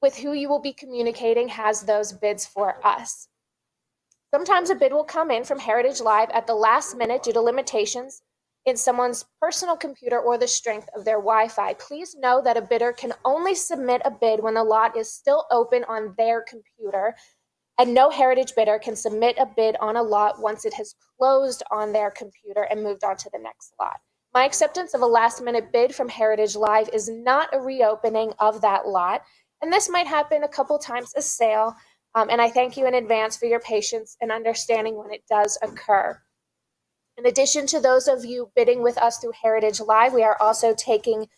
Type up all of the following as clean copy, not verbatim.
with who you will be communicating has those bids for us. Sometimes a bid will come in from Heritage Live at the last minute due to limitations in someone's personal computer or the strength of their Wi-Fi. Please know that a bidder can only submit a bid when the lot is still open on their computer, and no Heritage bidder can submit a bid on a lot once it has closed on their computer and moved on to the next lot. My acceptance of a last-minute bid from Heritage Live is not a reopening of that lot, and this might happen a couple times a sale, and I thank you in advance for your patience and understanding when it does occur. In addition to those of you bidding with us through Heritage Live, we are also taking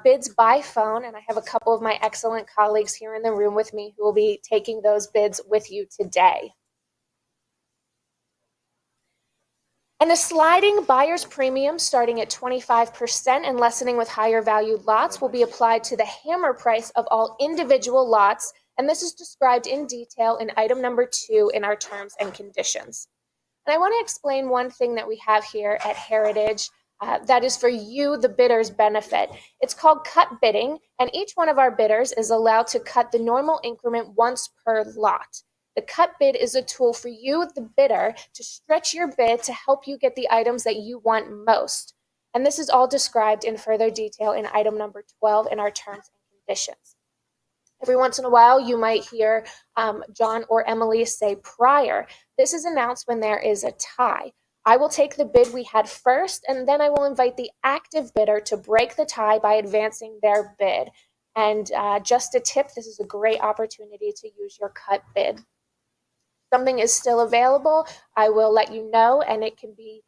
bids by phone, and I have a couple of my excellent colleagues here in the room with me who will be taking those bids with you today. And a sliding buyer's premium starting at 25% and lessening with higher valued lots will be applied to the hammer price of all individual lots, and this is described in detail in item number 2 in our terms and conditions. And I want to explain one thing that we have here at Heritage that is for you, the bidder's benefit. It's called cut bidding, and each one of our bidders is allowed to cut the normal increment once per lot. The cut bid is a tool for you, the bidder, to stretch your bid to help you get the items that you want most. And this is all described in further detail in item number 12 in our terms and conditions. Every once in a while, you might hear John or Emily say prior. This is announced when there is a tie. I will take the bid we had first, and then I will invite the active bidder to break the tie by advancing their bid. And just a tip, this is a great opportunity to use your cut bid. Something is still available, I will let you know, and it can be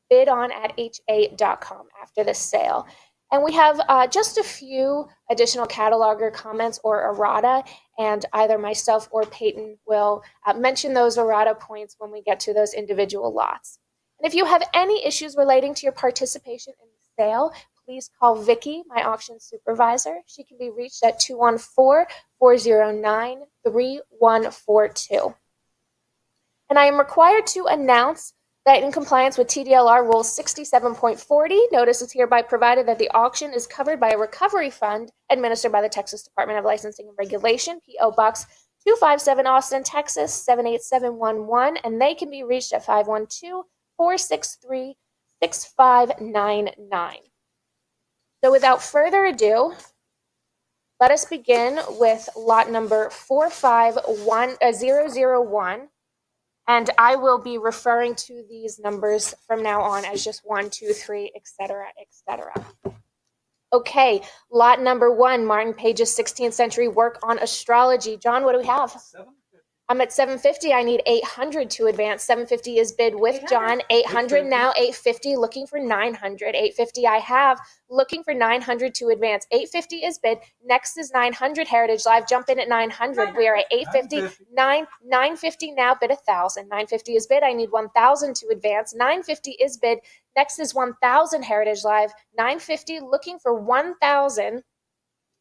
bid on at ha.com after the sale. And we have just a few additional cataloger comments or errata, and either myself or Peyton will mention those errata points when we get to those individual lots. And if you have any issues relating to your participation in the sale, please call Vicki, my auction supervisor. She can be reached at 214-409-3142. And I am required to announce that in compliance with TDLR Rule 67.40, notice is hereby provided that the auction is covered by a recovery fund administered by the Texas Department of Licensing and Regulation, P.O. Box 257 Austin, Texas 78711, and they can be reached at 512-463-6599. So without further ado, let us begin with lot number 451001. And I will be referring to these numbers from now on as just 1, 2, 3, etc., etc. Okay, lot number 1, Martin Page's 16th century work on astrology. John, what do we have? 750. I'm at 750. I need 800 to advance. 750 is bid with 800. John. 800 now. 850. Looking for 900. 850 I have. Looking for 900 to advance. 850 is bid. Next is 900. Heritage Live. Jump in at 900. We are at 850. 950 now. Bid 1,000. 950 is bid. I need 1,000 to advance. 950 is bid. Next is 1,000. Heritage Live. 950. Looking for 1,000.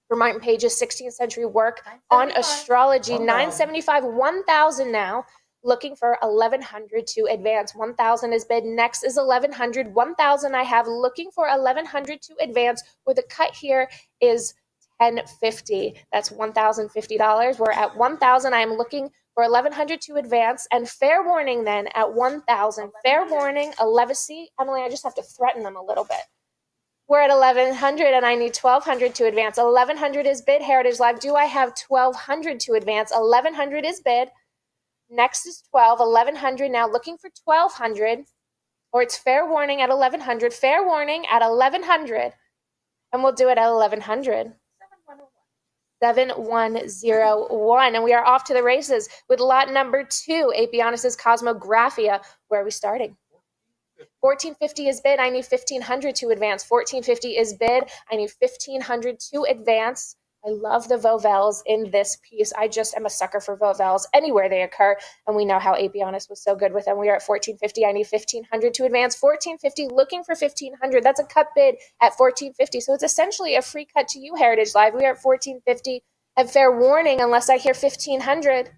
For Martin Page's 16th century work on astrology. 975, 1,000 now. Looking for 1,100 to advance. 1,000 is bid. Next is 1,100. 1,000 I have. Looking for 1,100 to advance. Where the cut here is 1,050. That's $1,050. We're at 1,000. I am looking for 1,100 to advance. And fair warning then at 1,000. Fair warning. 11. See, Emily, I just have to threaten them a little bit. We're at 1,100 and I need 1,200 to advance. 1,100 is bid. Heritage Live. Do I have 1,200 to advance? 1,100 is bid. Next is 12. 1,100 now. Looking for 1,200. Or it's fair warning at 1,100. Fair warning at 1,100. And we'll do it at 1,100. 7101. And we are off to the races with lot number 2, Apianis's Cosmographia. Where are we starting? 1,450 is bid. I need 1,500 to advance. 1,450 is bid. I need 1,500 to advance. I love the Vovels in this piece. I just am a sucker for Vovels anywhere they occur, and we know how Apianis was so good with them. We are at 1,450. I need 1,500 to advance. 1,450, looking for 1,500. That's a cut bid at 1,450. So it's essentially a free cut to you, Heritage Live. We are at 1,450. And fair warning, unless I hear 1,500,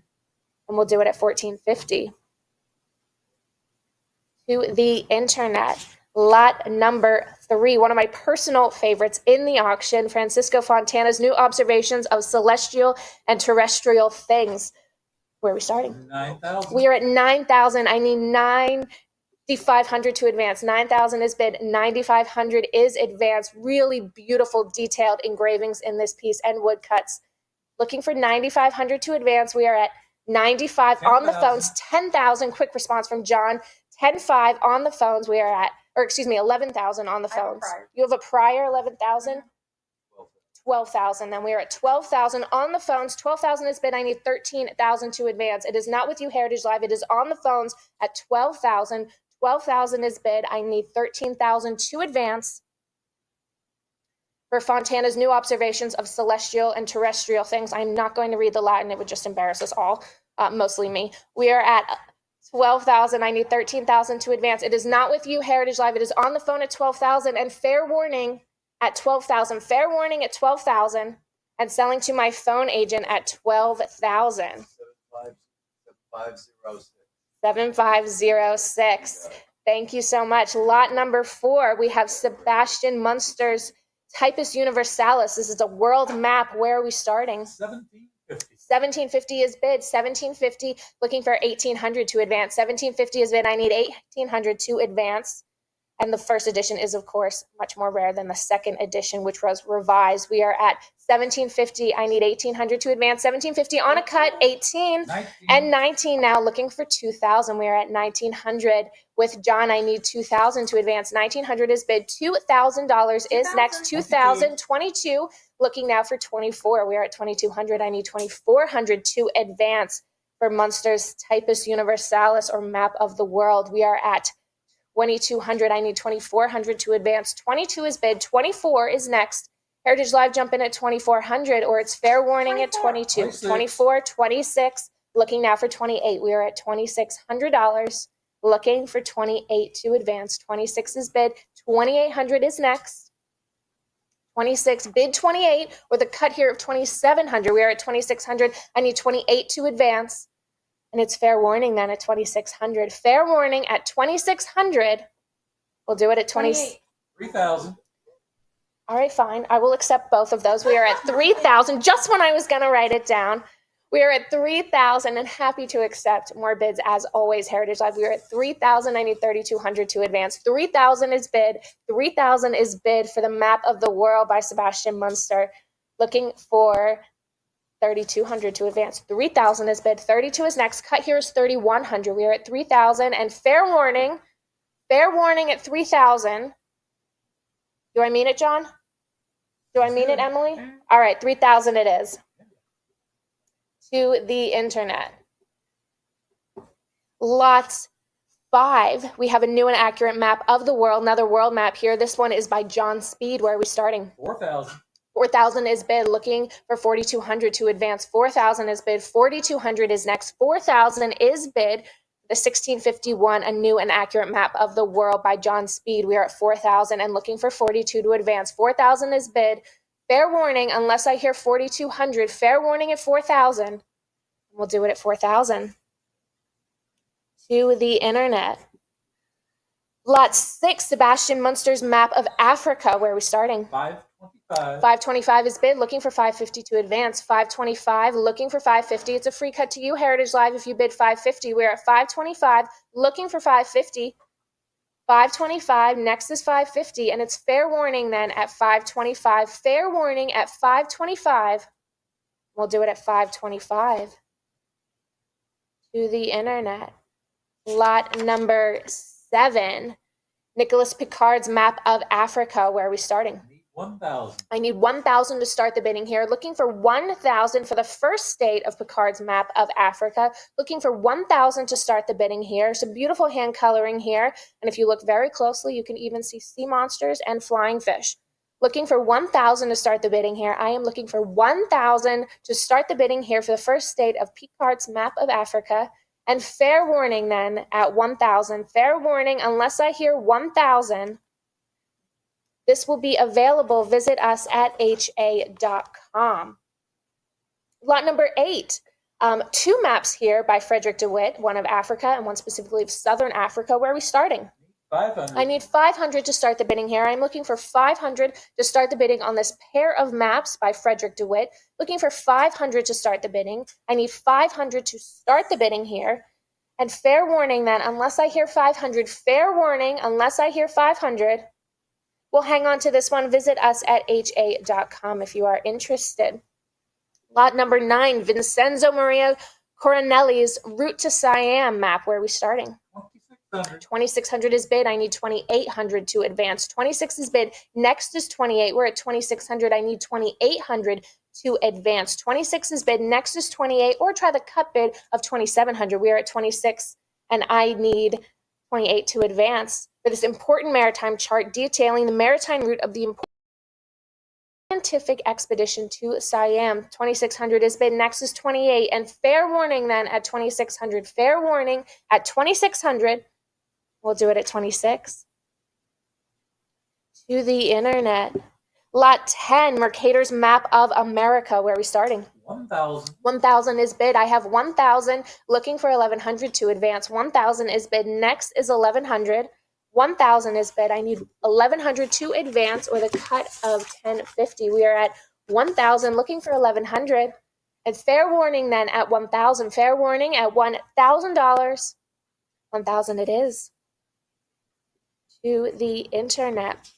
and we'll do it at 1,450. To the internet. Lot number 3, one of my personal favorites in the auction, Francisco Fontana's New Observations of Celestial and Terrestrial Things. Where are we starting? 9,000. We are at 9,000. I need 9,500 to advance. 9,000 is bid. 9,500 is advanced. Really beautiful, detailed engravings in this piece and woodcuts. Looking for 9,500 to advance. We are at 95 on the 10,000. phones. 10,000. Quick response from John. 10,5 on the phones. We are at, 11,000 on the phones. You have a prior 11,000? 12,000. Then we are at 12,000 on the phones. 12,000 is bid. I need 13,000 to advance. It is not with you, Heritage Live. It is on the phones at 12,000. 12,000 is bid. I need 13,000 to advance for Fontana's New Observations of Celestial and Terrestrial Things. I'm not going to read the Latin. It would just embarrass us all, mostly me. We are at 12,000. I need 13,000 to advance. It is not with you, Heritage Live. It is on the phone at 12,000. And fair warning, at 12,000. Fair warning at 12,000 and selling to my phone agent at 12,000. 7506. Thank you so much. Lot number 4, we have Sebastian Munster's Typus Universalis. This is a world map. Where are we starting? 1750. 1750 is bid. 1750, looking for 1,800 to advance. 1750 is bid. I need 1,800 to advance. And the first edition is, of course, much more rare than the second edition, which was revised. We are at 1750. I need 1,800 to advance. 1750 on a cut, 18 and 19 now, looking for 2,000. We are at 1,900 with John. I need 2,000 to advance. 1,900 is bid. $2,000 is next. 2,022. Looking now for 24. We are at 2,200. I need 2,400 to advance for Munster's Typus Universalis, or Map of the World. We are at 2,200. I need 2,400 to advance. 22 is bid. 24 is next. Heritage Live jump in at 2,400, or it's fair warning at 22. 24, 26. Looking now for 28. We are at $2,600. Looking for 28 to advance. 26 is bid. 2,800 is next. 26 bid. 28 with a cut here of 2,700. We are at 2,600. I need 28 to advance. And it's fair warning then at 2,600. Fair warning at 2,600. We'll do it at 3,000. All right, fine. I will accept both of those. We are at 3,000. Just when I was going to write it down. We are at 3,000 and happy to accept more bids as always, Heritage Live. We are at 3,000. I need 3,200 to advance. 3,000 is bid. 3,000 is bid for the Map of the World by Sebastian Munster. Looking for 3,200 to advance. 3,000 is bid. 32 is next. Cut here is 3,100. We are at 3,000 and fair warning at 3,000. Do I mean it, John? Do I mean it, Emily? All right, 3,000 it is. To the internet. Lots 5. We have a new and accurate map of the world. Another world map here. This one is by John Speed. Where are we starting? 4,000. 4,000 is bid. Looking for 4,200 to advance. 4,000 is bid. 4,200 is next. 4,000 is bid. The 1651, a new and accurate map of the world by John Speed. We are at 4,000 and looking for 42 to advance. 4,000 is bid. Fair warning, unless I hear 4,200. Fair warning at 4,000. We'll do it at 4,000. To the internet. Lot 6, Sebastian Munster's Map of Africa. Where are we starting? 525. 525 is bid. Looking for 550 to advance. 525. Looking for 550. It's a free cut to you, Heritage Live, if you bid 550. We're at 525. Looking for 550. 525. Next is 550. And it's fair warning then at 525. Fair warning at 525. We'll do it at 525. To the internet. Lot number 7. Nicholas Picard's Map of Africa. Where are we starting? 1,000. I need 1,000 to start the bidding here. Looking for 1,000 for the first state of Picard's Map of Africa. Looking for 1,000 to start the bidding here. Some beautiful hand coloring here. And if you look very closely, you can even see sea monsters and flying fish. Looking for 1,000 to start the bidding here. I am looking for 1,000 to start the bidding here for the first state of Picard's Map of Africa. And fair warning then at 1,000. Fair warning, unless I hear 1,000. This will be available. Visit us at ha.com. Lot number 8. 2 maps here by Frederick DeWitt, one of Africa and one specifically of Southern Africa. Where are we starting? 500. I need 500 to start the bidding here. I'm looking for 500 to start the bidding on this pair of maps by Frederick DeWitt. Looking for 500 to start the bidding. I need 500 to start the bidding here. And fair warning then, unless I hear 500, fair warning, unless I hear 500, we'll hang on to this one. Visit us at ha.com if you are interested. Lot number 9, Vincenzo Maria Coronelli's Route to Siam map. Where are we starting? 2,600. 2,600 is bid. I need 2,800 to advance. 26 is bid. Next is 28. We're at 2,600. I need 2,800 to advance. 26 is bid. Next is 28, or try the cut bid of 2,700. We are at 26, and I need 28 to advance for this important maritime chart detailing the maritime route of the important scientific expedition to Siam. 2,600 is bid. Next is 28, and fair warning then at 2,600. Fair warning at 2,600. We'll do it at 26. To the internet. Lot 10, Mercator's Map of America. Where are we starting? 1,000. 1,000 is bid. I have 1,000, looking for 1,100 to advance. 1,000 is bid. Next is 1,100. 1,000 is bid. I need 1,100 to advance, or the cut of 1050. We are at 1,000, looking for 1,100. And fair warning then at 1,000. Fair warning at $1,000. 1,000 it is. To the internet.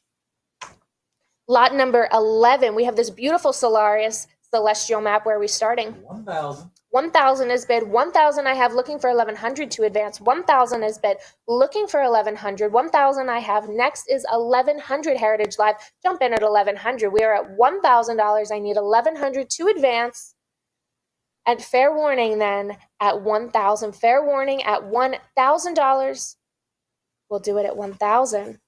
Lot number 11, we have this beautiful Solaris celestial map. Where are we starting? 1,000. 1,000 is bid. 1,000 I have, looking for 1,100 to advance. 1,000 is bid, looking for 1,100. 1,000 I have. Next is 1,100 Heritage Live. Jump in at 1,100. We are at $1,000. I need 1,100 to advance. And fair warning then at 1,000. Fair warning at $1,000. We'll do it at 1,000.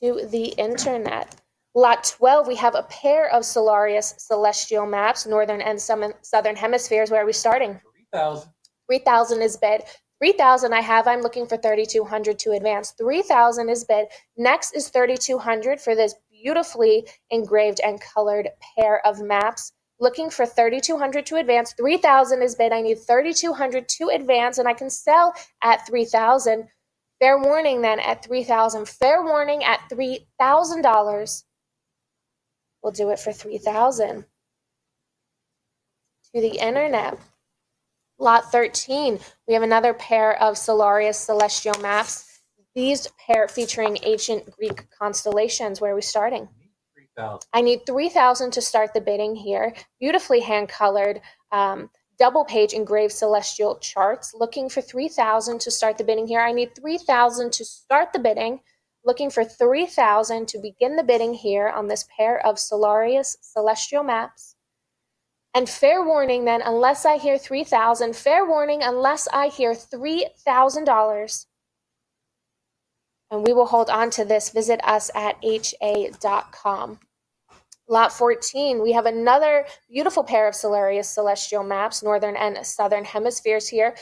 To the internet. Lot 12, we have a pair of Solaris celestial maps, northern and southern hemispheres. Where are we starting? 3,000. 3,000 is bid. 3,000 I have. I'm looking for 3,200 to advance. 3,000 is bid. Next is 3,200 for this beautifully engraved and colored pair of maps. Looking for 3,200 to advance. 3,000 is bid. I need 3,200 to advance, and I can sell at 3,000. Fair warning then at 3,000. Fair warning at $3,000. We'll do it for 3,000. To the internet. Lot 13, we have another pair of Solaris celestial maps. These pair featuring ancient Greek constellations. Where are we starting? 3,000. I need 3,000 to start the bidding here. Beautifully hand-colored, double page engraved celestial charts. Looking for 3,000 to start the bidding here. I need 3,000 to start the bidding. Looking for 3,000 to begin the bidding here on this pair of Solaris celestial maps. And fair warning then, unless I hear 3,000, fair warning unless I hear $3,000. And we will hold on to this. Visit us at ha.com. Lot 14, we have another beautiful pair of Solaris celestial maps, northern and southern hemispheres here.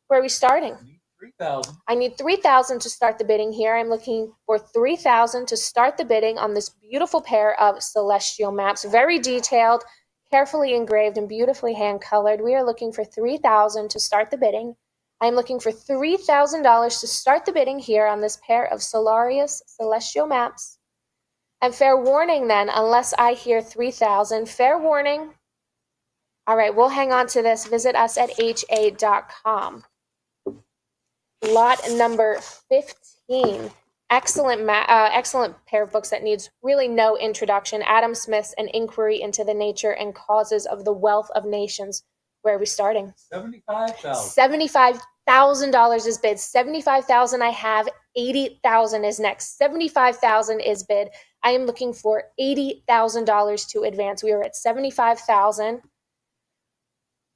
Where are we starting? 3,000. I need 3,000 to start the bidding here. I'm looking for 3,000 to start the bidding on this beautiful pair of celestial maps. Very detailed, carefully engraved, and beautifully hand-colored. We are looking for 3,000 to start the bidding. I'm looking for $3,000 to start the bidding here on this pair of Solaris celestial maps. And fair warning then, unless I hear 3,000, fair warning. All right, we'll hang on to this. Visit us at ha.com. Lot number 15. Excellent pair of books that needs really no introduction. Adam Smith's An Inquiry into the Nature and Causes of the Wealth of Nations. Where are we starting? 75,000. $75,000 is bid. 75,000 I have. 80,000 is next. 75,000 is bid. I am looking for $80,000 to advance. We are at 75,000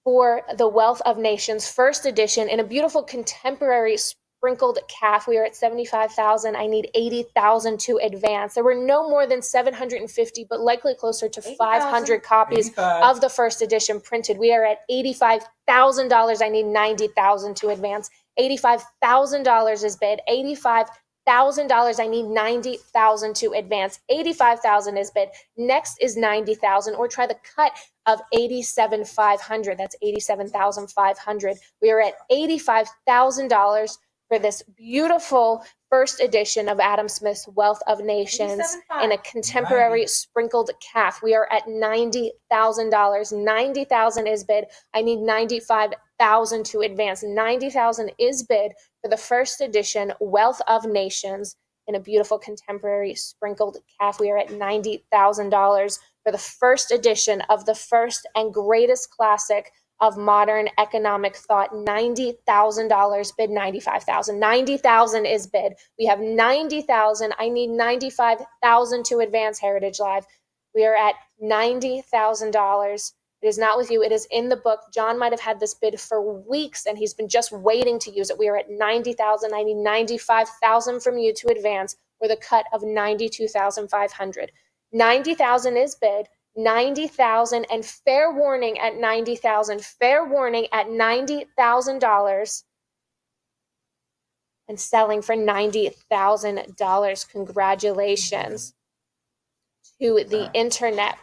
for The Wealth of Nations, first edition, in a beautiful contemporary sprinkled calf. We are at 75,000. I need 80,000 to advance. There were no more than 750, but likely closer to 500 copies 85. of the first edition printed. We are at $85,000. I need 90,000 to advance. $85,000 is bid. $85,000. I need 90,000 to advance. 85,000 is bid. Next is 90,000, or try the cut of 87,500. That's 87,500. We are at $85,000. for this beautiful first edition of Adam Smith's Wealth of Nations in a contemporary 90. sprinkled calf. We are at $90,000. $90,000 is bid. I need $95,000 to advance. $90,000 is bid for the first edition Wealth of Nations in a beautiful contemporary sprinkled calf. We are at $90,000 for the first edition of the first and greatest classic of modern economic thought. $90,000 bid. $95,000. $90,000 is bid. We have $90,000. I need $95,000 to advance. Heritage Live. We are at $90,000. It is not with you. It is in the book. John might have had this bid for weeks, and he's been just waiting to use it. We are at $90,000. I need $95,000 from you to advance, or the cut of $92,500. $90,000 is bid. $90,000, and fair warning at $90,000. Fair warning at $90,000, and selling for $90,000. Congratulations to the internet.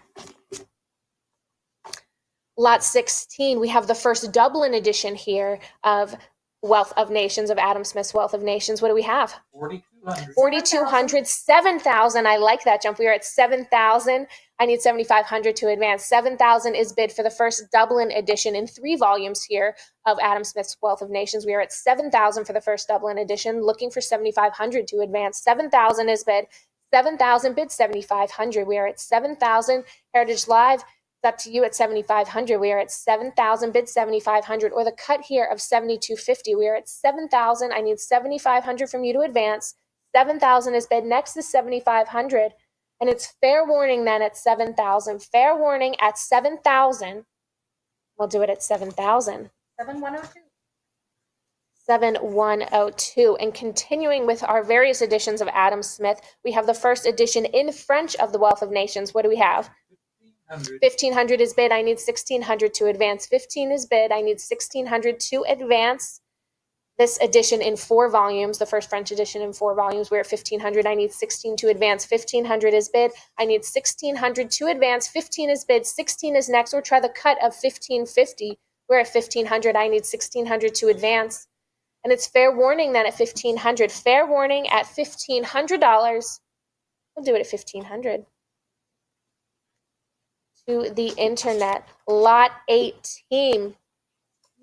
Lot 16, we have the first Dublin edition here of Wealth of Nations, of Adam Smith's Wealth of Nations. What do we have? 4,200. 4,200, 7,000. I like that jump. We are at 7,000. I need 7,500 to advance. 7,000 is bid for the first Dublin edition in 3 volumes here of Adam Smith's Wealth of Nations. We are at 7,000 for the first Dublin edition, looking for 7,500 to advance. 7,000 is bid. 7,000 bid. 7,500. We are at 7,000. Heritage Live. It's up to you at 7,500. We are at 7,000 bid. 7,500, or the cut here of 7,250. We are at 7,000. I need 7,500 from you to advance. 7,000 is bid. Next is 7,500, and it's fair warning then at 7,000. Fair warning at 7,000. We'll do it at 7,000. 7102. 7102. And continuing with our various editions of Adam Smith, we have the first edition in French of the Wealth of Nations. What do we have? 1,500. 1,500 is bid. I need 1,600 to advance. 15 is bid. I need 1,600 to advance. This edition in 4 volumes, the first French edition in 4 volumes, we're at 1,500. I need 16 to advance. 1,500 is bid. I need 1,600 to advance. 15 is bid. 16 is next. Or try the cut of 1,550. We're at 1,500. I need 1,600 to advance. And it's fair warning then at 1,500. Fair warning at $1,500. We'll do it at 1,500. To the internet. Lot 18.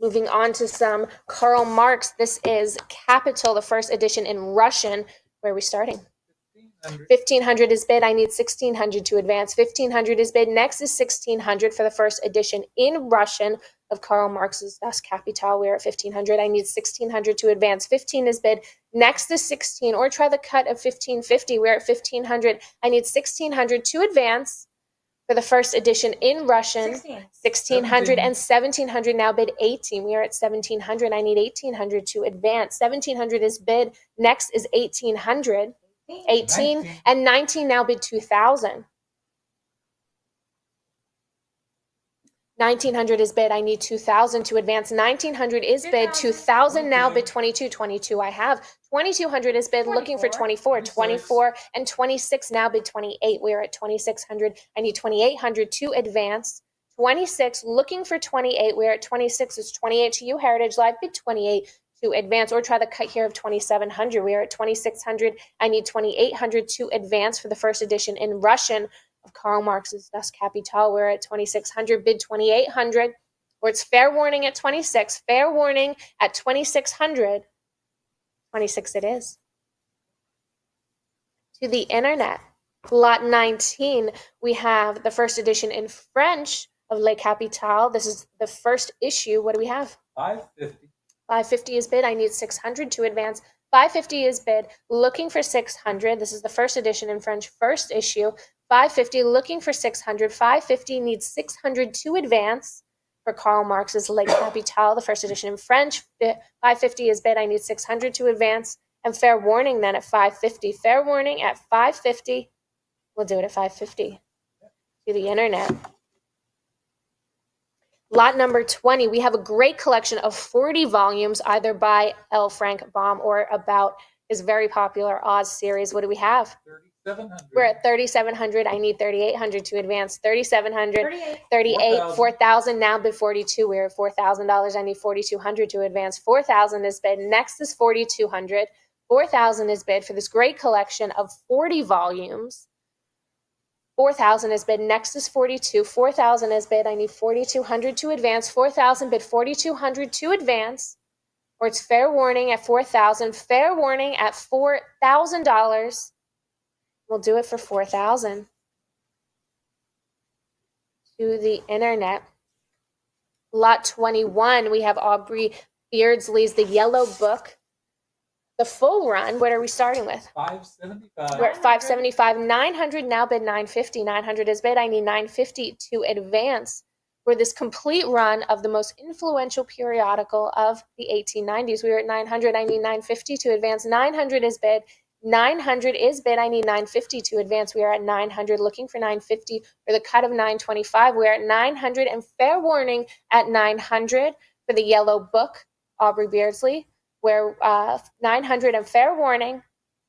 Moving on to some Karl Marx. This is Capital, the first edition in Russian. Where are we starting? 1,500. 1,500 is bid. I need 1,600 to advance. 1,500 is bid. Next is 1,600 for the first edition in Russian of Karl Marx's Das Kapital. We're at 1,500. I need 1,600 to advance. 15 is bid. Next is 16, or try the cut of 1,550. We're at 1,500. I need 1,600 to advance. For the first edition in Russian, 1,600 and 1,700 now bid 18. We are at 1,700. I need 1,800 to advance. 1,700 is bid. Next is 1,800. 18 19. and 19 now bid 2,000. 1,900 is bid. I need 2,000 to advance. 1,900 is bid. 2,000 now bid 22. 22 I have. 2,200 is bid. Looking for 24. 24 and 26 now bid 28. We are at 2,600. I need 2,800 to advance. 26 looking for 28. We're at 26. It's 28 to you. Heritage Live bid 28 to advance, or try the cut here of 2,700. We are at 2,600. I need 2,800 to advance for the first edition in Russian of Karl Marx's Das Kapital. We're at 2,600, bid 2,800, or it's fair warning at 26. Fair warning at 2,600. 26 it is. To the internet. Lot 19, we have the first edition in French of Le Capital. This is the first issue. What do we have? 550. 550 is bid. I need 600 to advance. 550 is bid. Looking for 600. This is the first edition in French, first issue. 550, looking for 600. 550 needs 600 to advance for Karl Marx's Le Capital, the first edition in French. 550 is bid. I need 600 to advance. And fair warning then at 550. Fair warning at 550. We'll do it at 550 to the internet. Lot number 20, we have a great collection of 40 volumes, either by L. Frank Baum or about his very popular Oz series. What do we have? 3,700. We're at 3,700. I need 3,800 to advance. 3,700. 38. 38, 4,000. 4,000 now bid 42. We're at $4,000. I need 4,200 to advance. 4,000 is bid. Next is 4,200. 4,000 is bid for this great collection of 40 volumes. 4,000 is bid. Next is 42. 4,000 is bid. I need 4,200 to advance. 4,000 bid. 4,200 to advance. Or it's fair warning at 4,000. Fair warning at $4,000. We'll do it for 4,000. To the internet. Lot 21, we have Aubrey Beardsley's The Yellow Book. The full run, what are we starting with? 575. We're at 575. 900 now bid 950. 900 is bid. I need 950 to advance for this complete run of the most influential periodical of the 1890s. We were at 900. I need 950 to advance. 900 is bid. 900 is bid. I need 950 to advance. We are at 900, looking for 950 for the cut of 925. We're at 900 and fair warning at 900 for the Yellow Book, Aubrey Beardsley. We're 900 and fair warning.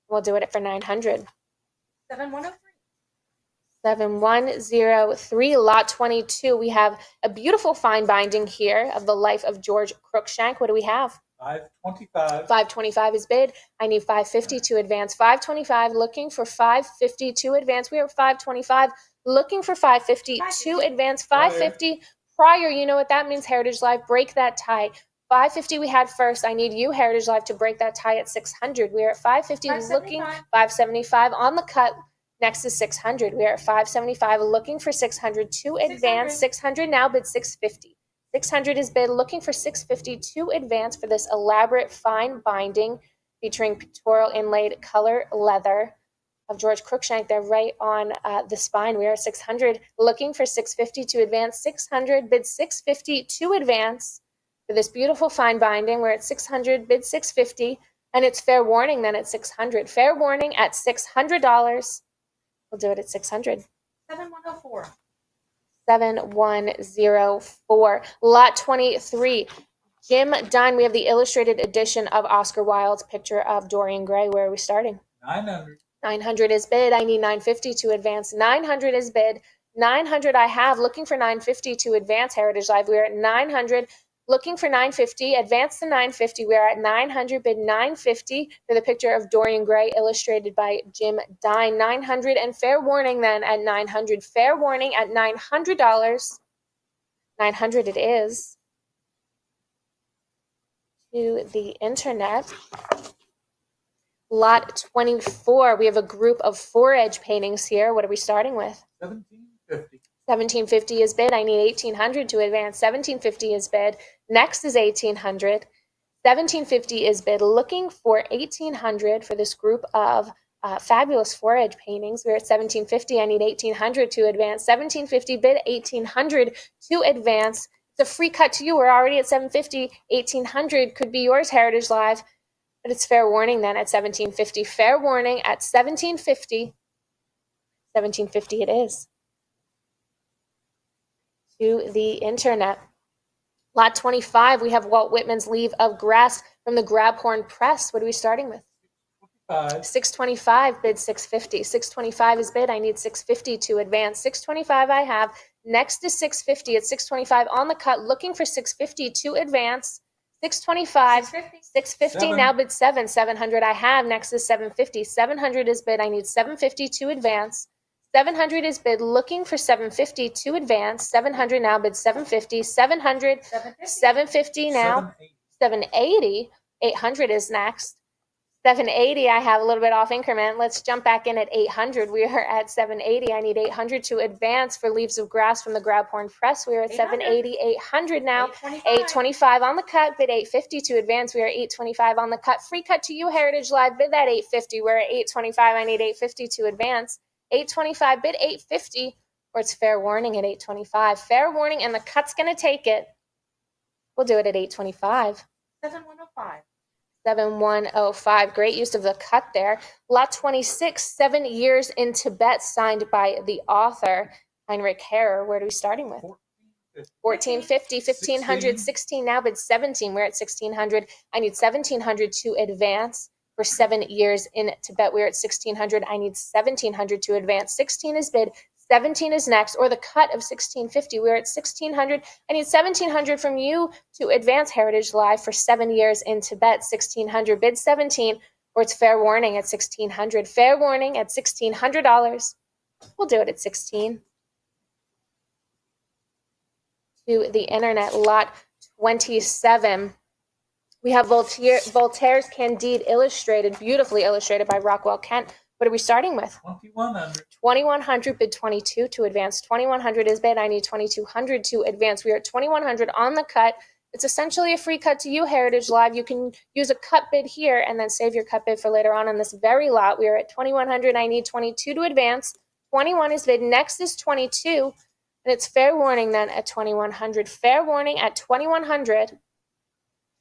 We'll do it for 900. 7103. 7103, lot 22. We have a beautiful fine binding here of the life of George Cruikshank. What do we have? 525. 525 is bid. I need 550 to advance. 525, looking for 550 to advance. We are at 525, looking for 550 to advance. 550 prior, you know what that means, Heritage Live, break that tie. 550 we had first. I need you, Heritage Live, to break that tie at 600. We are at 550, looking 575 on the cut. Next is 600. We are at 575, looking for 600 to advance. 600 now bid 650. 600 is bid, looking for 650 to advance for this elaborate fine binding featuring pictorial inlaid color leather of George Cruikshank. They're right on the spine. We are at 600, looking for 650 to advance. 600 bid 650 to advance for this beautiful fine binding. We're at 600, bid 650, and it's fair warning then at 600. Fair warning at $600. We'll do it at 600. 7104. 7104. Lot 23. Jim Dunn. We have the illustrated edition of Oscar Wilde's picture of Dorian Gray. Where are we starting? 900. 900 is bid. I need 950 to advance. 900 is bid. 900 I have. Looking for 950 to advance, Heritage Live. We are at 900. Looking for 950. Advance to 950. We are at 900. Bid 950 for the picture of Dorian Gray illustrated by Jim Dunn. 900 and fair warning then at 900. Fair warning at $900. 900 it is. To the internet. Lot 24. We have a group of 4-edge paintings here. What are we starting with? 1750. 1750 is bid. I need 1800 to advance. 1750 is bid. Next is 1800. 1750 is bid. Looking for 1800 for this group of fabulous 4-edge paintings. We're at 1750. I need 1800 to advance. 1750 bid. 1800 to advance. It's a free cut to you. We're already at 750. 1800 could be yours, Heritage Live. But it's fair warning then at 1750. Fair warning at 1750. 1750 it is. To the internet. Lot 25, we have Walt Whitman's Leave of Grass from the Grabhorn Press. What are we starting with? 625, bid 650. 625 is bid. I need 650 to advance. 625 I have. Next is 650 at 625 on the cut, looking for 650 to advance. 625, 650 now bid 7. 700 I have. Next is 750. 700 is bid. I need 750 to advance. 700 is bid, looking for 750 to advance. 700 now bid 750. 700, 750 now. 780. 800 is next. 780, I have a little bit off increment. Let's jump back in at 800. We are at 780. I need 800 to advance for Leaves of Grass from the Grabhorn Press. We are at 780. 800 now. 825 on the cut. Bid 850 to advance. We are 825 on the cut. Free cut to you, Heritage Live. Bid that 850. We're at 825. I need 850 to advance. 825. Bid 850. Or it's fair warning at 825. Fair warning, and the cut's going to take it. We'll do it at 825. 7105. 7105. Great use of the cut there. Lot 26, 7 Years in Tibet, signed by the author, Heinrich Herrer. Where are we starting with? 1450, 1500, 16 now, but 17. We're at 1600. I need 1700 to advance. for 7 years in Tibet. We're at 1600. I need 1700 to advance. 16 is bid. 17 is next, or the cut of 1650. We're at 1600. I need 1700 from you to advance Heritage Live for 7 years in Tibet. 1600, bid 17, or it's fair warning at 1600. Fair warning at $1,600. We'll do it at 16. To the internet, lot 27. We have Voltaire's Candide illustrated, beautifully illustrated by Rockwell Kent. What are we starting with? 2100. 2100, bid 22 to advance. 2100 is bid. I need 2200 to advance. We are at 2100 on the cut. It's essentially a free cut to you, Heritage Live. You can use a cut bid here and then save your cut bid for later on this very lot. We are at 2100. I need 22 to advance. 21 is bid. Next is 22. And it's fair warning then at 2100. Fair warning at 2100.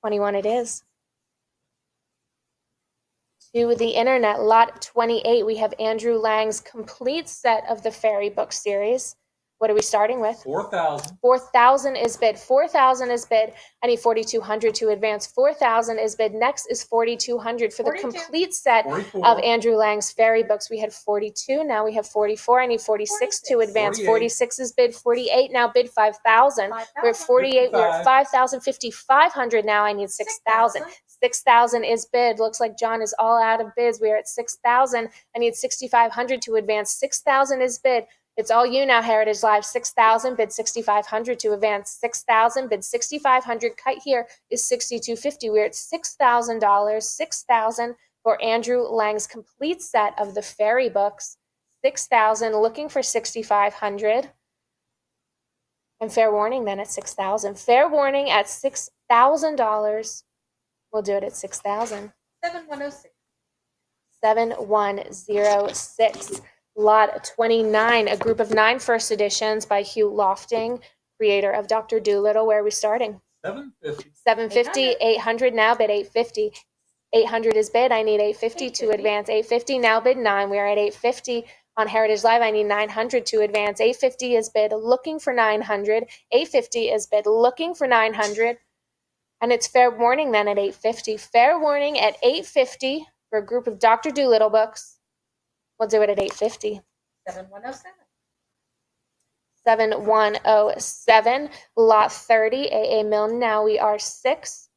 21 it is. To the internet, lot 28, we have Andrew Lang's complete set of the fairy book series. What are we starting with? 4000. 4,000 is bid. 4,000 is bid. I need 4,200 to advance. 4,000 is bid. Next is 4,200 for the 42. complete set 44. of Andrew Lang's fairy books. We had 42. Now we have 44. I need 46 to 46. advance. 48. 46 is bid. 48 now bid 5,000. We're at 48. We're at 5,000. 5,500 now. I need 6,000. 6,000 is bid. Looks like John is all out of bids. We are at 6,000. I need 6,500 to advance. 6,000 is bid. It's all you now, Heritage Live. 6,000, bid 6,500 to advance. 6,000, bid 6,500. Cut here is 6,250. We're at $6,000. 6,000 for Andrew Lang's complete set of the fairy books. 6,000, looking for 6,500. And fair warning then at 6,000. Fair warning at $6,000. We'll do it at 6,000. 7106. 7106. Lot 29, a group of 9 first editions by Hugh Lofting, creator of Dr. Dolittle. Where are we starting? 750. 750, 800 now bid 850. 800 is bid. I need 850 to 850. advance. 850 now bid 9. We are at 850 on Heritage Live. I need 900 to advance. 850 is bid, looking for 900. 850 is bid, looking for 900. And it's fair warning then at 850. Fair warning at 850 for a group of Dr. Dolittle books. We'll do it at 850. 7107. 7107. Lot 30, AA Milne. Now we are 6.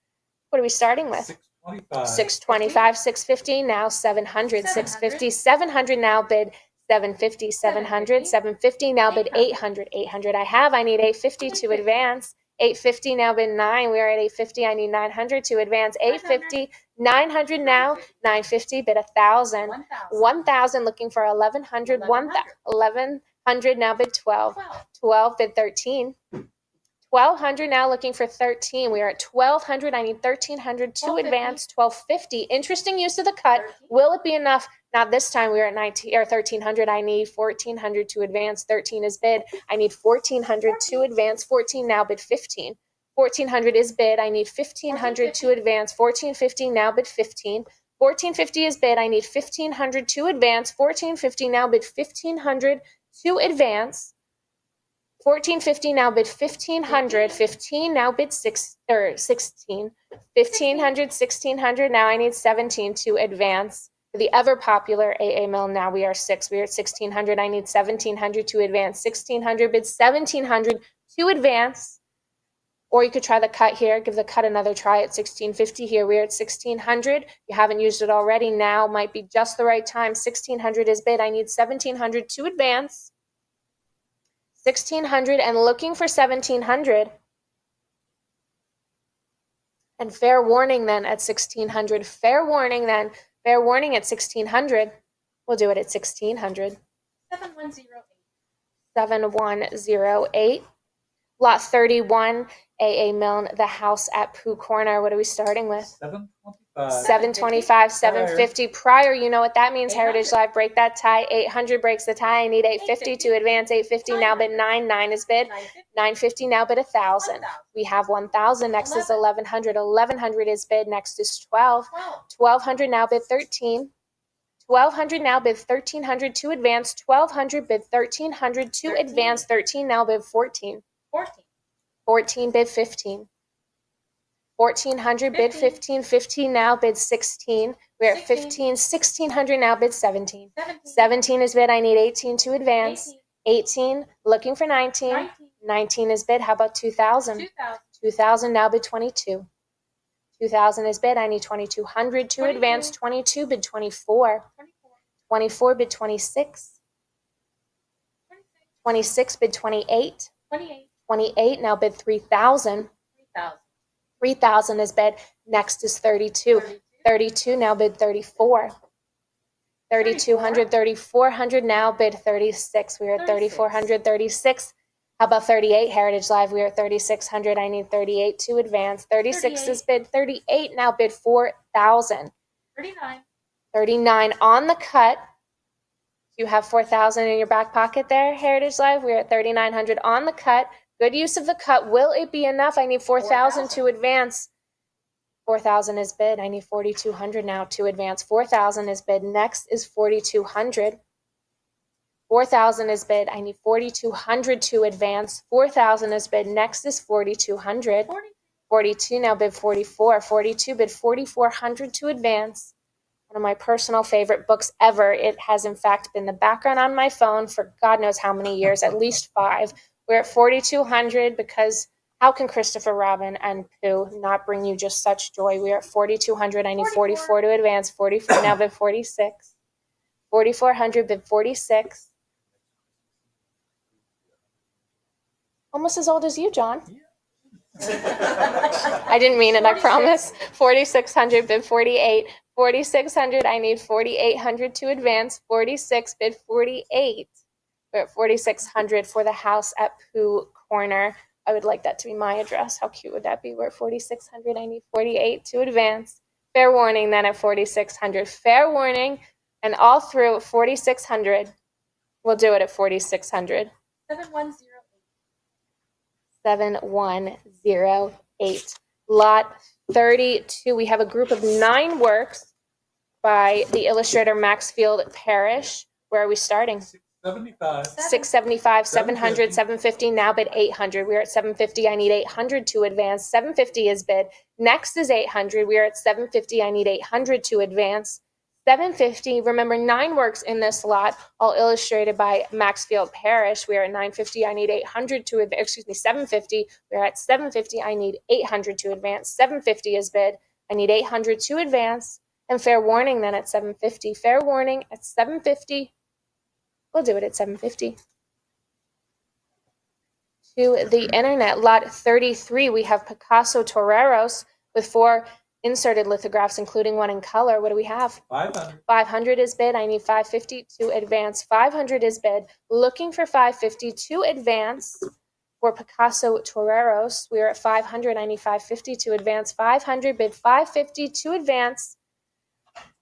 What are we starting with? 625. 625, 650, now 700, 650, 700 now bid 750, 700, 750 now bid 800, 800 I have. I need 850 to advance. 850 now bid 9. We are at 850. I need 900 to advance. 850, 900 now, 950 bid 1,000. 1,000 looking for 1,100. 1,100 now bid 12. 12 bid 13. 1,200 now looking for 13. We are at 1,200. I need 1,300 to 1,250. advance. 1,250. Interesting use of the cut. 13. Will it be enough? Not this time. We are at 19 or 1,300. I need 1,400 to advance. 13 is bid. I need 1,400 to advance. 14 now bid 15. 1,400 is bid. I need 1,500 to advance. 1,450 now bid 15. 1,450 is bid. I need 1,500 to advance. 1,450 now bid 1,500 to advance. 1,450 now bid 1,500. 15 now bid 16. 1,500, 1,600. Now I need 17 to advance. For the ever popular AA Milne, now we are 6. We are at 1,600. I need 1,700 to advance. 1,600 bid 1,700 to advance. Or you could try the cut here. Give the cut another try at 1,650. Here we are at 1,600. You haven't used it already. Now might be just the right time. 1,600 is bid. I need 1,700 to advance. 1,600 and looking for 1,700. And fair warning then at 1,600. Fair warning then. Fair warning at 1,600. We'll do it at 1,600. 7108. 7108. Lot 31, AA Milne, the house at Pooh Corner. What are we starting with? 725. 725, 750. Prior, you know what that means. 800. Heritage Live, break that tie. 800 breaks the tie. I need 850 to advance. 850 now bid 9. 9 is bid. 950 now bid 1,000. We have 1,000. Next is 1,100. 1,100 is bid. Next is 12. 1,200 now bid 13. 1,200 now bid 1,300 to advance. 1,200 bid 1,300 to 13. advance. 13 now bid 14. 14. 14 bid 15. 1,400 bid 15. 15 now bid 16. We're at 16. 15, 1600 now, bid 17. 17. 17 is bid, I need 18 to advance. 18, looking for 19. 19. 19 is bid, how about 2000? 2000. 2000 now, bid 22. 2000 is bid, I need 2200 to 22. advance. 22, bid 24. 24. 24, bid 26. 26. 26, bid 28. 28. 28, now bid 3000. 3000. 3000 is bid, next is 32. 32. 32, now bid 34. 3200, 3400, now bid 36. We are at 3400, 36. How about 38, Heritage Live? We are at 3600. I need 38 to advance. 36 is bid 38, now bid 4000. 39. 39 on the cut. You have 4000 in your back pocket there, Heritage Live. We're at 3900 on the cut. Good use of the cut. Will it be enough? I need 4000 to advance. 4000 is bid. I need 4200 now to advance. 4000 is bid. Next is 4200. 4000 is bid. I need 4200 to advance. 4000 is bid. Next is 4200. 40. 42 now bid 44. 42 bid 4400 to advance. One of my personal favorite books ever. It has in fact been the background on my phone for God knows how many years, at least 5. We're at 4200 because how can Christopher Robin and Pooh not bring you just such joy? We are at 4200. I need 44 to advance. 44 now bid 46. 4400 bid 46. Almost as old as you, John. I didn't mean it, I 46. promise. 4600 bid 48. 4600, I need 4800 to advance. 46 bid 48. We're at 4600 for the house at Pooh Corner. I would like that to be my address. How cute would that be? We're at 4600. I need 48 to advance. Fair warning then at 4600. Fair warning. And all through 4600. We'll do it at 4600. 7108. 7108. Lot 32. We have a group of 9 works by the illustrator Maxfield Parrish. Where are we starting? 675. 675, 700, 750, now bid 800. We're at 750. I need 800 to advance. 750 is bid. Next is 800. We are at 750. I need 800 to advance. 750. Remember, 9 works in this lot, all illustrated by Maxfield Parrish. We are at 950. I need 800 to advance. 750. We're at 750. I need 800 to advance. 750 is bid. I need 800 to advance. And fair warning then at 750. Fair warning at 750. We'll do it at 750. To the internet, lot 33, we have Picasso Toreros with 4 inserted lithographs, including one in color. What do we have? 500. 500 is bid. I need 550 to advance. 500 is bid. Looking for 550 to advance for Picasso Toreros. We are at 500. I need 550 to advance. 500 bid. 550 to advance.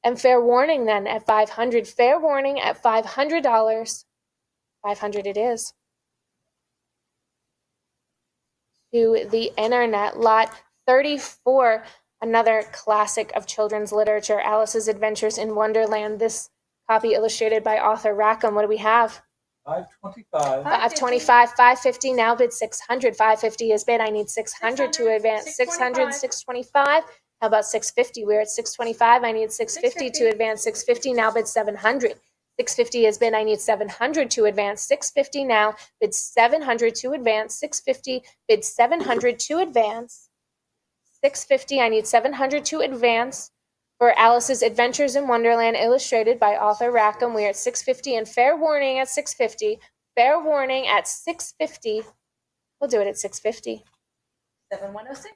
And fair warning then at 500. Fair warning at $500. 500 it is. To the internet, lot 34, another classic of children's literature, Alice's Adventures in Wonderland. This copy illustrated by Arthur Rackham. What do we have? 525. 525, 550, now bid 600. 550 is bid. I need 600 to advance. 600, 625. How about 650? We're at 625. I need 650 to advance. 650, now bid 700. 650 is bid. I need 700 to advance. 650 now, bid 700 to advance. 650, bid 700 to advance. 650, I need 700 to advance. For Alice's Adventures in Wonderland, illustrated by Arthur Rackham, we are at 650, and fair warning at 650. Fair warning at 650. We'll do it at 650. 7106.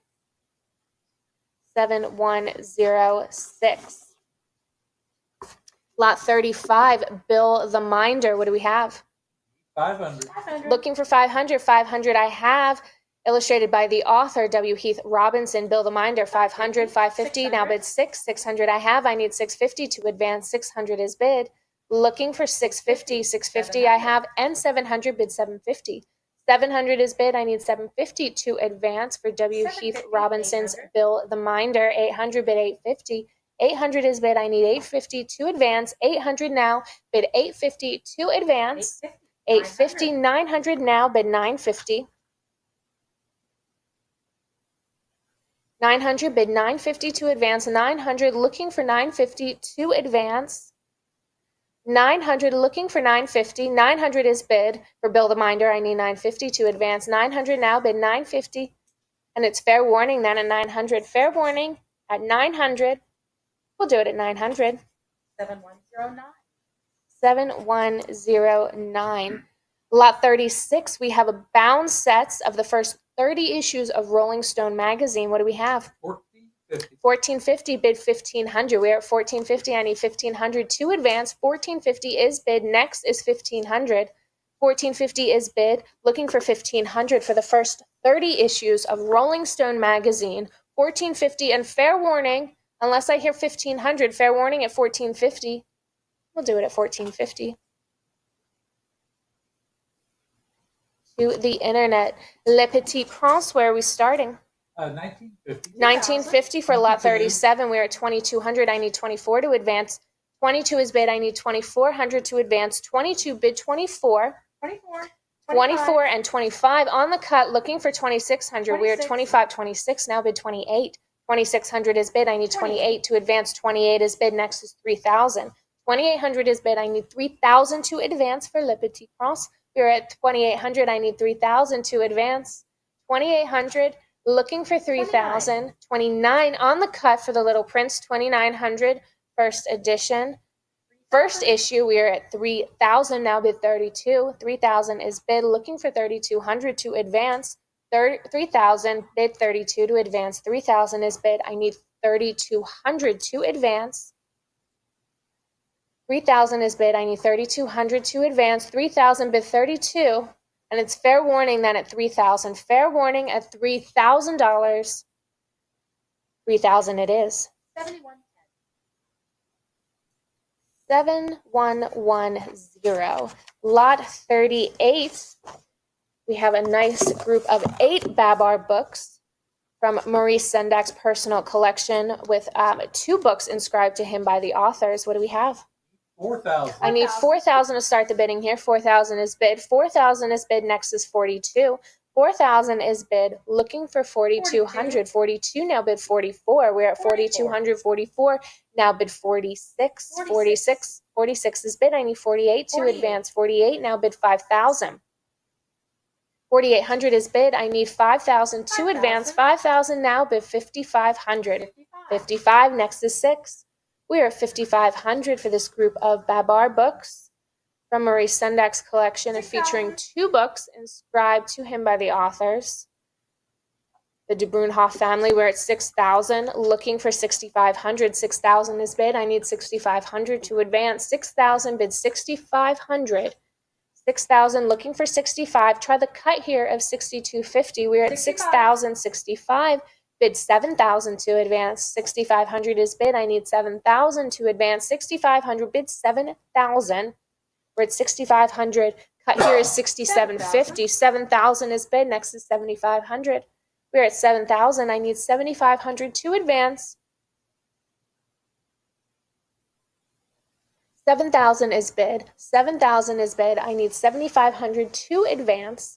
7106. Lot 35, Bill the Minder. What do we have? 500. 500. Looking for 500. 500 I have. Illustrated by the author, W. Heath Robinson. Bill the Minder, 500. 550, now bid 6. 600 I have. I need 650 to advance. 600 is bid. Looking for 650. 650 I have. And 700, bid 750. 700 is bid. I need 750 to advance for W. Heath 750, Robinson's 800. Bill the Minder. 800, bid 850. 800 is bid. I need 850 to advance. 800 now, bid 850 to advance. 850, 900 now, bid 950. 900 bid 950 to advance. 900 looking for 950 to advance. 900 looking for 950. 900 is bid for Bill the Minder. I need 950 to advance. 900 now bid 950. And it's fair warning then at 900. Fair warning at 900. We'll do it at 900. 7109. 7109. Lot 36, we have a bound sets of the first 30 issues of Rolling Stone magazine. What do we have? 1450. 1450 bid 1500. We're at 1450. I need 1500 to advance. 1450 is bid. Next is 1500. 1450 is bid. Looking for 1500 for the first 30 issues of Rolling Stone magazine. 1450 and fair warning, unless I hear 1500, fair warning at 1450. We'll do it at 1450. To the internet. Le Petit Prince, where are we starting? 1950. 1950 for lot 22. 37. We're at 2200. I need 24 to advance. 22 is bid. I need 2400 to advance. 22 bid 24. 24. 24 and 25 on the cut, looking for 2600. We're at 26. 25, 26. Now bid 28. 2600 is bid. I need 28 to advance. 28 is bid. Next is 3000. 2800 is bid. I need 3000 to advance for Le Petit Prince. We're at 2800. I need 3000 to advance. 2800. Looking for 3,000. 29 on the cut for the Little Prince. 2,900. First edition. First issue, we are at 3,000. Now bid 32. 3,000 is bid. Looking for 3,200 to advance. 3,000 bid 32 to advance. 3,000 is bid. I need 3,200 to advance. 3,000 is bid. I need 3,200 to advance. 3,000 bid 32. And it's fair warning then at 3,000. Fair warning at $3,000. 3,000 it is. 7110. 7110. Lot 38. We have a nice group of 8 Babar books from Maurice Sendak's personal collection with 2 books inscribed to him by the authors. What do we have? 4,000. I need 4,000 to start the bidding here. 4,000 is bid. 4,000 is bid. Next is 42. 4,000 is bid. Looking for 4,200. 42 now bid 44. We're at 4,200. 44 now bid 46. 46. 46 is bid. I need 48 to 48. advance. 48 now bid 5,000. 4,800 is bid. I need 5,000 to advance. 5,000 now bid 5,500. 55. 55. Next is 6. We are at 5,500 for this group of Babar books from Maurice Sendak's collection and featuring 2 books inscribed to him by the authors. The De Bruynhoff family, we're at 6,000, looking for 6,500. 6,000 is bid. I need 6,500 to advance. 6,000 bid 6,500. 6,000 looking for 65. Try the cut here of 6,250. We're at 6,065. Bid 7,000 to advance. 6,500 is bid. I need 7,000 to advance. 6,500 bid 7,000. We're at 6,500. Cut here is 6,750. 7,000 is bid. Next is 7,500. We're at 7,000. I need 7,500 to advance. 7,000 is bid. 7,000 is bid. I need 7,500 to advance.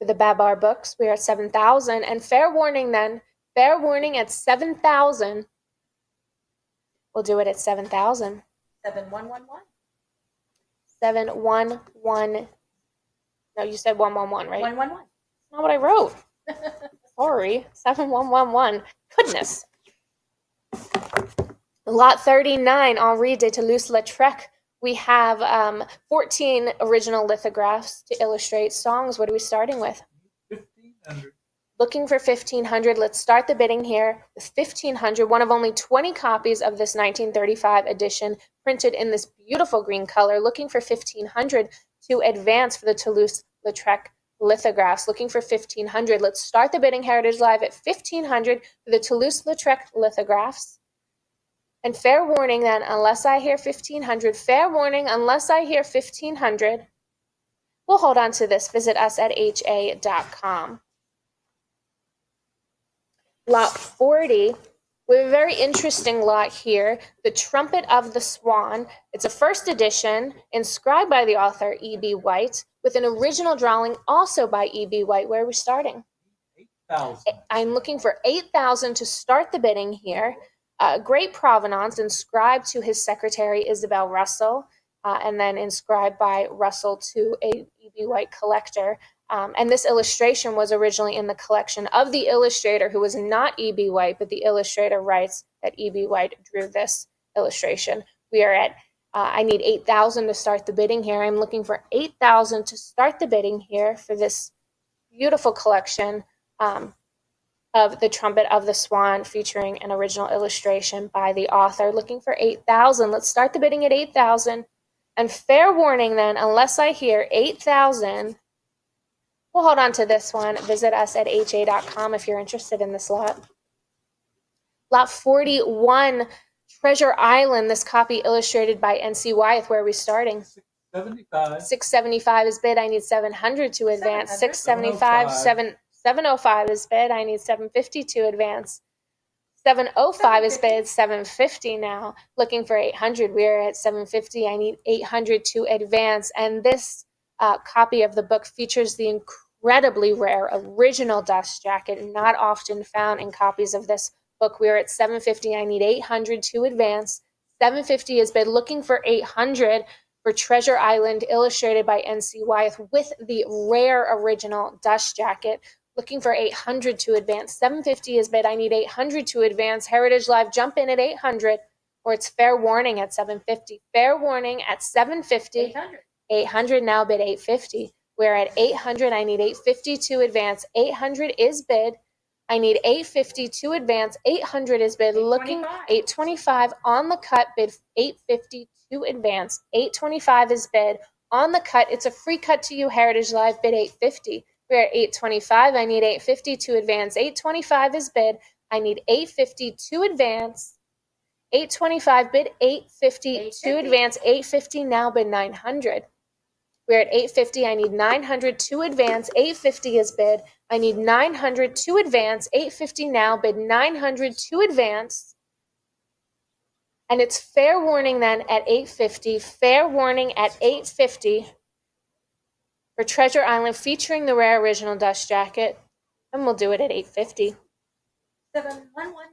For the Babar books, we are at 7,000. And fair warning then, fair warning at 7,000. We'll do it at 7,000. 7111. 711. No, you said 111, right? 111. That's not what I wrote. Sorry. 7111. Goodness. Lot 39, Henri de Toulouse-Lautrec. We have 14 original lithographs to illustrate songs. What are we starting with? 1,500. Looking for 1,500. Let's start the bidding here with 1,500. One of only 20 copies of this 1935 edition, printed in this beautiful green color. Looking for 1,500 to advance for the Toulouse-Lautrec lithographs. Looking for 1,500. Let's start the bidding Heritage Live at 1,500 for the Toulouse-Lautrec lithographs. And fair warning then, unless I hear 1,500, fair warning, unless I hear 1,500, we'll hold on to this. Visit us at ha.com. Lot 40, we have a very interesting lot here, The Trumpet of the Swan. It's a first edition, inscribed by the author E.B. White, with an original drawing also by E.B. White. Where are we starting? 8,000. I'm looking for 8,000 to start the bidding here. Great provenance, inscribed to his secretary, Isabel Russell, and then inscribed by Russell to a E.B. White collector. And this illustration was originally in the collection of the illustrator, who was not E.B. White, but the illustrator writes that E.B. White drew this illustration. We are at, I need 8,000 to start the bidding here. I'm looking for 8,000 to start the bidding here for this beautiful collection of The Trumpet of the Swan, featuring an original illustration by the author. Looking for 8,000. Let's start the bidding at 8,000. And fair warning then, unless I hear 8,000, we'll hold on to this one. Visit us at ha.com if you're interested in this lot. Lot 41, Treasure Island, this copy illustrated by N.C. Wyeth. Where are we starting? 75. 675 is bid. I need 700 to advance. 700. 675, 705 is bid. I need 750 to advance. 705 is bid. 750 now. Looking for 800. We're at 750. I need 800 to advance. And this copy of the book features the incredibly rare original dust jacket, not often found in copies of this book. We're at 750. I need 800 to advance. 750 is bid. Looking for 800 for Treasure Island, illustrated by N.C. Wyeth with the rare original dust jacket. Looking for 800 to advance. 750 is bid. I need 800 to advance. Heritage Live, jump in at 800, or it's fair warning at 750. Fair warning at 750. 800. 800 now bid. 850. We're at 800. I need 850 to advance. 800 is bid. I need 850 to advance. 800 is bid. Looking 825 on the cut. Bid 850 to advance. 825 is bid on the cut. It's a free cut to you, Heritage Live. Bid 850. We're at 825. I need 850 to advance. 825 is bid. I need 850 to advance. 825 bid. 850 to advance. 850 now bid. 900. We're at 850. I need 900 to advance. 850 is bid. I need 900 to advance. 850 now bid. 900 to advance. And it's fair warning then at 850. Fair warning at 850 for Treasure Island, featuring the rare original dust jacket. And we'll do it at 850. 7112.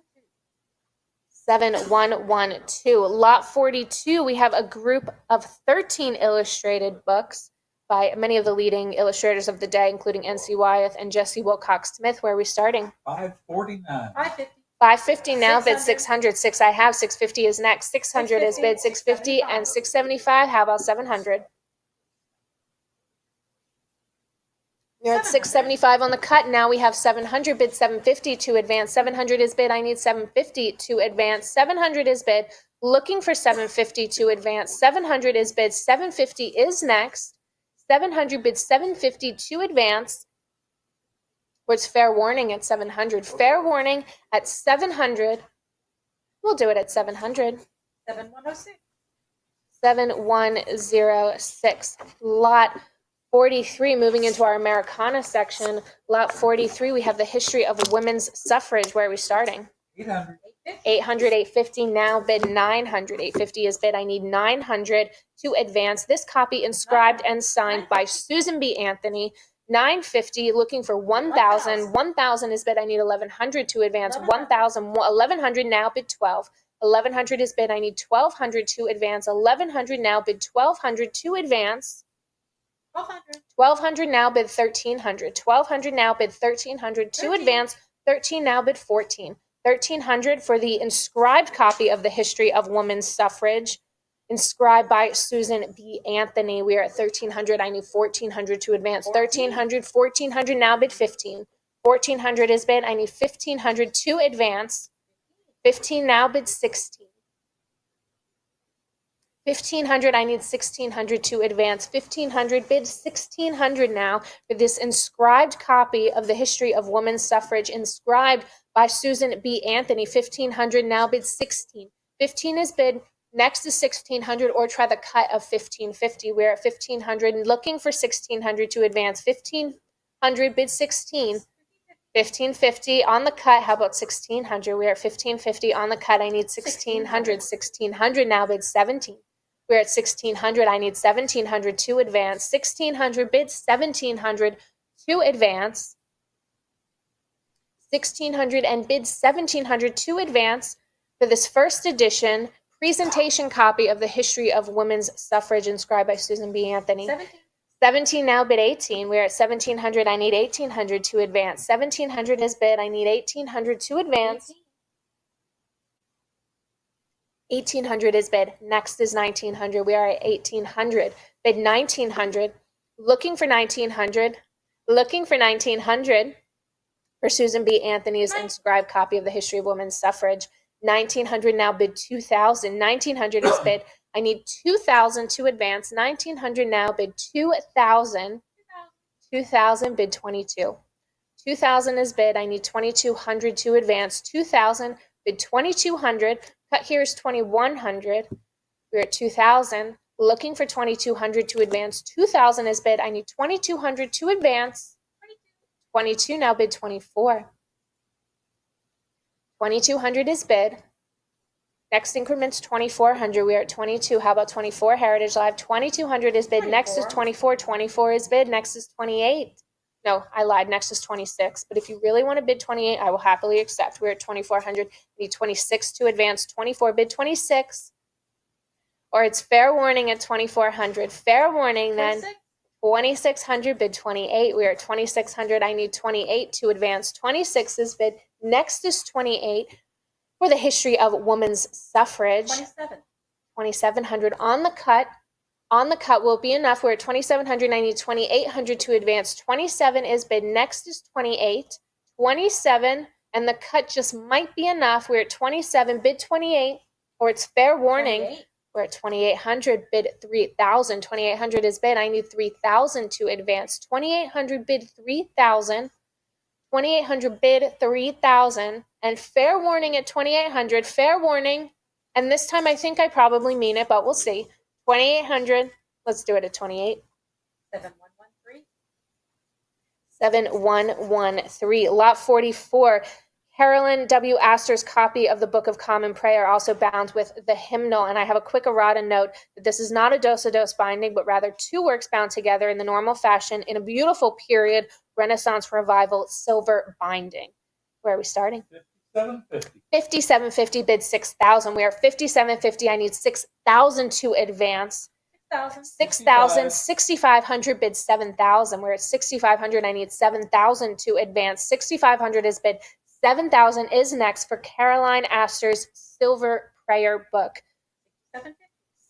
7112. Lot 42, we have a group of 13 illustrated books by many of the leading illustrators of the day, including N.C. Wyeth and Jesse Wilcox Smith. Where are we starting? 549. 550. 550 now, bid 600. 600. 6 I have. 650 is next. 600 is bid. 650 and 675. How about 700? You're at 675 on the cut. Now we have 700 bid. 750 to advance. 700 is bid. I need 750 to advance. 700 is bid. Looking for 750 to advance. 700 is bid. 750 is next. 700 bid. 750 to advance. Where it's fair warning at 700. Fair warning at 700. We'll do it at 700. 7106. 7106. Lot 43, moving into our Americana section. Lot 43, we have the history of women's suffrage. Where are we starting? 800. 800, 850 now, bid 900. 850 is bid. I need 900 to advance. This copy inscribed and signed by Susan B. Anthony. 950, looking for 1,000. 1,000 is bid. I need 1,100 to advance. 1,000, 1,100 now, bid 12. 1,100 is bid. I need 1,200 to advance. 1,100 now, bid 1,200 to advance. 1200. 1,200 now, bid 1,300. 1,200 now, bid 1,300 to 13. advance. 13 now, bid 14. 1,300 for the inscribed copy of the history of women's suffrage, inscribed by Susan B. Anthony. We are at 1,300. I need 1,400 to advance. 1,300, 1,400 now, bid 15. 1,400 is bid. I need 1,500 to advance. 15 now, bid 16. 1,500, I need 1,600 to advance. 1,500, bid 1,600 now for this inscribed copy of the history of women's suffrage, inscribed by Susan B. Anthony. 1,500 now, bid 16. 15 is bid. Next is 1,600, or try the cut of 1,550. We're at 1,500, looking for 1,600 to advance. 1,500, bid 16. 1,550 on the cut. How about 1,600? We're at 1,550 on the cut. I need 1,600. 1,600 now, bid 17. We're at 1,600. I need 1,700 to advance. 1,600 bid 1,700 to advance. 1600 and bid 1700 to advance for this first edition presentation copy of the history of women's suffrage inscribed by Susan B. Anthony. 17. 17 now, bid 18. We're at 1700. I need 1800 to advance. 1700 is bid. I need 1800 to advance. 1800 is bid. Next is 1900. We are at 1800. Bid 1900. Looking for 1900. Looking for 1900 for Susan B. Anthony's inscribed copy of the history of women's suffrage. 1900 now, bid 2000. 1900 is bid. I need 2000 to advance. 1900 now, bid 2000. 2000, bid 22. 2000 is bid. I need 2200 to advance. 2000, bid 2200. Cut here is 2100. We're at 2000. Looking for 2200 to advance. 2000 is bid. I need 2200 to advance. 22 now, bid 24. 2200 is bid. Next increment's 2400. We are at 22. How about 24? Heritage Live. 2200 is bid. Next is 24. 24 is bid. Next is 28. No, I lied. Next is 26. But if you really want to bid 28, I will happily accept. We're at 2400. Need 26 to advance. 24, bid 26. Or it's fair warning at 2400. Fair warning then. 2600, bid 28. We are at 2600. I need 28 to advance. 26 is bid. Next is 28 for the history of women's suffrage. 27. 2700 on the cut. On the cut will be enough. We're at 2700. I need 2800 to advance. 27 is bid. Next is 28. 27, and the cut just might be enough. We're at 27, bid 28, or it's fair warning. 28. We're at 2800, bid 3000. 2800 is bid. I need 3000 to advance. 2800, bid 3000. 2800, bid 3000. And fair warning at 2800. Fair warning. And this time I think I probably mean it, but we'll see. 2800. Let's do it at 28. 7113. 7113. Lot 44. Carolyn W. Astor's copy of the Book of Common Prayer, also bound with the hymnal. And I have a quick errata note that this is not a dos-a-dos binding, but rather two works bound together in the normal fashion in a beautiful period Renaissance revival silver binding. Where are we starting? 5750. 5750, bid 6000. We are 5750. I need 6000 to advance. 6,000. 6,000, 6,500, bid 7,000. We're at 6,500. I need 7,000 to advance. 6,500 is bid. 7,000 is next for Caroline Astor's Silver Prayer Book.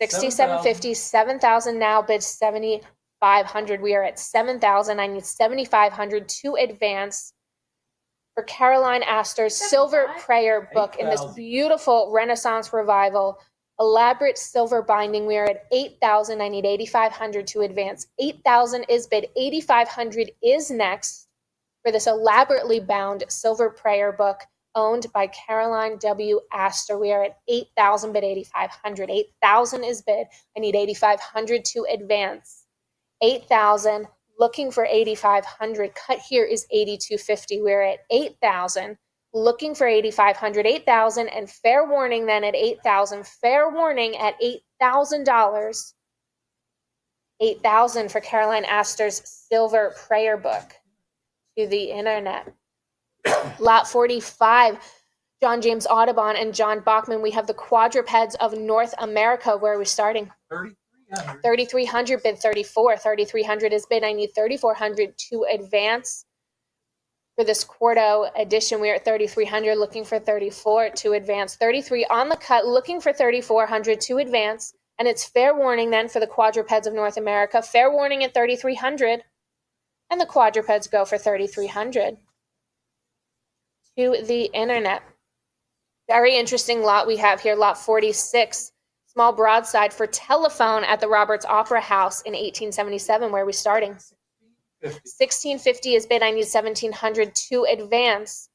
6750, 7,000 now, bid 7,500. We are at 7,000. I need 7,500 to advance for Caroline Astor's Silver 75. Prayer Book in this 8,000. beautiful Renaissance revival. Elaborate silver binding. We are at 8,000. I need 8,500 to advance. 8,000 is bid. 8,500 is next for this elaborately bound silver prayer book owned by Caroline W. Astor. We are at 8,000, bid 8,500. 8,000 is bid. I need 8,500 to advance. 8,000, looking for 8,500. Cut here is 8,250. We're at 8,000, looking for 8,500. 8,000, and fair warning then at 8,000. Fair warning at $8,000. 8,000 for Caroline Astor's Silver Prayer Book. To the internet. Lot 45, John James Audubon and John Bachman. We have the quadrupeds of North America. Where are we starting? 3,300. 3,300, bid 34. 3,300 is bid. I need 3,400 to advance. For this quarto edition, we are at 3,300, looking for 34 to advance. 33 on the cut, looking for 3,400 to advance. And it's fair warning then for the quadrupeds of North America. Fair warning at 3,300. And the quadrupeds go for 3,300. To the internet. Very interesting lot we have here, lot 46. Small broadside for telephone at the Roberts Opera House in 1877. Where are we starting? 1650 is bid. I need 1,700 to advance.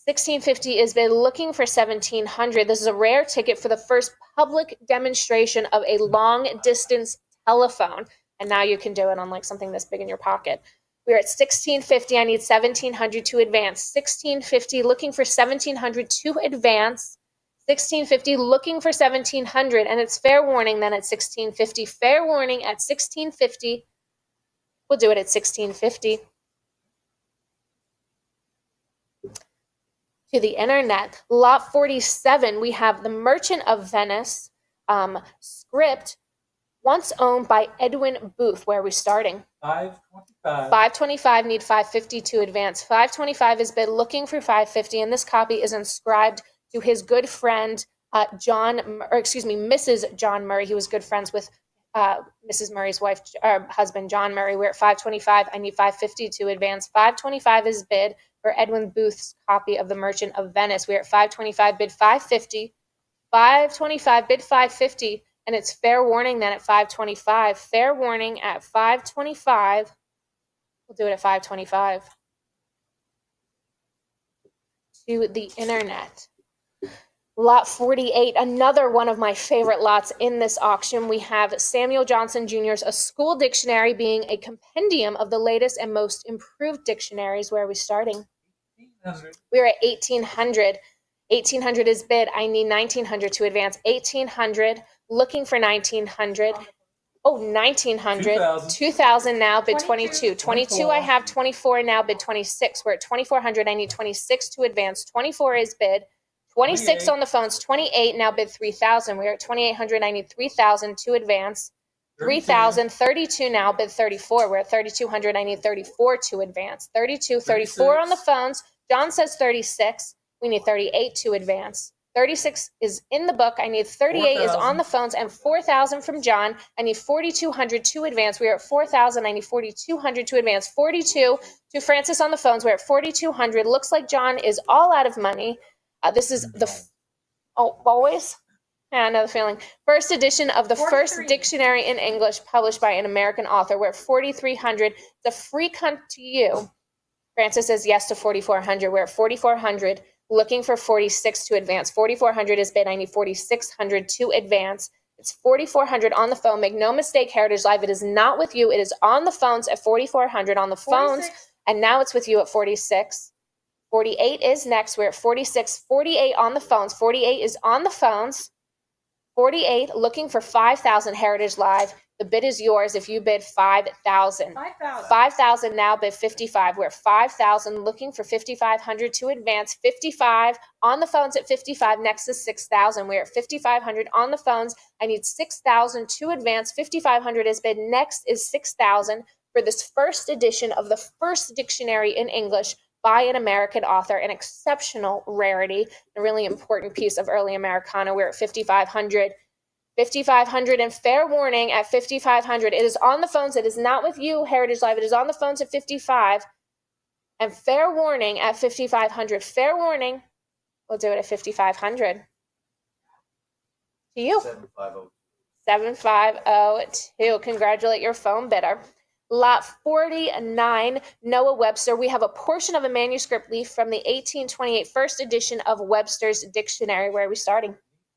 1650 is bid. Looking for 1,700. This is a rare ticket for the first public demonstration of a long distance telephone. And now you can do it on like something this big in your pocket. We're at 1650. I need 1,700 to advance. 1650, looking for 1,700 to advance. 1650, looking for 1,700. And it's fair warning then at 1650. Fair warning at 1650. We'll do it at 1650. to the internet. Lot 47, we have The Merchant of Venice script, once owned by Edwin Booth. Where are we starting? 525. 525, need 550 to advance. 525 is bid, looking for 550, and this copy is inscribed to his good friend Mrs. John Murray. He was good friends with Mrs. Murray's husband, John Murray. We're at 525. I need 550 to advance. 525 is bid for Edwin Booth's copy of The Merchant of Venice. We're at 525, bid 550. 525, bid 550, and it's fair warning then at 525. Fair warning at 525. We'll do it at 525. To the internet. Lot 48, another one of my favorite lots in this auction. We have Samuel Johnson Jr.'s A School Dictionary, being a compendium of the latest and most improved dictionaries. Where are we starting? 1800. We're at 1800. 1800 is bid. I need 1900 to advance. 1800, looking for 1900. Oh, 1900. 2000. 2000 now, bid 22. 22. 22 I have, 24 now, bid 26. We're at 2400. I need 26 to advance. 24 is bid. 26 28. on the phones. 28 now, bid 3000. We're at 2800. I need 3000 to advance. 3000. 32 now, bid 34. We're at 3200. I need 34 to advance. 32, 34 on the 36. phones. John says 36. We need 38 to advance. 36 is in the book. I need 38 is on the phones, and 4,000 from John. I need 4,200 to advance. We are at 4,000. I need 4,200 to advance. 42 to Francis on the phones. We're at 4,200. Looks like John is all out of money. This is the always. Yeah, another feeling. First edition of the first 43. dictionary in English published by an American author. We're at 4,300. It's a free cut to you. Francis says yes to 4,400. We're at 4,400. Looking for 46 to advance. 4,400 is bid. I need 4,600 to advance. It's 4,400 on the phone. Make no mistake, Heritage Live, it is not with you. It is on the phones at 4,400 on the phones. 46. And now it's with you at 46. 48 is next. We're at 46. 48 on the phones. 48 is on the phones. 48, looking for 5,000, Heritage Live. The bid is yours if you bid 5,000. 5,000. 5,000 now, bid 55. We're at 5,000, looking for 5,500 to advance. 55 on the phones at 55. Next is 6,000. We're at 5,500 on the phones. I need 6,000 to advance. 5,500 is bid. Next is 6,000 for this first edition of the first dictionary in English by an American author, an exceptional rarity, a really important piece of early Americana. We're at 5,500. 5,500, and fair warning at 5,500. It is on the phones. It is not with you, Heritage Live. It is on the phones at 55. And fair warning at 5,500. Fair warning. We'll do it at 5,500. To you. 750. 7502. Congratulate your phone bidder. Lot 49, Noah Webster. We have a portion of a manuscript leaf from the 1828 first edition of Webster's Dictionary. Where are we starting?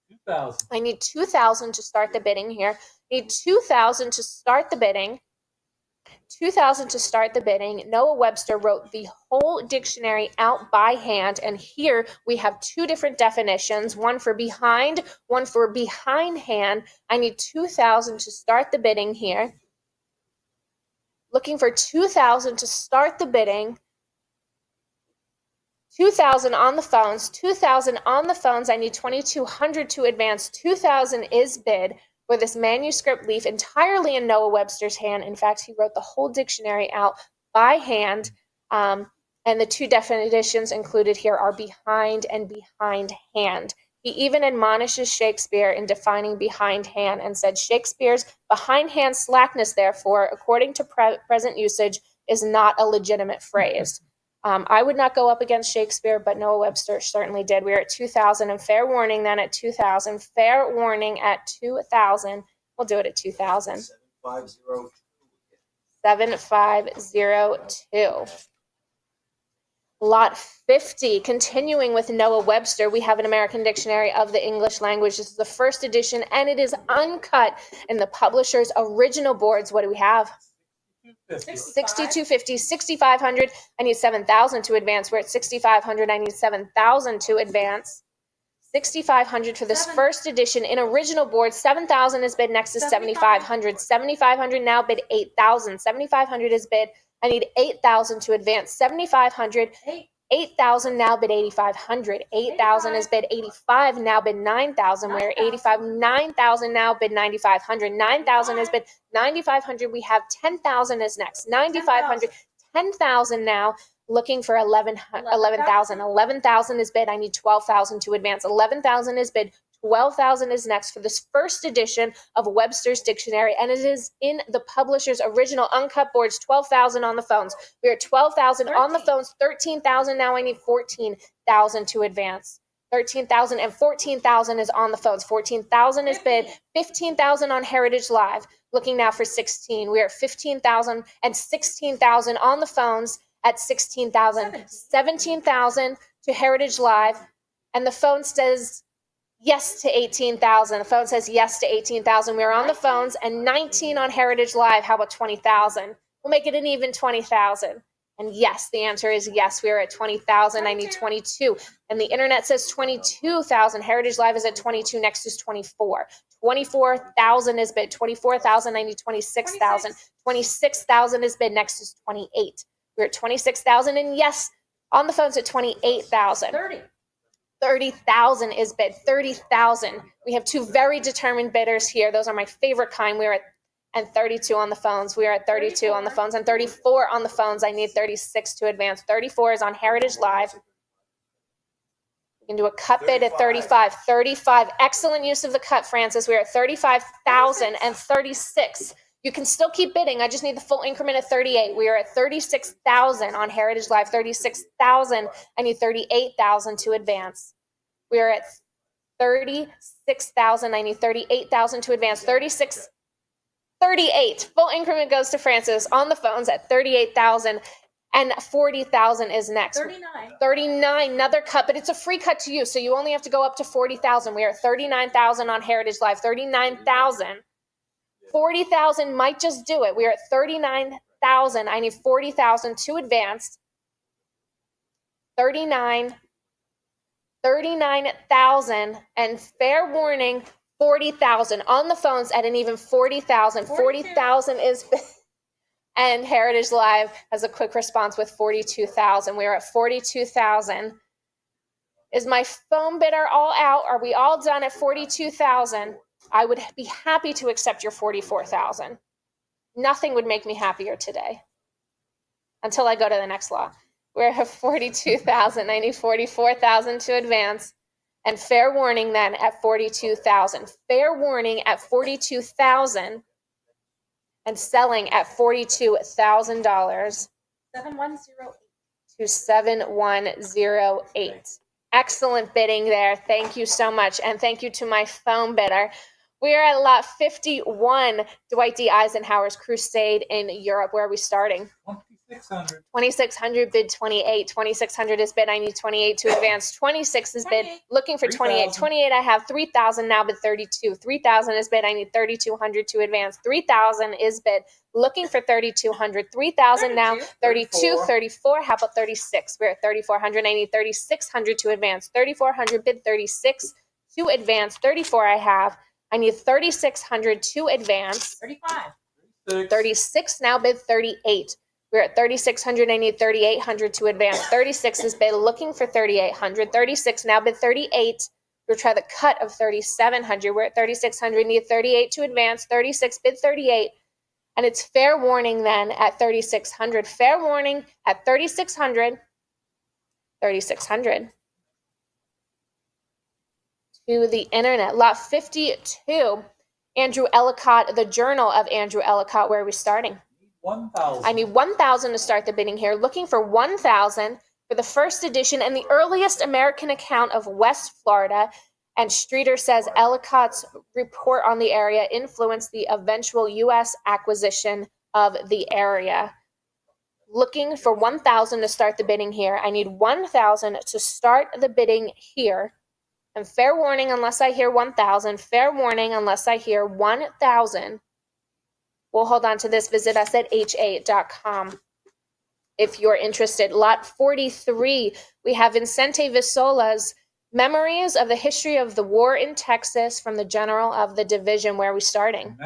2,000. I need 2,000 to start the bidding here. Need 2,000 to start the bidding. 2,000 to start the bidding. Noah Webster wrote the whole dictionary out by hand, and here we have two different definitions, one for behind, one for behindhand. I need 2,000 to start the bidding here. Looking for 2,000 to start the bidding. 2,000 on the phones. 2,000 on the phones. I need 2,200 to advance. 2,000 is bid for this manuscript leaf entirely in Noah Webster's hand. In fact, he wrote the whole dictionary out by hand. And the two definitions included here are behind and behindhand. He even admonishes Shakespeare in defining behindhand and said, Shakespeare's behindhand slackness, therefore, according to present usage, is not a legitimate phrase. I would not go up against Shakespeare, but Noah Webster certainly did. We are at 2,000, and fair warning then at 2,000. Fair warning at 2,000. We'll do it at 2,000. 7502. 7502. Lot 50, continuing with Noah Webster, we have an American Dictionary of the English Language. This is the first edition, and it is uncut in the publisher's original boards. What do we have? 6250, 6,500. I need 7,000 to advance. We're at 6,500. I need 7,000 to advance. 6,500 for this first edition in original board. 7,000 is bid. Next is 7,500. 7,500 now bid 8,000. 7,500 is bid. I need 8,000 to advance. 7,500. 8,000, now bid 8,500. 8,000 is bid 85, now bid 9,000. We're at 85. 9,000, now bid 9,500. 9,000 is bid 9,500. We have 10,000 is next. 9,500. 10,000 now. Looking for 11,000. 11,000 is bid. I need 12,000 to advance. 11,000 is bid. 12,000 is next for this first edition of Webster's Dictionary, and it is in the publisher's original uncut boards. 12,000 on the phones. We are 12,000 on the phones. 13,000 now. I need 14,000 to advance. 13,000 and 14,000 is on the phones. 14,000 is bid. 15,000 on Heritage Live. Looking now for 16. We are at 15,000 and 16,000 on the phones at 16,000. 17,000 to Heritage Live, and the phone says yes to 18,000. The phone says yes to 18,000. We're on the phones, and 19 on Heritage Live. How about 20,000? We'll make it an even 20,000. And yes, the answer is yes. We are at 20,000. I need 22. And the internet says 22,000. Heritage Live is at 22. Next is 24. 24,000 is bid. 24,000. I need 26,000. 26,000 is bid. Next is 28. We're at 26,000. And yes, on the phones at 28,000. 30,000 is bid. 30,000. We have two very determined bidders here. Those are my favorite kind. We are at and 32 on the phones. We are at 32 on the phones and 34 on the phones. I need 36 to advance. 34 is on Heritage Live. We can do a cut bid at 35. 35. Excellent use of the cut, Francis. We are at 35,000 and 36. You can still keep bidding. I just need the full increment at 38. We are at 36,000 on Heritage Live. 36,000. I need 38,000 to advance. We are at 36,000. I need 38,000 to advance. 38. Full increment goes to Francis on the phones at 38,000, and 40,000 is next. 39. Another cut, but it's a free cut to you, so you only have to go up to 40,000. We are at 39,000 on Heritage Live. 39,000. 40,000 might just do it. We are at 39,000. I need 40,000 to advance. 39,000, and fair warning, 40,000 on the phones at an even 40,000. 40,000 is, and Heritage Live has a quick response with 42,000. We are at 42,000. Is my phone bidder all out? Are we all done at 42,000? I would be happy to accept your 44,000. Nothing would make me happier today until I go to the next law. We're at 42,000. I need 44,000 to advance. And fair warning then at 42,000. Fair warning at 42,000 and selling at $42,000 7108. to 7108. Excellent bidding there. Thank you so much. And thank you to my phone bidder. We are at lot 51, Dwight D. Eisenhower's Crusade in Europe. Where are we starting? 2,600. 2,600 bid 28. 2,600 is bid. I need 28 to advance. 26 is bid. Looking for 28. 28 I have. 3,000 now bid 32. 3,000 is bid. I need 3,200 to advance. 3,000 is bid. Looking for 3,200. 3,000 now. 32. 34. How about 36? We're at 3,400. I need 3,600 to advance. 3,400 bid 36 to advance. 34 I have. I need 3,600 to advance. 35. 36 now bid 38. We're at 3,600. I need 3,800 to advance. 36 is bid. Looking for 3,800. 36 now bid 38. We'll try the cut of 3,700. We're at 3,600. Need 38 to advance. 36 bid 38. And it's fair warning then at 3,600. Fair warning at 3,600. 3,600. To the internet. Lot 52. Andrew Ellicott, the Journal of Andrew Ellicott. Where are we starting? 1,000. I need 1,000 to start the bidding here. Looking for 1,000 for the first edition and the earliest American account of West Florida. And Streeter says Ellicott's report on the area influenced the eventual U.S. acquisition of the area. Looking for 1,000 to start the bidding here. I need 1,000 to start the bidding here. And fair warning unless I hear 1,000. Fair warning unless I hear 1,000. We'll hold on to this. Visit us at h8.com if you're interested. Lot 43, we have Vicente Visola's Memories of the History of the War in Texas from the General of the Division. Where are we starting?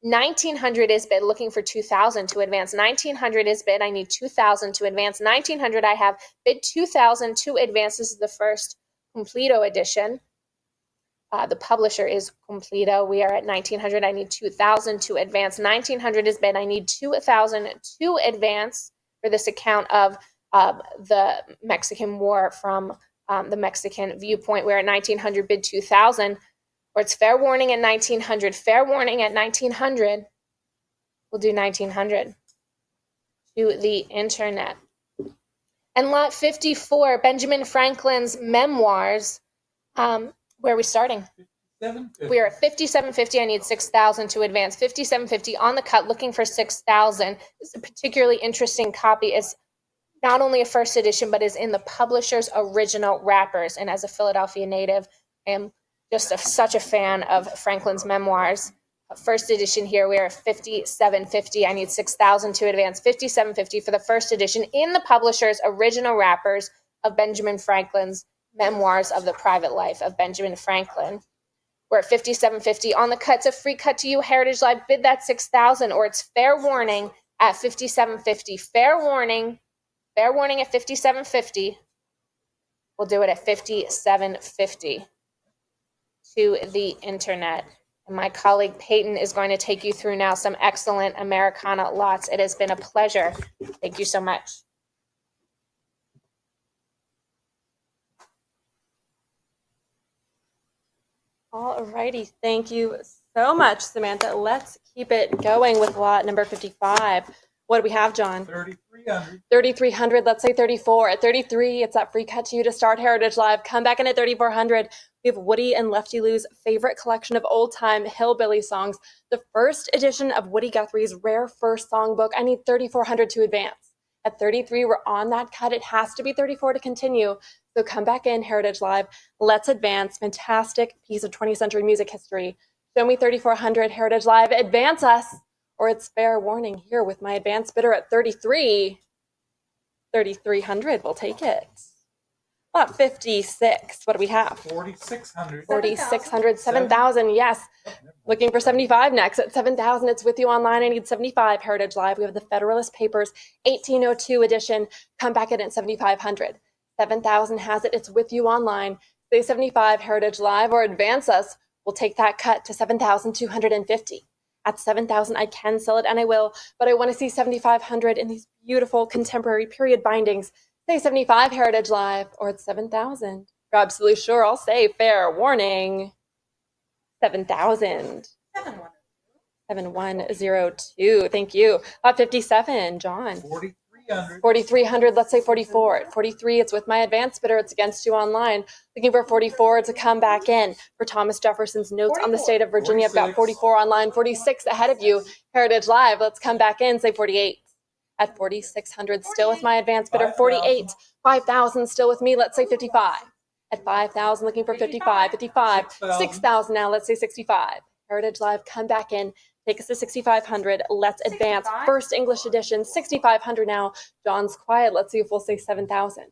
1900 is bid, looking for 2000 to advance. 1900 is bid, I need 2000 to advance. 1900, I have bid 2000 to advance. This is the first Completo edition. The publisher is Completo. We are at 1900. I need 2000 to advance. 1900 is bid. I need 2000 to advance for this account of the Mexican War from the Mexican viewpoint. We're at 1900, bid 2000. Or it's fair warning at 1900. Fair warning at 1900. We'll do 1900 to the internet. And lot 54, Benjamin Franklin's memoirs. Where are we starting? 750. We are at 5750. I need 6,000 to advance. 5750 on the cut, looking for 6,000. This is a particularly interesting copy. It's not only a first edition, but is in the publisher's original wrappers. And as a Philadelphia native, I am just such a fan of Franklin's memoirs. First edition here, we are at 5750. I need 6,000 to advance. 5750 for the first edition in the publisher's original wrappers of Benjamin Franklin's memoirs of the private life of Benjamin Franklin. We're at 5750 on the cut. It's a free cut to you, Heritage Live. Bid that 6,000, or it's fair warning at 5750. Fair warning at 5750. We'll do it at 5750 to the internet. And my colleague Peyton is going to take you through now some excellent Americana lots. It has been a pleasure. Thank you so much. All righty, thank you so much, Samantha. Let's keep it going with lot number 55. What do we have, John? 3,300. 3,300, let's say 34. At 33, it's that free cut to you to start Heritage Live. Come back in at 3,400. We have Woody and Lefty Lou's favorite collection of old-time hillbilly songs, the first edition of Woody Guthrie's rare first songbook. I need 3,400 to advance. At 33, we're on that cut. It has to be 34 to continue. So come back in, Heritage Live. Let's advance. Fantastic piece of 20th century music history. Show me 3,400, Heritage Live. Advance us, or it's fair warning here with my advance bidder at 33. 3,300, we'll take it. Lot 56, what do we have? 4,600. 4,600, 7,000, yes. Looking for 75 next. At 7,000, it's with you online. I need 75, Heritage Live. We have the Federalist Papers 1802 edition. Come back in at 7,500. 7,000 has it. It's with you online. Say 75, Heritage Live, or advance us. We'll take that cut to 7,250. At 7,000, I can sell it, and I will, but I want to see 7,500 in these beautiful contemporary period bindings. Say 75, Heritage Live, or it's 7,000. You're absolutely sure. I'll say fair warning. 7,000. 7102. Thank you. Lot 57, John. 4,300. 4,300, let's say 44. At 43, it's with my advance bidder. It's against you online. Looking for 44 to come back in. For Thomas Jefferson's notes on the state of Virginia, I've got 44 online, 46 ahead of you. Heritage Live, let's come back in, say 48. At 4,600, still with my advance bidder. 48. 5,000, still with me. Let's say 55. At 5,000, looking for 55. 55. 6,000 now. Let's say 65. Heritage Live, come back in. Take us to 6,500. Let's advance. 65? First English edition. 6,500 now. John's quiet. Let's see if we'll say 7,000.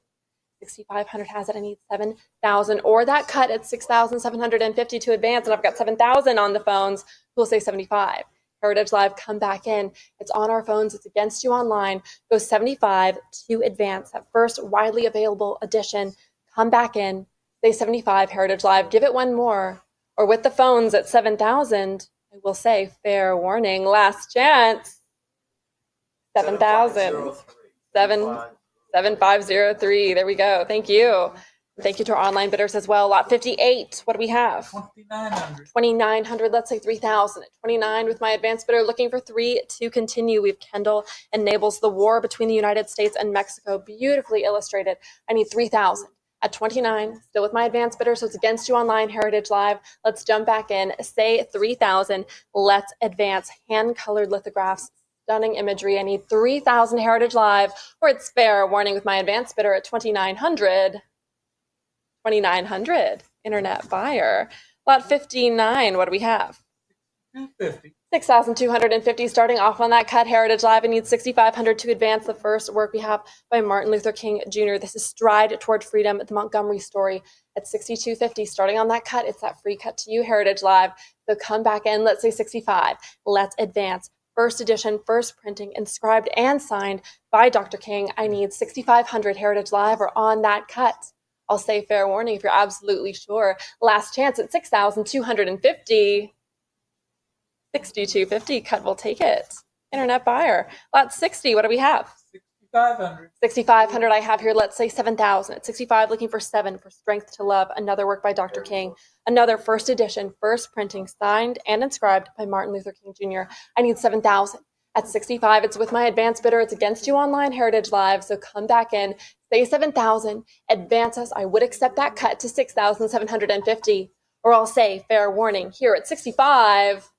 6,500 has it. I need 7,000. Or that cut at 6,750 to advance. And I've got 7,000 on the phones. We'll say 75. Heritage Live, come back in. It's on our phones. It's against you online. Go 75 to advance. That first widely available edition. Come back in. Say 75, Heritage Live. Give it one more. Or with the phones at 7,000, I will say fair warning. Last chance. 7,000. 7503. There we go. Thank you. Thank you to our online bidders as well. Lot 58. What do we have? 2,900. 2,900. Let's say 3,000. At 29 with my advance bidder, looking for 3 to continue. We have Kendall and Nable's The War Between the United States and Mexico. Beautifully illustrated. I need 3,000. At 29, still with my advance bidder, so it's against you online, Heritage Live. Let's jump back in. Say 3,000. Let's advance. Hand-colored lithographs. Stunning imagery. I need 3,000, Heritage Live, or it's fair warning with my advance bidder at 2,900. 2,900. Internet buyer. Lot 59. What do we have? 250. 6,250 starting off on that cut. Heritage Live, I need 6,500 to advance. The first work we have by Martin Luther King Jr. This is Stride Toward Freedom, the Montgomery Story at 6,250 starting on that cut. It's that free cut to you, Heritage Live. So come back in, let's say 65. Let's advance. First edition, first printing, inscribed and signed by Dr. King. I need 6,500 Heritage Live or on that cut. I'll say fair warning if you're absolutely sure. Last chance at 6,250. 6,250, cut will take it. Internet buyer. Lot 60, what do we have? 6,500. 6,500 I have here. Let's say 7,000. At 65, looking for 7 for Strength to Love. Another work by Dr. King. Another first edition, first printing, signed and inscribed by Martin Luther King Jr. I need 7,000. At 65, it's with my advance bidder. It's against you online, Heritage Live. So come back in, say 7,000, advance us. I would accept that cut to 6,750. Or I'll say, fair warning, here at 65,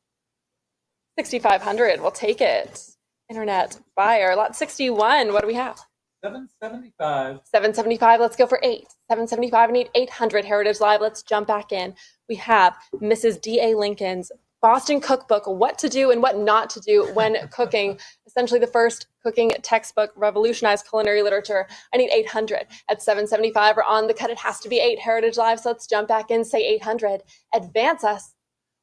6,500, we'll take it. Internet buyer. Lot 61, what do we have? 775. 775, let's go for 8. 775, I need 800 Heritage Live. Let's jump back in. We have Mrs. D.A. Lincoln's Boston Cookbook, What to Do and What Not to Do When Cooking. Essentially the first cooking textbook, revolutionized culinary literature. I need 800. At 775 or on the cut, it has to be 8 Heritage Live. So let's jump back in, say 800. Advance us.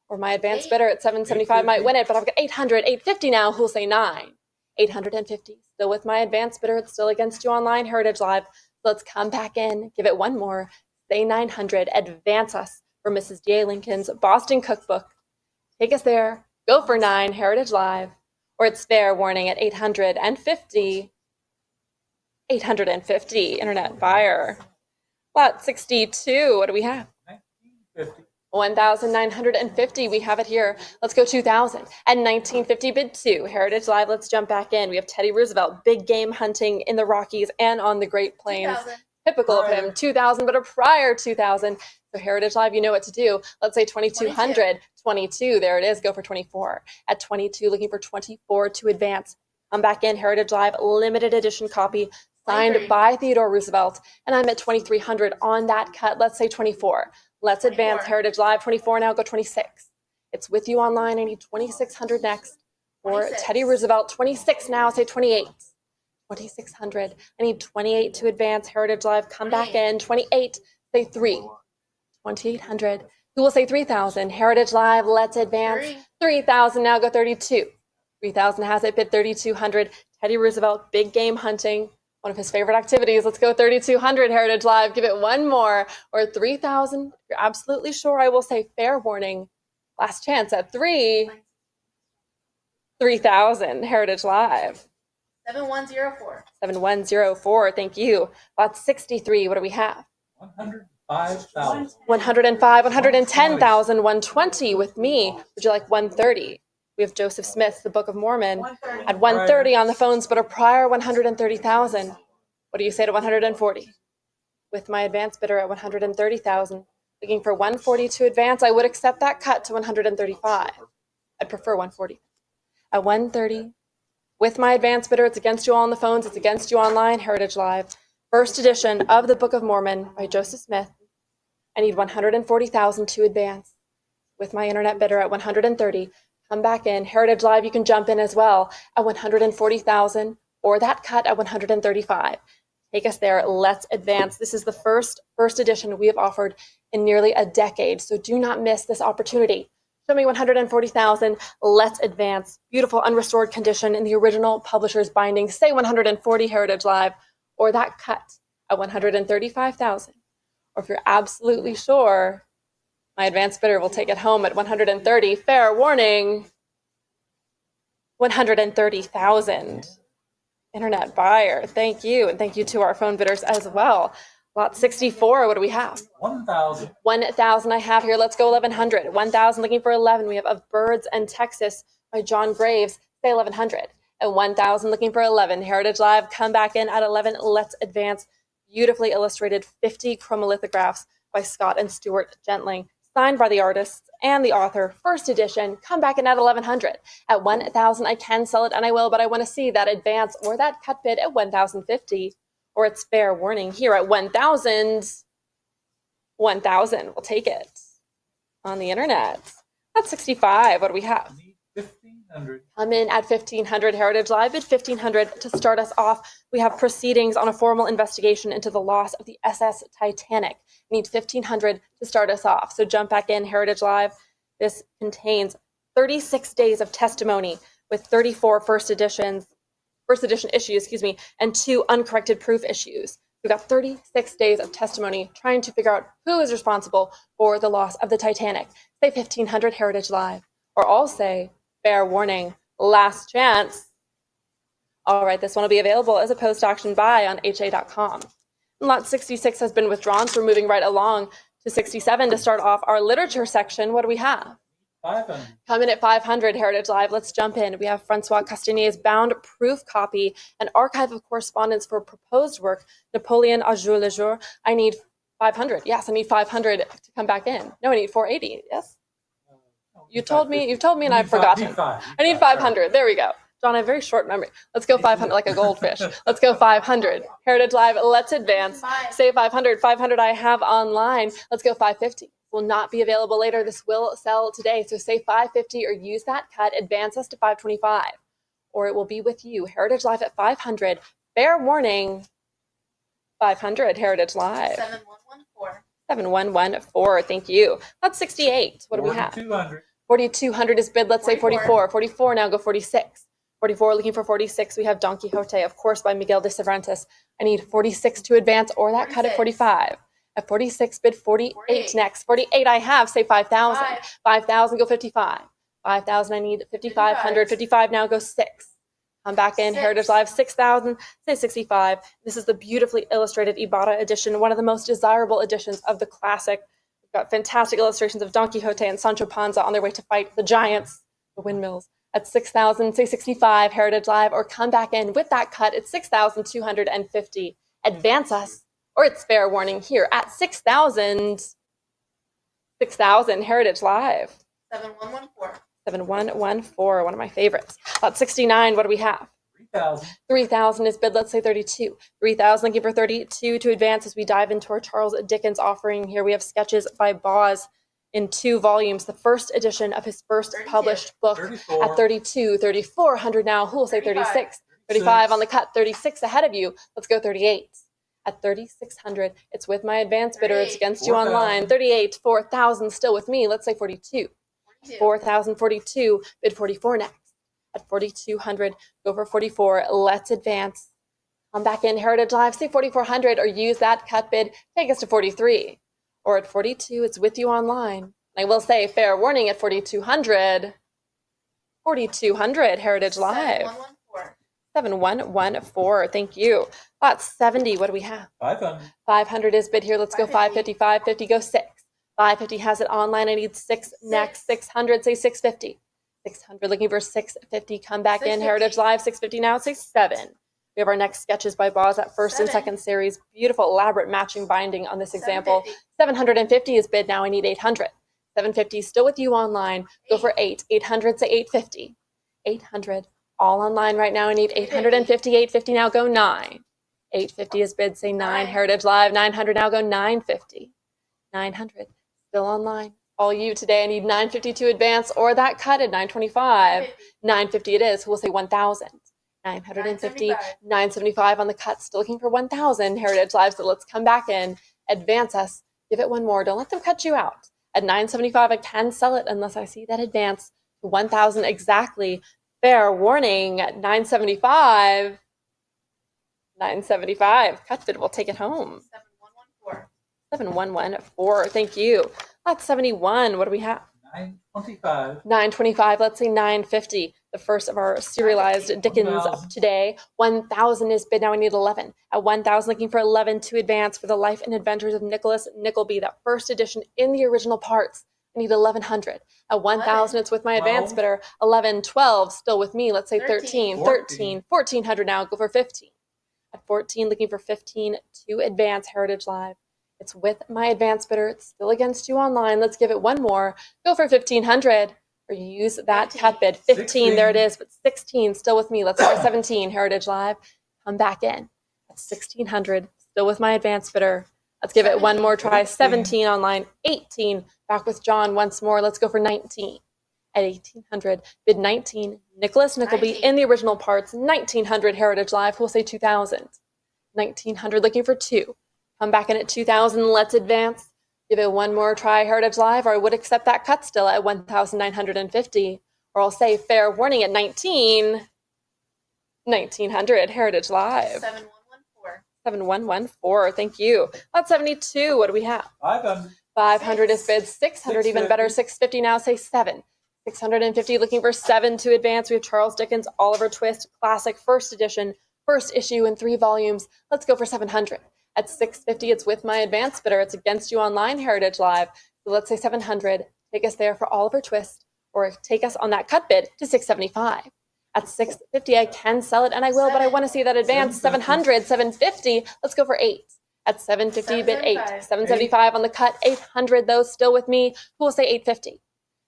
Or my advance bidder at 775 might win it, but I've got 800, 850 now. Who'll say 9? 850. Still with my advance bidder. It's still against you online, Heritage Live. So let's come back in, give it one more. Say 900. Advance us for Mrs. D.A. Lincoln's Boston Cookbook. Take us there. Go for 9, Heritage Live. Or it's fair warning at 850. 850, internet buyer. Lot 62, what do we have? 1950. 1,950, we have it here. Let's go 2,000. At 1950, bid 2, Heritage Live, let's jump back in. We have Teddy Roosevelt, big game hunting in the Rockies and on the Great Plains. 2,000. Typical of him, 2,000, but a prior 2,000. So Heritage Live, you know what to do. Let's say 2,200. 22, there it is, go for 24. At 22, looking for 24 to advance. Come back in, Heritage Live, limited edition copy, signed 23. by Theodore Roosevelt. And I'm at 2,300 on that cut. Let's say 24. Let's advance, 24. Heritage Live, 24 now, go 26. It's with you online, I need 2,600 next. For 26. Teddy Roosevelt, 26 now, say 28. 2,600, I need 28 to advance, Heritage Live, come back in, 28, say 3. 2,800, who will say 3,000? Heritage Live, let's advance. 3. 3,000 now, go 32. 3,000 has it, bid 3,200. Teddy Roosevelt, big game hunting, one of his favorite activities. Let's go 3,200, Heritage Live. Give it one more. Or 3,000. If you're absolutely sure, I will say fair warning. Last chance at 3. 3,000, Heritage Live. 7104. 7104, thank you. Lot 63, what do we have? 105,000. 105, 110,000, 120 with me. Would you like 130? We have Joseph Smith, the Book of Mormon, 130. at 130 on the phones, but a prior 130,000. What do you say to 140? With my advance bidder at 130,000. Looking for 140 to advance, I would accept that cut to 135. I'd prefer 140. At 130, with my advance bidder, it's against you all on the phones, it's against you online, Heritage Live. First edition of the Book of Mormon by Joseph Smith. I need 140,000 to advance. With my internet bidder at 130, come back in. Heritage Live, you can jump in as well at 140,000 or that cut at 135. Take us there. Let's advance. This is the first edition we have offered in nearly a decade, so do not miss this opportunity. Show me 140,000. Let's advance. Beautiful unrestored condition in the original publisher's binding. Say 140, Heritage Live, or that cut at 135,000. Or if you're absolutely sure, my advance bidder will take it home at 130. Fair warning, 130,000. Internet buyer, thank you. And thank you to our phone bidders as well. Lot 64, what do we have? 1,000. 1,000 I have here. Let's go 1,100. 1,000 looking for 11. We have Of Birds and Texas by John Graves. Say 1,100. And 1,000 looking for 11. Heritage Live, come back in at 11. Let's advance. Beautifully illustrated 50 chromolithographs by Scott and Stuart Gentling, signed by the artists and the author. First edition, come back in at 1,100. At 1,000, I can sell it, and I will, but I want to see that advance or that cut bid at 1,050. Or it's fair warning here at 1,000. 1,000, we'll take it on the internet. That's 65. What do we have? I need 1,500. Come in at 1,500, Heritage Live at 1,500 to start us off. We have proceedings on a formal investigation into the loss of the SS Titanic. We need 1,500 to start us off. So jump back in, Heritage Live. This contains 36 days of testimony with 34 first edition issues, and 2 uncorrected proof issues. We've got 36 days of testimony trying to figure out who is responsible for the loss of the Titanic. Say 1500 Heritage Live, or all say fair warning, last chance. All right, this one will be available as a post-auction buy on ha.com. Lot 66 has been withdrawn, so we're moving right along to 67 to start off our literature section. What do we have? 500. Coming at 500 Heritage Live, let's jump in. We have Francois Castagner's bound proof copy, an archive of correspondence for proposed work, Napoleon au jour le jour. I need 500. Yes, I need 500 to come back in. No, I need 480. Yes? You've told me and I've forgotten. I need 500. There we go. John, I have a very short memory. Let's go 500 like a goldfish. Let's go 500. Heritage Live, let's advance. Say 500. 500 I have online. Let's go 550. Will not be available later. This will sell today. So say 550 or use that cut. Advance us to 525. Or it will be with you. Heritage Live at 500. Fair warning. 500 Heritage Live. 7114. 7114. Thank you. That's 68. What do we have? 4,200. 4,200 is bid. Let's say 44. 44 now go 46. 44 looking for 46. We have Don Quixote, of course, by Miguel de Cervantes. I need 46 to advance or that cut at 45. At 46, bid 48 next. 48 I have. Say 5,000. 5,000 go 55. 5,000 I need 5,500. 55 now go 6. Come back in. 6. Heritage Live 6,000. Say 65. This is the beautifully illustrated Ibarra edition, one of the most desirable editions of the classic. We've got fantastic illustrations of Don Quixote and Sancho Panza on their way to fight the giants, the windmills. At 6,000, say 65, Heritage Live, or come back in with that cut at 6,250. Advance us, or it's fair warning here at 6,000. 6,000, Heritage Live. 7114. 7114, one of my favorites. About 69, what do we have? 3,000. 3,000 is bid, let's say 32. 3,000 looking for 32 to advance as we dive into our Charles Dickens offering. Here we have sketches by Boz in 2 volumes, the first edition of his first 32. published book 34. at 32, 3,400 now. Who will say 36? 35 on the cut, 36 ahead of you. Let's go 38. At 3,600, it's with my advance bidder. It's 38. against you 4,000. online. 38, 4,000 still with me. Let's say 42. 4,042, bid 44 next. At 4,200, go for 44. Let's advance. Come back in, Heritage Live, say 4,400, or use that cut bid. Take us to 43. Or at 42, it's with you online. I will say, fair warning at 4,200. 4,200, Heritage Live. 7114. 7114, thank you. That's 70, what do we have? 500. 500 is bid here. Let's go 550. 550, go 6. 550 has it online. I need 6 next. 600, say 650. 600, looking for 650. Come back in. 650. Heritage Live, 650 now. Say 7. We have our next sketches by Boz at first and 7. second series. Beautiful, elaborate matching binding on this example. 750. 750 is bid now. I need 800. 750 still with you online. Go for 8. 800, say 850. 800, all online right now. I need 850. 850 now. Go 9. 850 is bid. Say 9. 9. Heritage Live. 900 now. Go 950. 900 still online. All you today. I need 950 to advance or that cut at 925. 950 it is. We'll say 1,000. 950, 975 on the cut. Still looking for 1,000 Heritage Live. So let's come back in, advance us, give it one more. Don't let them cut you out. At 975, I can sell it unless I see that advance to 1,000 exactly. Fair warning at 975. 975. Cut bid. We'll take it home. 7114. 7114. Thank you. That's 71. What do we have? 925. 925. Let's say 950. The first of our serialized Dickens 1,000. today. 1,000 is bid. Now I need 11. At 1,000, looking for 11 to advance for the life and adventures of Nicholas Nickleby, that first edition in the original parts. I need 1,100. At 1,000, it's with my advance 12. bidder. 11, 12, still with me. Let's say 13, 13. 1,400 now. Go for 15. At 14, looking for 15 to advance Heritage Live. It's with my advance bidder. It's still against you online. Let's give it one more. Go for 1,500. Or use that 15. cut bid. 15, 16. there it is, but 16 still with me. Let's try 17, Heritage Live. Come back in. That's 1,600, still with my advance bidder. Let's give it one more try. 17 online, 18. Back with John once more. Let's go for 19. At 1,800, bid 19. Nicholas Nickleby 19. in the original parts. 1,900 Heritage Live. We'll say 2,000. 1,900 looking for 2. Come back in at 2,000. Let's advance. Give it one more try, Heritage Live, or I would accept that cut still at 1,950. Or I'll say fair warning at 1,900, Heritage Live. 7114. 7114, thank you. Lot 72, what do we have? 500. 500 is bid, 600 even better, 650 now, say 7. 650 looking for 7 to advance. We have Charles Dickens, Oliver Twist, classic, first edition, first issue in 3 volumes. Let's go for 700. At 650, it's with my advance bidder. It's against you online, Heritage Live. So let's say 700. Take us there for Oliver Twist, or take us on that cut bid to 675. At 650, I can sell it, and I will, but I want to see that advance. 700, 750. Let's go for 8. At 750, bid 8. 775 on the cut. 800, though, still with me. Who will say 850?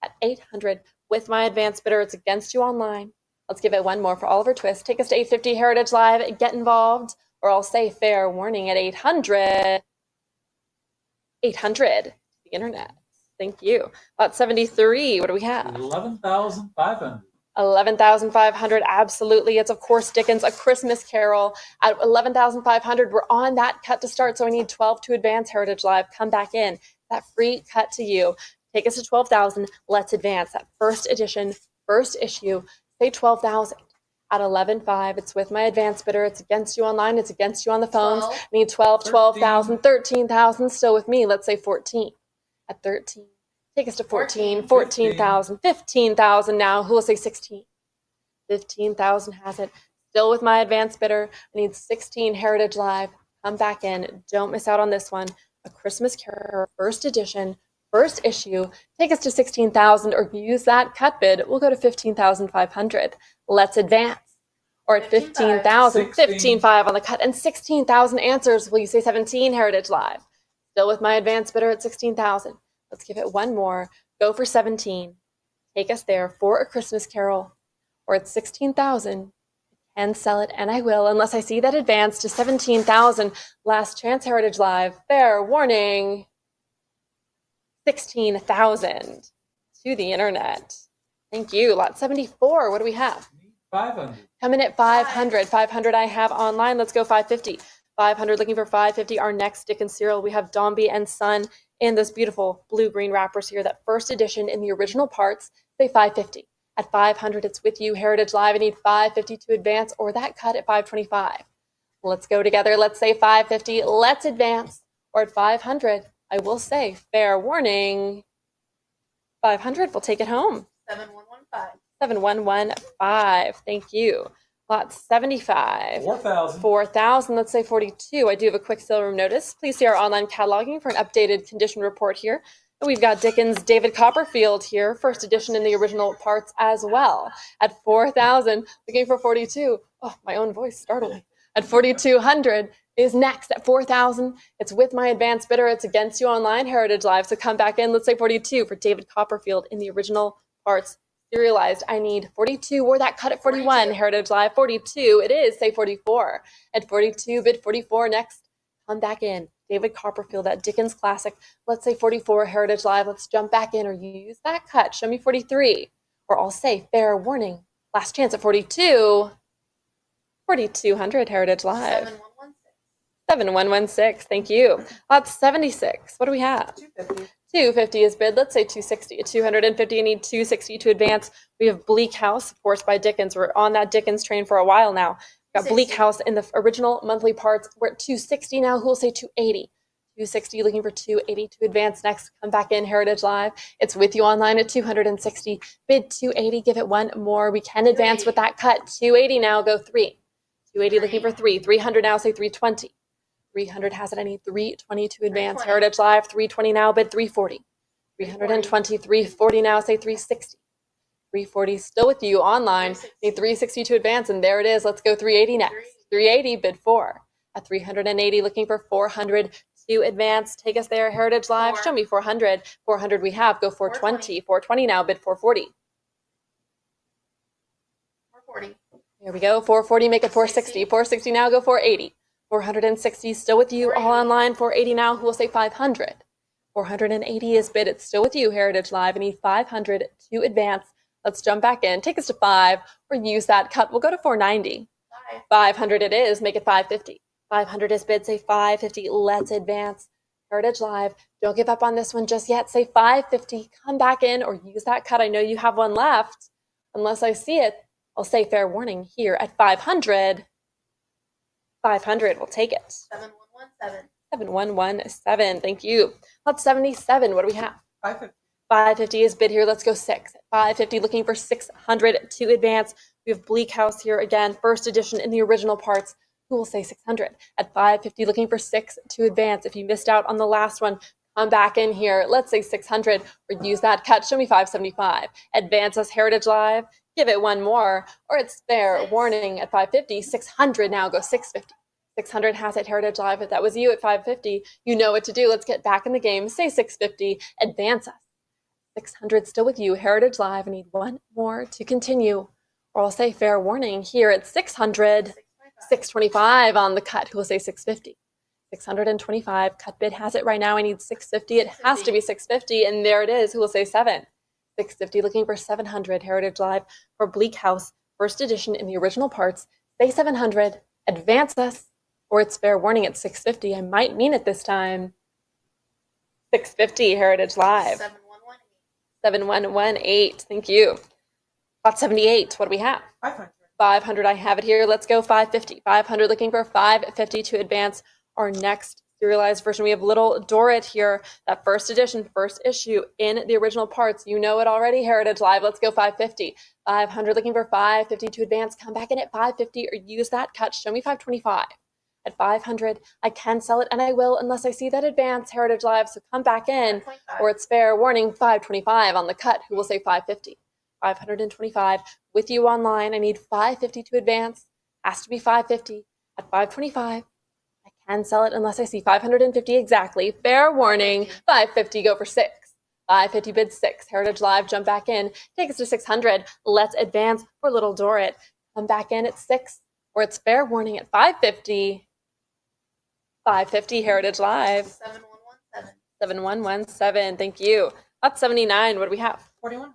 At 800, with my advance bidder, it's against you online. Let's give it one more for Oliver Twist. Take us to 850, Heritage Live. Get involved, or I'll say fair warning at 800. 800, the internet. Thank you. Lot 73, what do we have? 11,500. 11,500, absolutely. It's, of course, Dickens, A Christmas Carol. At 11,500, we're on that cut to start, so I need 12 to advance, Heritage Live. Come back in. That free cut to you. Take us to 12,000. Let's advance. That first edition, first issue, say 12,000. At 11,500, it's with my advance bidder. It's against you online. It's against you on the phones. 12. I need 12, 12,000, 13,000. Still with me. Let's say 14. At 13. Take us to 14, 14,000, 15,000 now. Who will say 16? 15,000 has it. Still with my advance bidder. I need 16, Heritage Live. Come back in. Don't miss out on this one. A Christmas Carol, first edition, first issue. Take us to 16,000 or use that cut bid. We'll go to 15,500. Let's advance. Or at 15,000, 15,500 on the cut, and 16,000 answers. Will you say 17, Heritage Live? Still with my advance bidder at 16,000. Let's give it one more. Go for 17. Take us there for A Christmas Carol. Or at 16,000. And sell it, and I will, unless I see that advance to 17,000. Last chance, Heritage Live. Fair warning. 16,000 to the internet. Thank you. Lot 74. What do we have? 500. Come in at 500. 500 I have online. Let's go 550. 500 looking for 550. Our next Dickens serial. We have Dombey and Son in those beautiful blue-green wrappers here. That first edition in the original parts. Say 550. At 500, it's with you, Heritage Live. I need 550 to advance, or that cut at 525. Let's go together. Let's say 550. Let's advance. Or at 500, I will say fair warning. 500, we'll take it home. 7115. 7115. Thank you. Lot 75. 4,000. 4,000. Let's say 42. I do have a quick sale room notice. Please see our online cataloging for an updated condition report here. We've got Dickens' David Copperfield here, first edition in the original parts as well. At 4,000, looking for 42. Oh, my own voice startled me. At 4,200 is next. At 4,000, it's with my advance bidder. It's against you online, Heritage Live. So come back in. Let's say 42 for David Copperfield in the original parts serialized. I need 42, or that cut at 41, 42. Heritage Live. 42, it is. Say 44. At 42, bid 44 next. Come back in. David Copperfield, that Dickens classic. Let's say 44, Heritage Live. Let's jump back in, or use that cut. Show me 43. Or I'll say fair warning. Last chance at 42. 4,200, Heritage Live. 7116. 7116, thank you. Lot 76. What do we have? 250. 250 is bid. Let's say 260. At 250, I need 260 to advance. We have Bleak House, of course, by Dickens. We're on that Dickens train for a while now. Got 60. Bleak House in the original monthly parts. We're at 260 now. Who will say 280? 260, looking for 280 to advance next. Come back in, Heritage Live. It's with you online at 260. Bid 280. Give it one more. We can advance with that cut. 280 now. Go 3. 280 looking for 3. 300 now. Say 320. 300 has it. I need 320 to advance. 320. Heritage Live. 320 now. Bid 340. 320. 340 now. Say 360. 340 still with you online. 360. Need 360 to advance, and there it is. Let's go 380 next. 380, bid 4. At 380, looking for 400 to advance. Take us there, Heritage Live. 4. Show me 400. 400 we have. Go 420. 420 now, bid 440. 440. Here we go. 440, make it 460. 460 now, go 480. 460 still with you, all online. 480 now. Who will say 500? 480 is bid. It's still with you, Heritage Live. I need 500 to advance. Let's jump back in. Take us to 5 or use that cut. We'll go to 490. 5. 500 it is. Make it 550. 500 is bid. Say 550. Let's advance. Heritage Live, don't give up on this one just yet. Say 550, come back in or use that cut. I know you have one left. Unless I see it, I'll say fair warning here at 500. 500, we'll take it. 7117. 7117, thank you. About 77, what do we have? 550. 550 is bid here. Let's go 6. 550, looking for 600 to advance. We have Bleak House here again, first edition in the original parts. Who will say 600? At 550, looking for 6 to advance. If you missed out on the last one, come back in here. Let's say 600 or use that cut. Show me 575. Advance us Heritage Live. Give it one more or it's fair warning at 550. 600 now, go 650. 600 has it Heritage Live. If that was you at 550, you know what to do. Let's get back in the game. Say 650. Advance us. 600 still with you. Heritage Live. I need one more to continue. Or I'll say fair warning here at 600. 625 on the cut. Who will say 650? 625. Cut bid has it right now. I need 650. It has to be 650. And there it is. Who will say 7? 650 looking for 700. Heritage Live for Bleak House. First edition in the original parts. Say 700. Advance us. Or it's fair warning at 650. I might mean it this time. 650 Heritage Live. 7118. 7118. Thank you. About 78. What do we have? 500. 500, I have it here. Let's go 550. 500 looking for 550 to advance our next serialized version. We have Little Dorrit here, that first edition, first issue in the original parts. You know it already, Heritage Live. Let's go 550. 500 looking for 550 to advance. Come back in at 550 or use that cut. Show me 525. At 500, I can sell it and I will unless I see that advance, Heritage Live. So come back in 525. or it's fair warning 525 on the cut. Who will say 550? 525 with you online. I need 550 to advance. Has to be 550 at 525. I can sell it unless I see 550 exactly. Fair warning. 550 go for 6. 550 bid 6. Heritage Live jump back in. Take us to 600. Let's advance for Little Dorrit. Come back in at 6 or it's fair warning at 550. 550 Heritage Live. 7117. 7117. Thank you. About 79. What do we have? 4100.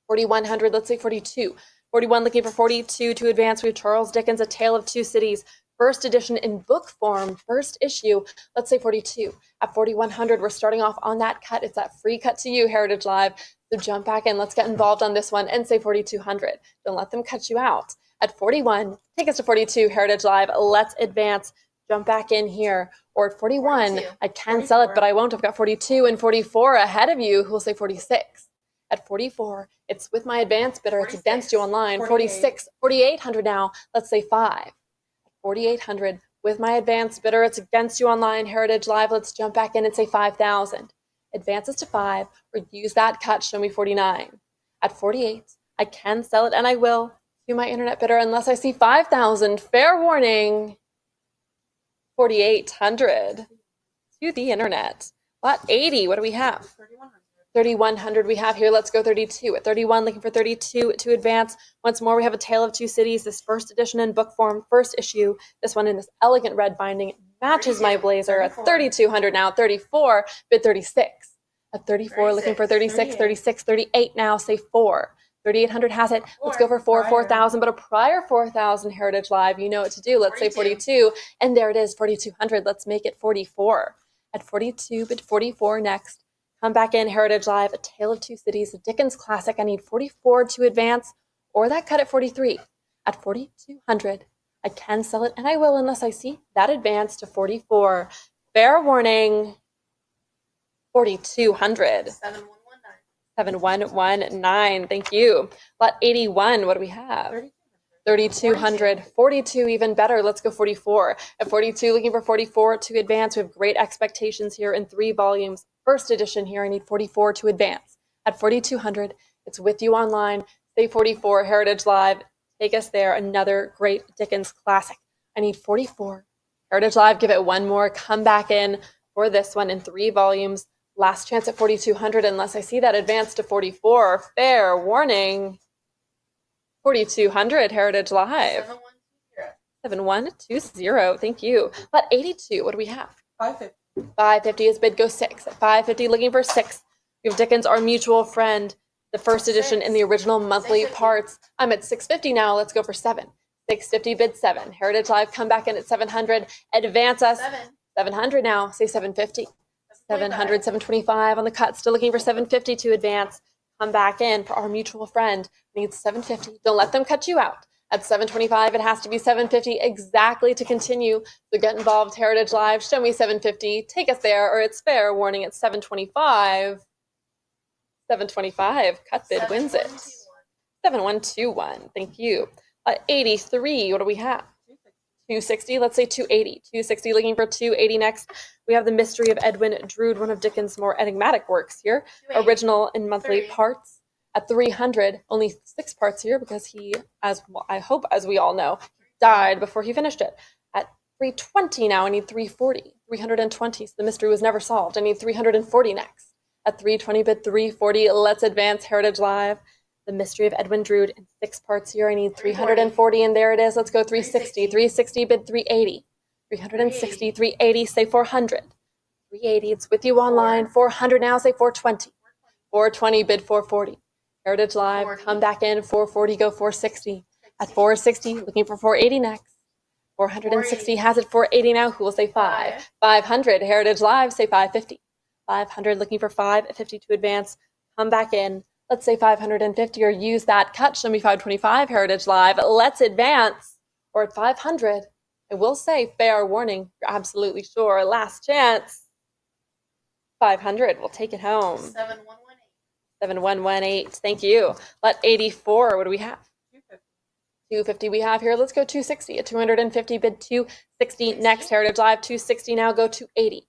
4100, let's say 42. 41 looking for 42 to advance. We have Charles Dickens, A Tale of Two Cities, first edition in book form, first issue. Let's say 42. At 4100, we're starting off on that cut. It's that free cut to you, Heritage Live. So jump back in. Let's get involved on this one and say 4200. Don't let them cut you out. At 41, take us to 42, Heritage Live. Let's advance. Jump back in here. Or at 41, 42. I can sell it, but I won't. I've got 42 and 44 ahead of you. Who will say 46? At 44, it's with my advance bidder. It's 46. against you online. 48. 46, 4,800 now. Let's say 5. At 4,800 with my advance bidder. It's against you online. Heritage Live. Let's jump back in and say 5,000. Advances to 5 or use that cut. Show me 49. At 48, I can sell it and I will to my internet bidder unless I see 5,000. Fair warning. 4,800 to the internet. Lot 80. What do we have? 3100. 3,100 we have here. Let's go 32. At 31, looking for 32 to advance. Once more, we have A Tale of Two Cities, this first edition in book form, first issue. This one in this elegant red binding. Matches my blazer at 3,200 now. 34, bid 36. At 34, looking for 36, 36, 38 now. Say 4. 3,800 has it. Let's go for 4,000, but a prior 4,000 Heritage Live. You know what to do. Let's say 42. And there it is, 4,200. Let's make it 44. At 42, bid 44 next. Come back in, Heritage Live, A Tale of Two Cities, a Dickens classic. I need 44 to advance, or that cut at 43. At 4,200, I can sell it, and I will unless I see that advance to 44. Fair warning, 4,200. 7119. 7119, thank you. Lot 81, what do we have? 3,200, 42, even better. Let's go 44. At 42, looking for 44 to advance. We have great expectations here in 3 volumes. First edition here, I need 44 to advance. At 4,200, it's with you online. Say 44, Heritage Live. Take us there. Another great Dickens classic. I need 44. Heritage Live, give it one more. Come back in for this one in 3 volumes. Last chance at 4,200 unless I see that advance to 44. Fair warning. 4,200 Heritage Live. 7120. 7120. Thank you. Lot 82. What do we have? 550. 550 is bid. Go 6. At 550, looking for 6. We have Dickens, Our Mutual Friend, the first edition in the original monthly 650. parts. I'm at 650 now. Let's go for 7. 650 bid 7. Heritage Live, come back in at 700. Advance us. 7. 700 now. Say 750. 700, 725 on the cut. Still looking for 750 to advance. Come back in for our mutual friend. Needs 750. Don't let them cut you out. At 725, it has to be 750 exactly to continue. So get involved, Heritage Live. Show me 750. Take us there, or it's fair warning at 725. 725. Cut bid wins it. 7121. Thank you. 83. What do we have? 260. Let's say 280. 260. Looking for 280 next. We have The Mystery of Edwin Drood, one of Dickens' more enigmatic works here. Original in monthly parts. At 300, only 6 parts here because he, as well, I hope, as we all know, died before he finished it. At 320 now, I need 340. 320. So the mystery was never solved. I need 340 next. At 320 bid 340. Let's advance, Heritage Live. The Mystery of Edwin Drood in 6 parts here. I need 340, and there it is. Let's go 360. 360 bid 380. 360, 380, say 400. 380, it's with you online. 400 now, say 420. 420 bid 440. Heritage Live, come back in. 440, go 460. At 460, looking for 480 next. 460 has it. 480 now. Who will say 5? 500. Heritage Live, say 550. 500, looking for 550 to advance. Come back in. Let's say 550 or use that cut. Show me 525, Heritage Live. Let's advance. Or at 500, I will say fair warning. You're absolutely sure. Last chance. 500. We'll take it home. 7118. Thank you. Let 84. What do we have? 250 we have here. Let's go 260. At 250 bid 260 next. Heritage Live 260 now. Go 280.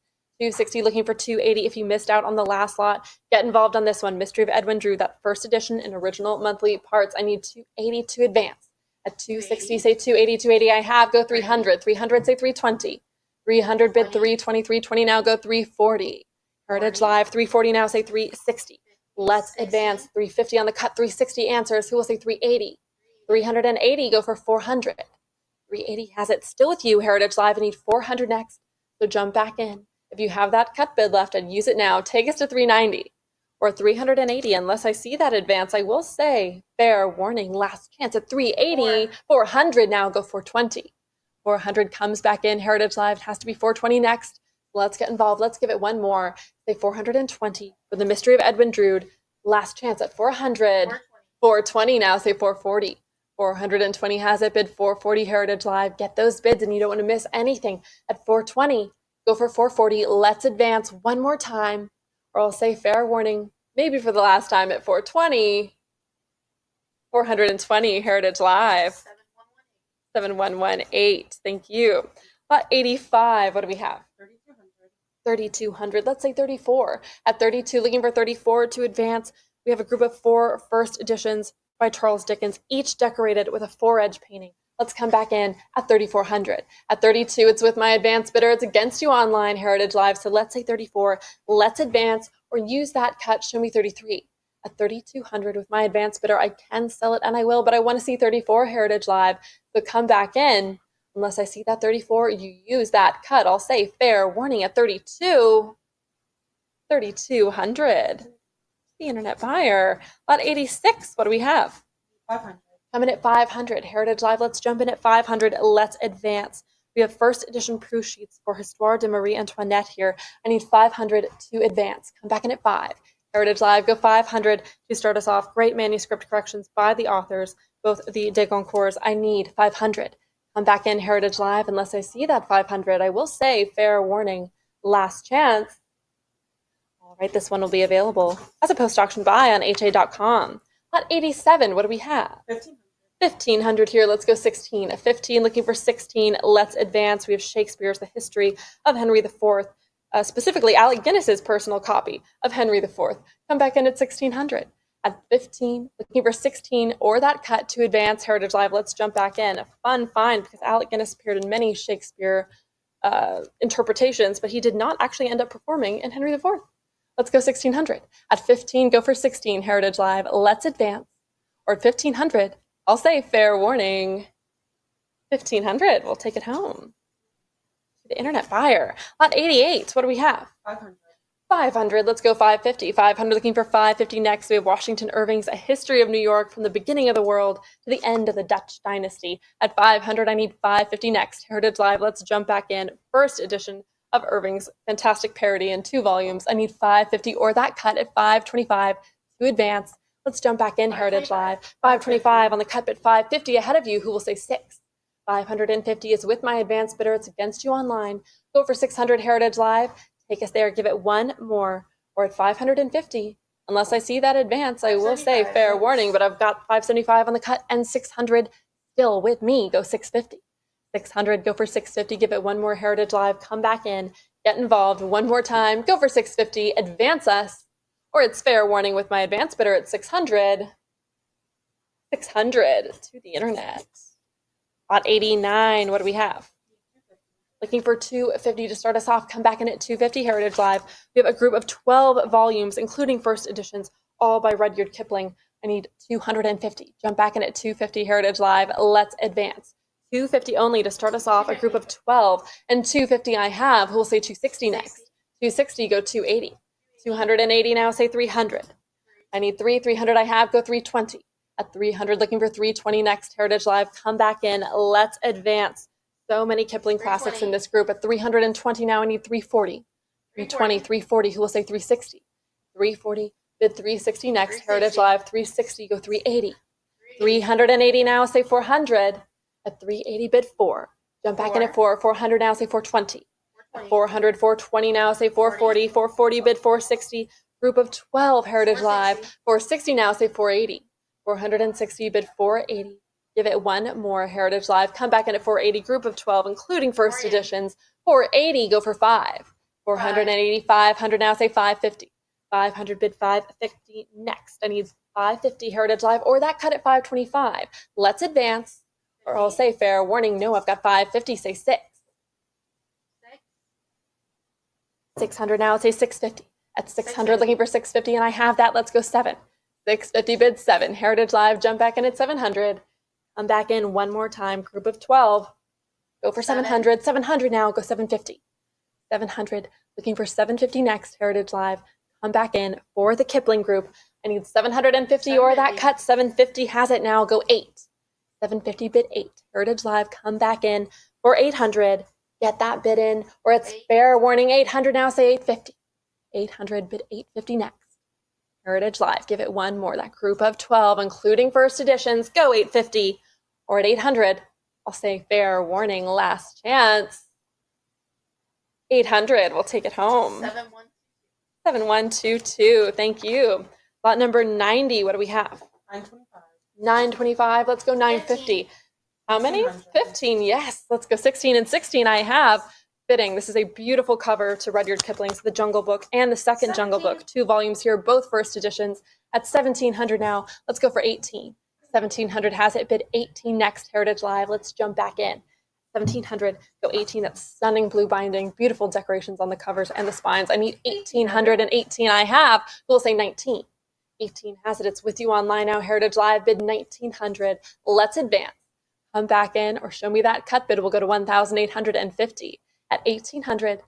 260 looking for 280. If you missed out on the last lot, get involved on this one. Mystery of Edwin Drood, that first edition in original monthly parts. I need 280 to advance. At 260, say 280, 280 I have. Go 300. 300, say 320. 300 bid 320, 320 now. Go 340. Heritage Live 340 now. Say 360. Let's advance. 350 on the cut. 360 answers. Who will say 380? 380. Go for 400. 380 has it. Still with you, Heritage Live. I need 400 next. So jump back in. If you have that cut bid left, I'd use it now. Take us to 390 or 380. Unless I see that advance, I will say fair warning. Last chance at 380. 400 now. Go 420. 400 comes back in. Heritage Live. It has to be 420 next. Let's get involved. Let's give it one more. Say 420 for The Mystery of Edwin Drood. Last chance at 400. 420 now. Say 440. 420 has it. Bid 440, Heritage Live. Get those bids and you don't want to miss anything. At 420, go for 440. Let's advance one more time. Or I'll say fair warning, maybe for the last time at 420. 420, Heritage Live. 7118. Thank you. 85. What do we have? 3,200. Let's say 34. At 32, looking for 34 to advance. We have a group of 4 first editions by Charles Dickens, each decorated with a 4-edge painting. Let's come back in at 3,400. At 32, it's with my advanced bidder. It's against you online, Heritage Live. So let's say 34. Let's advance or use that cut. Show me 33. At 3,200 with my advanced bidder, I can sell it and I will, but I want to see 34, Heritage Live. So come back in. Unless I see that 34, you use that cut. I'll say fair warning at 32. 3,200. The internet buyer. Lot 86. What do we have? 500. Coming at 500. Heritage Live. Let's jump in at 500. Let's advance. We have first edition proof sheets for Histoire de Marie Antoinette here. I need 500 to advance. Come back in at 5. Heritage Live, go 500 to start us off. Great manuscript corrections by the authors, both the de Goncourts. I need 500. Come back in, Heritage Live. Unless I see that 500, I will say fair warning. Last chance. All right, this one will be available as a post-auction buy on ha.com. Lot 87, what do we have? 1,500. 1,500 here. Let's go 16. A 15, looking for 16. Let's advance. We have Shakespeare's The History of Henry IV, specifically Alec Guinness's personal copy of Henry IV. Come back in at 1,600. At 15, looking for 16 or that cut to advance, Heritage Live. Let's jump back in. A fun find because Alec Guinness appeared in many Shakespeare interpretations, but he did not actually end up performing in Henry IV. Let's go 1,600. At 15, go for 16, Heritage Live. Let's advance. Or at 1,500, I'll say fair warning. 1,500, we'll take it home. The internet buyer. Lot 88, what do we have? 500. 500, let's go 550. 500, looking for 550 next. We have Washington Irving's A History of New York from the beginning of the world to the end of the Dutch dynasty. At 500, I need 550 next. Heritage Live, let's jump back in. First edition of Irving's fantastic parody in 2 volumes. I need 550 or that cut at 525 to advance. Let's jump back in, Heritage Live. 525 on the cut bid, 550 ahead of you, who will say 6. 550 is with my advance bidder. It's against you online. Go for 600, Heritage Live. Take us there. Give it one more. Or at 550, unless I see that advance, I will say fair warning, but I've got 575 on the cut and 600 still with me. Go 650. 600, go for 650. Give it one more, Heritage Live. Come back in. Get involved one more time. Go for 650. Advance us. Or it's fair warning with my advance bidder at 600. 600 to the internet. Lot 89, what do we have? Looking for 250 to start us off. Come back in at 250, Heritage Live. We have a group of 12 volumes, including first editions, all by Rudyard Kipling. I need 250. Jump back in at 250, Heritage Live. Let's advance. 250 only to start us off, a group of 12. And 250 I have, who will say 260 next. 260, go 280. 280 now, say 300. I need 300 I have, go 320. At 300, looking for 320 next, Heritage Live. Come back in. Let's advance. So many Kipling classics in this group. At 320 now, I need 340. 320, 340, who will say 360? 340, bid 360 next, Heritage Live. 360, go 380. 380 now, say 400. At 380, bid 4. Jump back in at 4. 400 now, say 420. At 400, 420 now, say 440. 440, bid 460. Group of 12, Heritage Live. 460 now, say 480. 460, bid 480. Give it one more, Heritage Live. Come back in at 480, group of 12, including first editions. 480, go for 5. 480, 500 now, say 550. 500, bid 550 next. I need 550, Heritage Live, or that cut at 525. Let's advance, or I'll say fair warning. No, I've got 550, say 6. 600 now, say 650. At 600, looking for 650, and I have that. Let's go 7. 650, bid 7. Heritage Live, jump back in at 700. I'm back in one more time, group of 12. Go for 700. 700 now, go 750. 700, looking for 750 next, Heritage Live. Come back in for the Kipling group. I need 750 or that cut. 750 has it now, go 8. 750, bid 8. Heritage Live, come back in for 800. Get that bid in, or it's fair warning. 800 now, say 850. 800, bid 850 next. Heritage Live, give it one more. That group of 12, including first editions, go 850. Or at 800, I'll say fair warning, last chance. 800, we'll take it home. 7122, thank you. Lot number 90, what do we have? 925. 925, let's go 950. How many? 15, yes. Let's go 16 and 16 I have. Fitting. This is a beautiful cover to Rudyard Kipling's The Jungle Book and the second Jungle Book. 2 volumes here, both first editions. At 1700 now, let's go for 18. 1700 has it, bid 18 next, Heritage Live. Let's jump back in. 1700, go 18. That's stunning blue binding, beautiful decorations on the covers and the spines. I need 1818 I have. We'll say 19. 18 has it. It's with you online now, Heritage Live. Bid 1900. Let's advance. Come back in or show me that cut bid. We'll go to 1850. At 1800,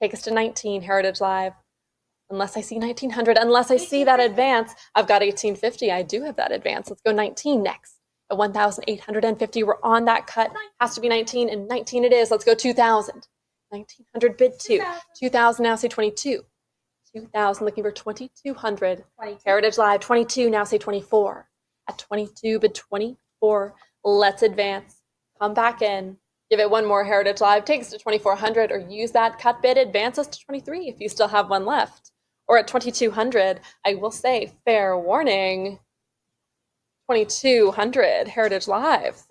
take us to 19, Heritage Live. Unless I see 1900, unless I see that advance, I've got 1850. I do have that advance. Let's go 19 next. At 1850, we're on that cut. Has to be 19, and 19 it is. Let's go 2000. 1900, bid 2. 2000 now, say 22. 2000, looking for 2200. Heritage Live, 22 now, say 24. At 22, bid 24. Let's advance. Come back in. Give it one more, Heritage Live. Take us to 2400, or use that cut bid. Advance us to 23 if you still have one left. Or at 2200, I will say fair warning. 2200, Heritage Live.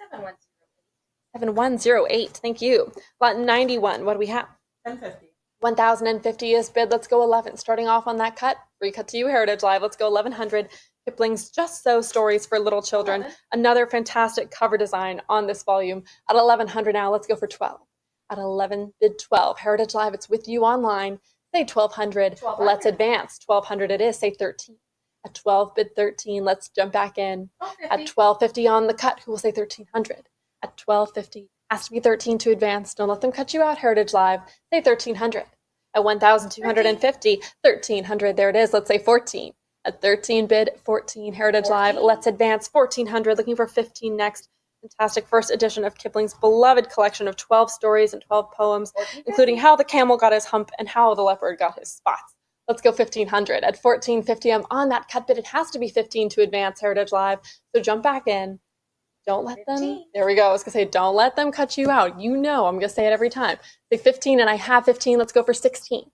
7108, thank you. Lot 91, what do we have? 1050. 1050 is bid. Let's go 11. Starting off on that cut. Free cut to you, Heritage Live. Let's go 1100. Kipling's Just So Stories for Little Children. 11. Another fantastic cover design on this volume. At 1100 now, let's go for 12. At 11, bid 12. Heritage Live, it's with you online. Say 1200. 1200. Let's advance. 1200 it is. Say 13. At 12, bid 13. Let's jump back in. At 1250 on the cut, who will say 1300? At 1250, has to be 13 to advance. Don't let them cut you out, Heritage Live. Say 1300. At 1250, 1300, there it is. Let's say 14. At 13, bid 14, Heritage Live. Let's advance. 1400, looking for 15 next. fantastic first edition of Kipling's beloved collection of 12 stories and 12 poems, including How the Camel Got His Hump and How the Leopard Got His Spots. Let's go 1500. At 1450, I'm on that cut bid. It has to be 15 to advance Heritage Live. So jump back in. Don't let them, 15. there we go. I was going to say, don't let them cut you out. You know, I'm going to say it every time. Say 15 and I have 15. Let's go for 16.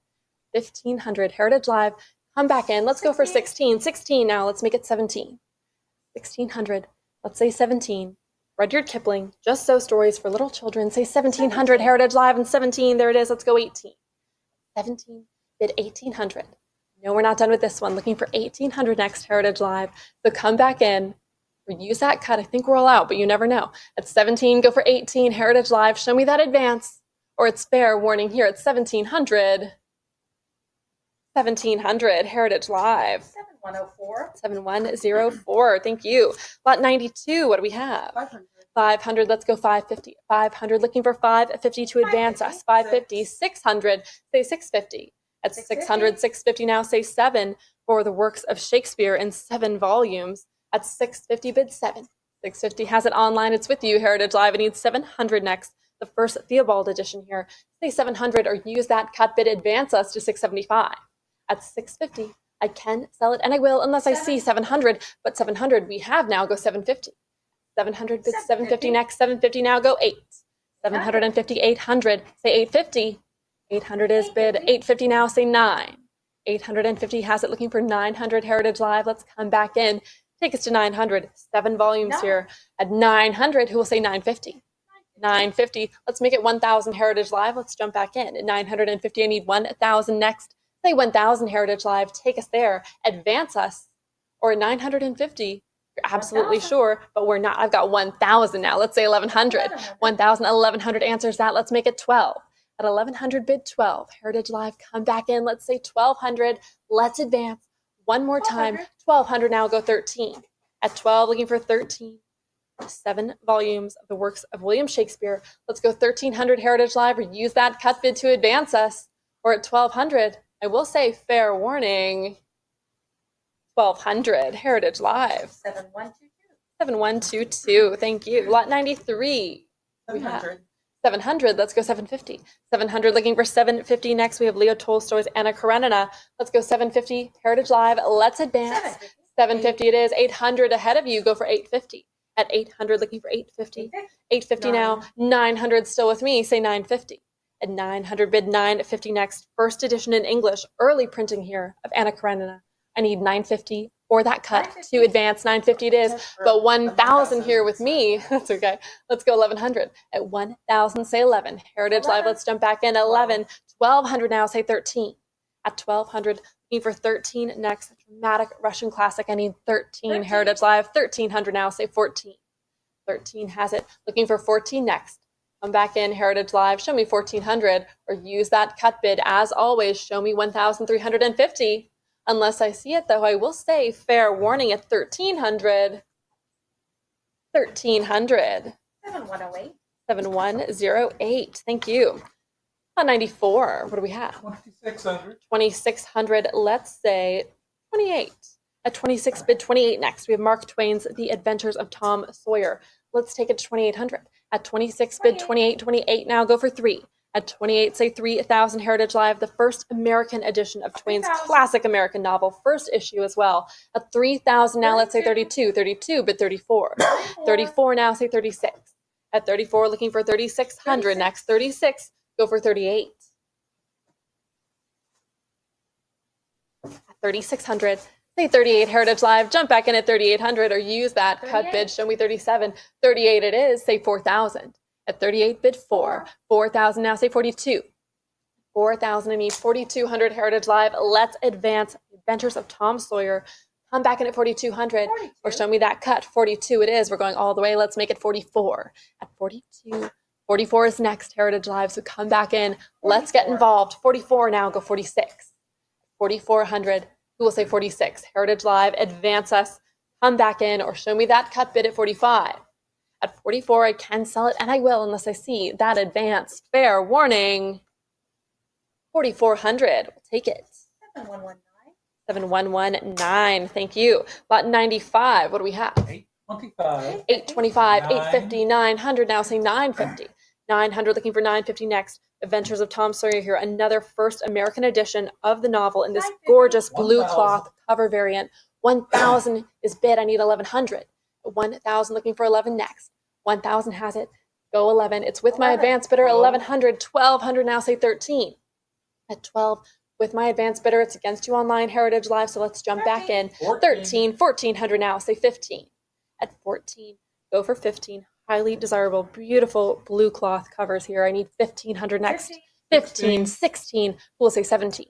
1500 Heritage Live. Come back in. Let's go for 16. 16 now. Let's make it 17. 1600. Let's say 17. Rudyard Kipling, Just So Stories for Little Children. Say 1700 Heritage Live and 17. There it is. Let's go 18. 17. Bid 1800. No, we're not done with this one. Looking for 1800 next Heritage Live. So come back in or use that cut. I think we're all out, but you never know. At 17, go for 18 Heritage Live. Show me that advance. Or it's fair warning here at 1700. 1700 Heritage Live. 7104. 7104. Thank you. Lot 92. What do we have? 500. 500. Let's go 550. 500. Looking for 550 to advance us. 550. 600. Say 650. At 600, 650 now. Say 7 for the works of Shakespeare in 7 volumes. At 650, bid 7. 650 has it online. It's with you, Heritage Live. It needs 700 next. The first Theobald edition here. Say 700 or use that cut bid. Advance us to 675. At 650, I can sell it, and I will unless I see 700. But 700 we have now. Go 750. 700 bid 750 next. 750 now. Go 8. 750, 800. Say 850. 800 is bid 850 now. Say 9. 850 has it. Looking for 900 Heritage Live. Let's come back in. Take us to 900. 7 volumes here. At 900, who will say 950? 950. Let's make it 1,000 Heritage Live. Let's jump back in. At 950, I need 1,000 next. Say 1,000 Heritage Live. Take us there. Advance us. Or at 950, you're absolutely 1,000. sure, but we're not. I've got 1,000 now. Let's say 1,100. 1,000, 1,100 answers that. Let's make it 12. At 1,100, bid 12. Heritage Live, come back in. Let's say 1,200. Let's advance. One more time. 1,200 now. Go 13. At 12, looking for 13. 7 volumes of the works of William Shakespeare. Let's go 1,300 Heritage Live or use that cut bid to advance us. Or at 1,200, I will say fair warning. 1,200 Heritage Live. 7122. 7122. Thank you. Lot 93. We have 700. 700. Let's go 750. 700. Looking for 750 next. We have Leo Tolstoy's Anna Karenina. Let's go 750 Heritage Live. Let's advance. 750 it is. 800 ahead of you. Go for 850. At 800, looking for 850. 850 now. 900 still with me. Say 950. At 900, bid 950 next. First edition in English. Early printing here of Anna Karenina. I need 950 for that cut 950. to advance. 950 it is. But 1,000 here with me. That's okay. Let's go 1,100. At 1,000, say 11. Heritage Live, let's jump back in. 11. 1,200 now, say 13. At 1,200, looking for 13 next. Dramatic Russian classic. I need 13. Heritage Live, 1,300 now, say 14. 13 has it. Looking for 14 next. Come back in, Heritage Live, show me 1,400, or use that cut bid. As always, show me 1,350. Unless I see it, though, I will say fair warning at 1,300. 1,300. 7108. 7108. Thank you. On 94, what do we have? 2,600. 2,600. Let's say 28. At 26, bid 28 next. We have Mark Twain's The Adventures of Tom Sawyer. Let's take it to 2,800. At 26, bid 28. 28 now. Go for 3. At 28, say 3,000 Heritage Live, the first American edition of Twain's 3,000. classic American novel, first issue as well. At 3,000 now, let's say 32. 32, bid 34. 34 now, say 36. At 34, looking for 3,600 next. 36, go for 38. At 3,600, say 38 Heritage Live, jump back in at 3,800 or use that cut 38. bid, show me 37. 38 it is, say 4,000. At 38, bid 4. 4,000 now, say 42. 4,000, I need 4,200 Heritage Live. Let's advance Adventures of Tom Sawyer. Come back in at 4,200 or show me that cut. 42 it is. We're going all the way. Let's make it 44. At 42, 44 is next, Heritage Live. So come back in. Let's get involved. 44 now, go 46. 4,400. Who will say 46? Heritage Live, advance us. Come back in or show me that cut bid at 45. At 44, I can sell it, and I will unless I see that advance. Fair warning. 4,400. We'll take it. 7119. 7119. Thank you. Lot 95. What do we have? 820. 25. 825, Nine. 850, 900. Now say 950. 900 looking for 950 next. Adventures of Tom Sawyer here, another first American edition of the novel in this 950. gorgeous blue 1,000. cloth cover variant. 1,000 is bid. I need 1,100. 1,000 looking for 11 next. 1,000 has it. Go 11. It's with my 11. advance bidder. 12. 1,100. 1,200. Now say 13. At 12 with my advance bidder. It's against you online Heritage Live. So let's jump back in. 13. 1,400 now. Say 15. At 14. Go for 15. Highly desirable, beautiful blue cloth covers here. I need 1,500 next. 15, 16. We'll say 17.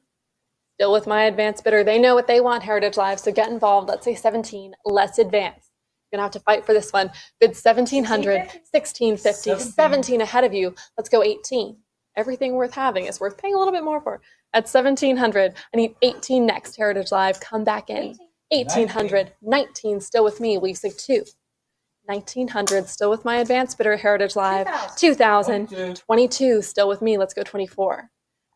Still with my advance bidder. They know what they want, Heritage Live, so get involved. Let's say 17. Let's advance. You're going to have to fight for this one. Bid 1,700, 1,650, 17 ahead of you. Let's go 18. Everything worth having is worth paying a little bit more for. At 1,700, I need 18 next, Heritage Live. Come back in. 1,800, 19. Still with me. Will you say 2? 1,900, still with my advance bidder, Heritage Live. 2,000, 22, still with me. Let's go 24.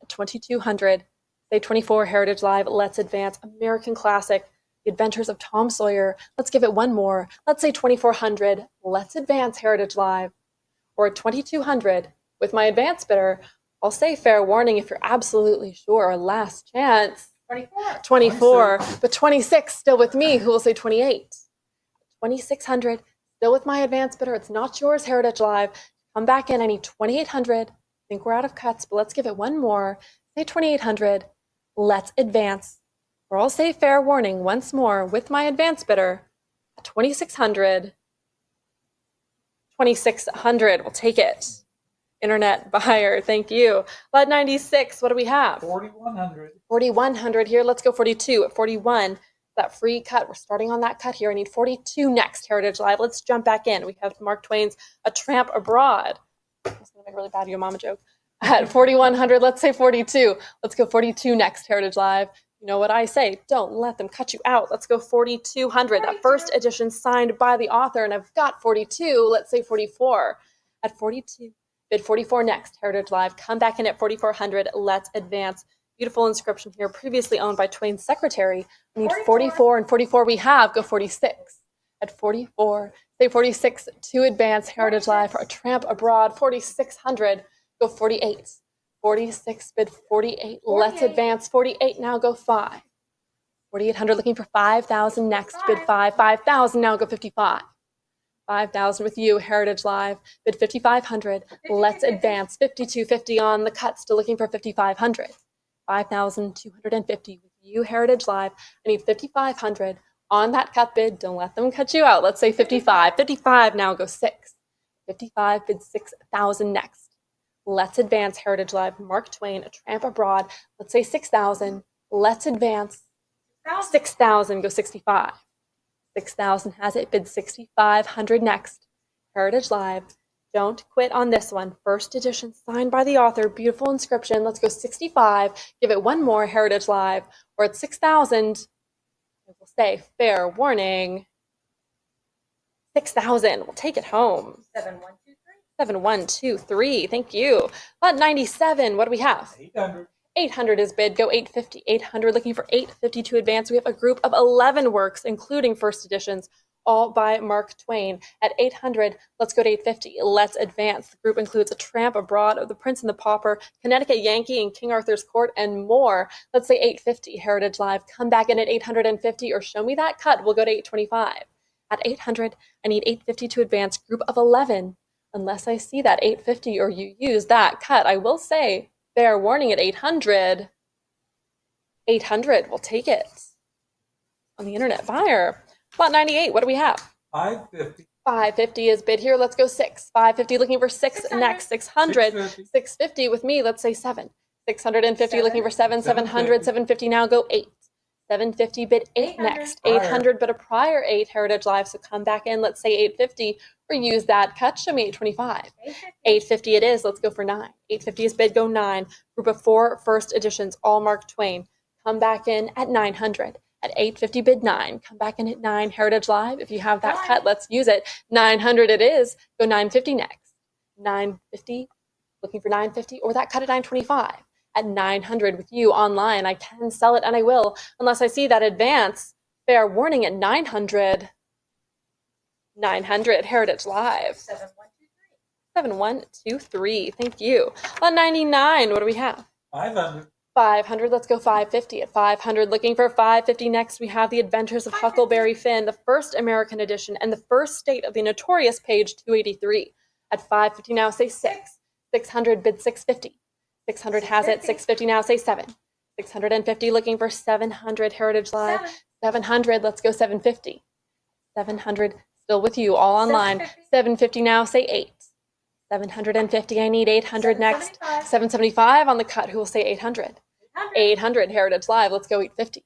2,200, say 24, Heritage Live. Let's advance. American classic, The Adventures of Tom Sawyer. Let's give it one more. Let's say 2,400. Let's advance, Heritage Live. Or 2,200, with my advance bidder. I'll say fair warning if you're absolutely sure. Last chance. 24. 24, but 26, still with me. Who will say 28? 2,600. Still with my advance bidder. It's not yours, Heritage Live. Come back in. I need 2,800. I think we're out of cuts, but let's give it one more. Say 2,800. Let's advance. Or I'll say fair warning once more with my advance bidder. 2,600. 2,600. We'll take it. Internet buyer. Thank you. Lot 96. What do we have? 4,100. 4,100 here. Let's go 42 at 41. That free cut. We're starting on that cut here. I need 42 next, Heritage Live. Let's jump back in. We have Mark Twain's A Tramp Abroad. That's going to make a really bad Yo Mama joke. At 4,100, let's say 42. Let's go 42 next, Heritage Live. You know what I say. Don't let them cut you out. Let's go 4,200. That first edition signed by the author, and I've got 42. Let's say 44. At 42, bid 44 next, Heritage Live. Come back in at 4,400. Let's advance. Beautiful inscription here, previously owned by Twain's secretary. We need 44 and 44 we have. Go 46. At 44, say 46 to advance, Heritage Live for A Tramp Abroad. 4,600. Go 48. 46, bid 48. Let's advance. 48 now. Go 5. 4,800 looking for 5,000 next. Bid 5. 5,000 now. Go 55. 5,000 with you, Heritage Live. Bid 5,500. Let's advance. 5,250 on the cut. Still looking for 5,500. 5,250 with you, Heritage Live. I need 5,500 on that cut bid. Don't let them cut you out. Let's say 55. 55 now. Go 6. 55 bid 6,000 next. Let's advance, Heritage Live. Mark Twain, A Tramp Abroad. Let's say 6,000. Let's advance. 6,000. Go 65. 6,000 has it. Bid 6,500 next. Heritage Live. Don't quit on this one. First edition, signed by the author. Beautiful inscription. Let's go 65. Give it one more, Heritage Live. Or at 6,000, we'll say fair warning. 6,000. We'll take it home. 7123. 7123. Thank you. Lot 97. What do we have? 800. 800 is bid. Go 850. 800 looking for 850 to advance. We have a group of 11 works, including first editions, all by Mark Twain. At 800, let's go to 850. Let's advance. The group includes A Tramp Abroad, of The Prince and the Pauper, Connecticut Yankee, and King Arthur's Court, and more. Let's say 850. Heritage Live. Come back in at 850 or show me that cut. We'll go to 825. At 800, I need 850 to advance. Group of 11. Unless I see that 850 or you use that cut, I will say fair warning at 800. 800, we'll take it. On the internet buyer. Lot 98, what do we have? 550. 550 is bid here. Let's go 6. 550 looking for 6 next. 600. 650. 650 with me. Let's say 7. 650 looking for 7. 700. 750 now. Go 8. 750 bid 8 next. 800 but a prior 8, Heritage Live. So come back in. Let's say 850 or use that cut. Show me 825. 850 it is. Let's go for 9. 850 is bid. Go 9. Group of 4 first editions, all Mark Twain. Come back in at 900. At 850 bid 9. Come back in at 9. Heritage Live. If you have that cut, let's use it. 900 it is. Go 950 next. 950. Looking for 950 or that cut at 925. At 900 with you online. I can sell it and I will unless I see that advance. Fair warning at 900. 900, Heritage Live. 7123. 7123, thank you. On 99, what do we have? 500. 500, let's go 550. At 500, looking for 550 next, we have The Adventures of Huckleberry Finn, the first American edition, and the first state of the notorious page 283. At 550 now, say 6. 600, bid 650. 600 has it, 650 now, say 7. 650, looking for 700, Heritage Live. 700, let's go 750. 700, still with you, all online. 750 now, say 8. 750, I need 800 next. 775 on the cut, who will say 800? 800, Heritage Live, let's go 850.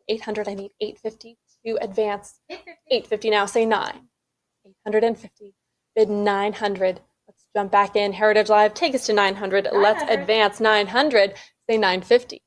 800, I need 850 to advance. 850 now, say 9. 850, bid 900. Let's jump back in. Heritage Live, take us to 900. Let's advance 900, say 950.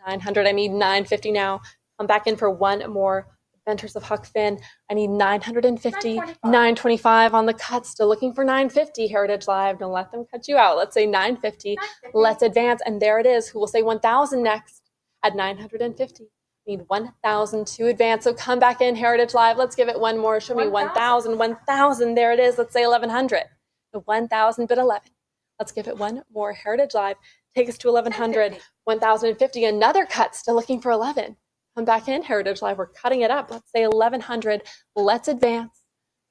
900, I need 950 now. Come back in for one more. Adventures of Huck Finn. I need 950. 925 on the cut. Still looking for 950. Heritage Live. Don't let them cut you out. Let's say 950. Let's advance. And there it is. Who will say 1,000 next? At 950. Need 1,000 to advance. So come back in, Heritage Live. Let's give it one more. Show me 1,000. 1,000. There it is. Let's say 1,100. The 1,000 bid 11. Let's give it one more. Heritage Live. Take us to 1,100. 1,050. Another cut. Still looking for 11. Come back in, Heritage Live. We're cutting it up. Let's say 1,100. Let's advance.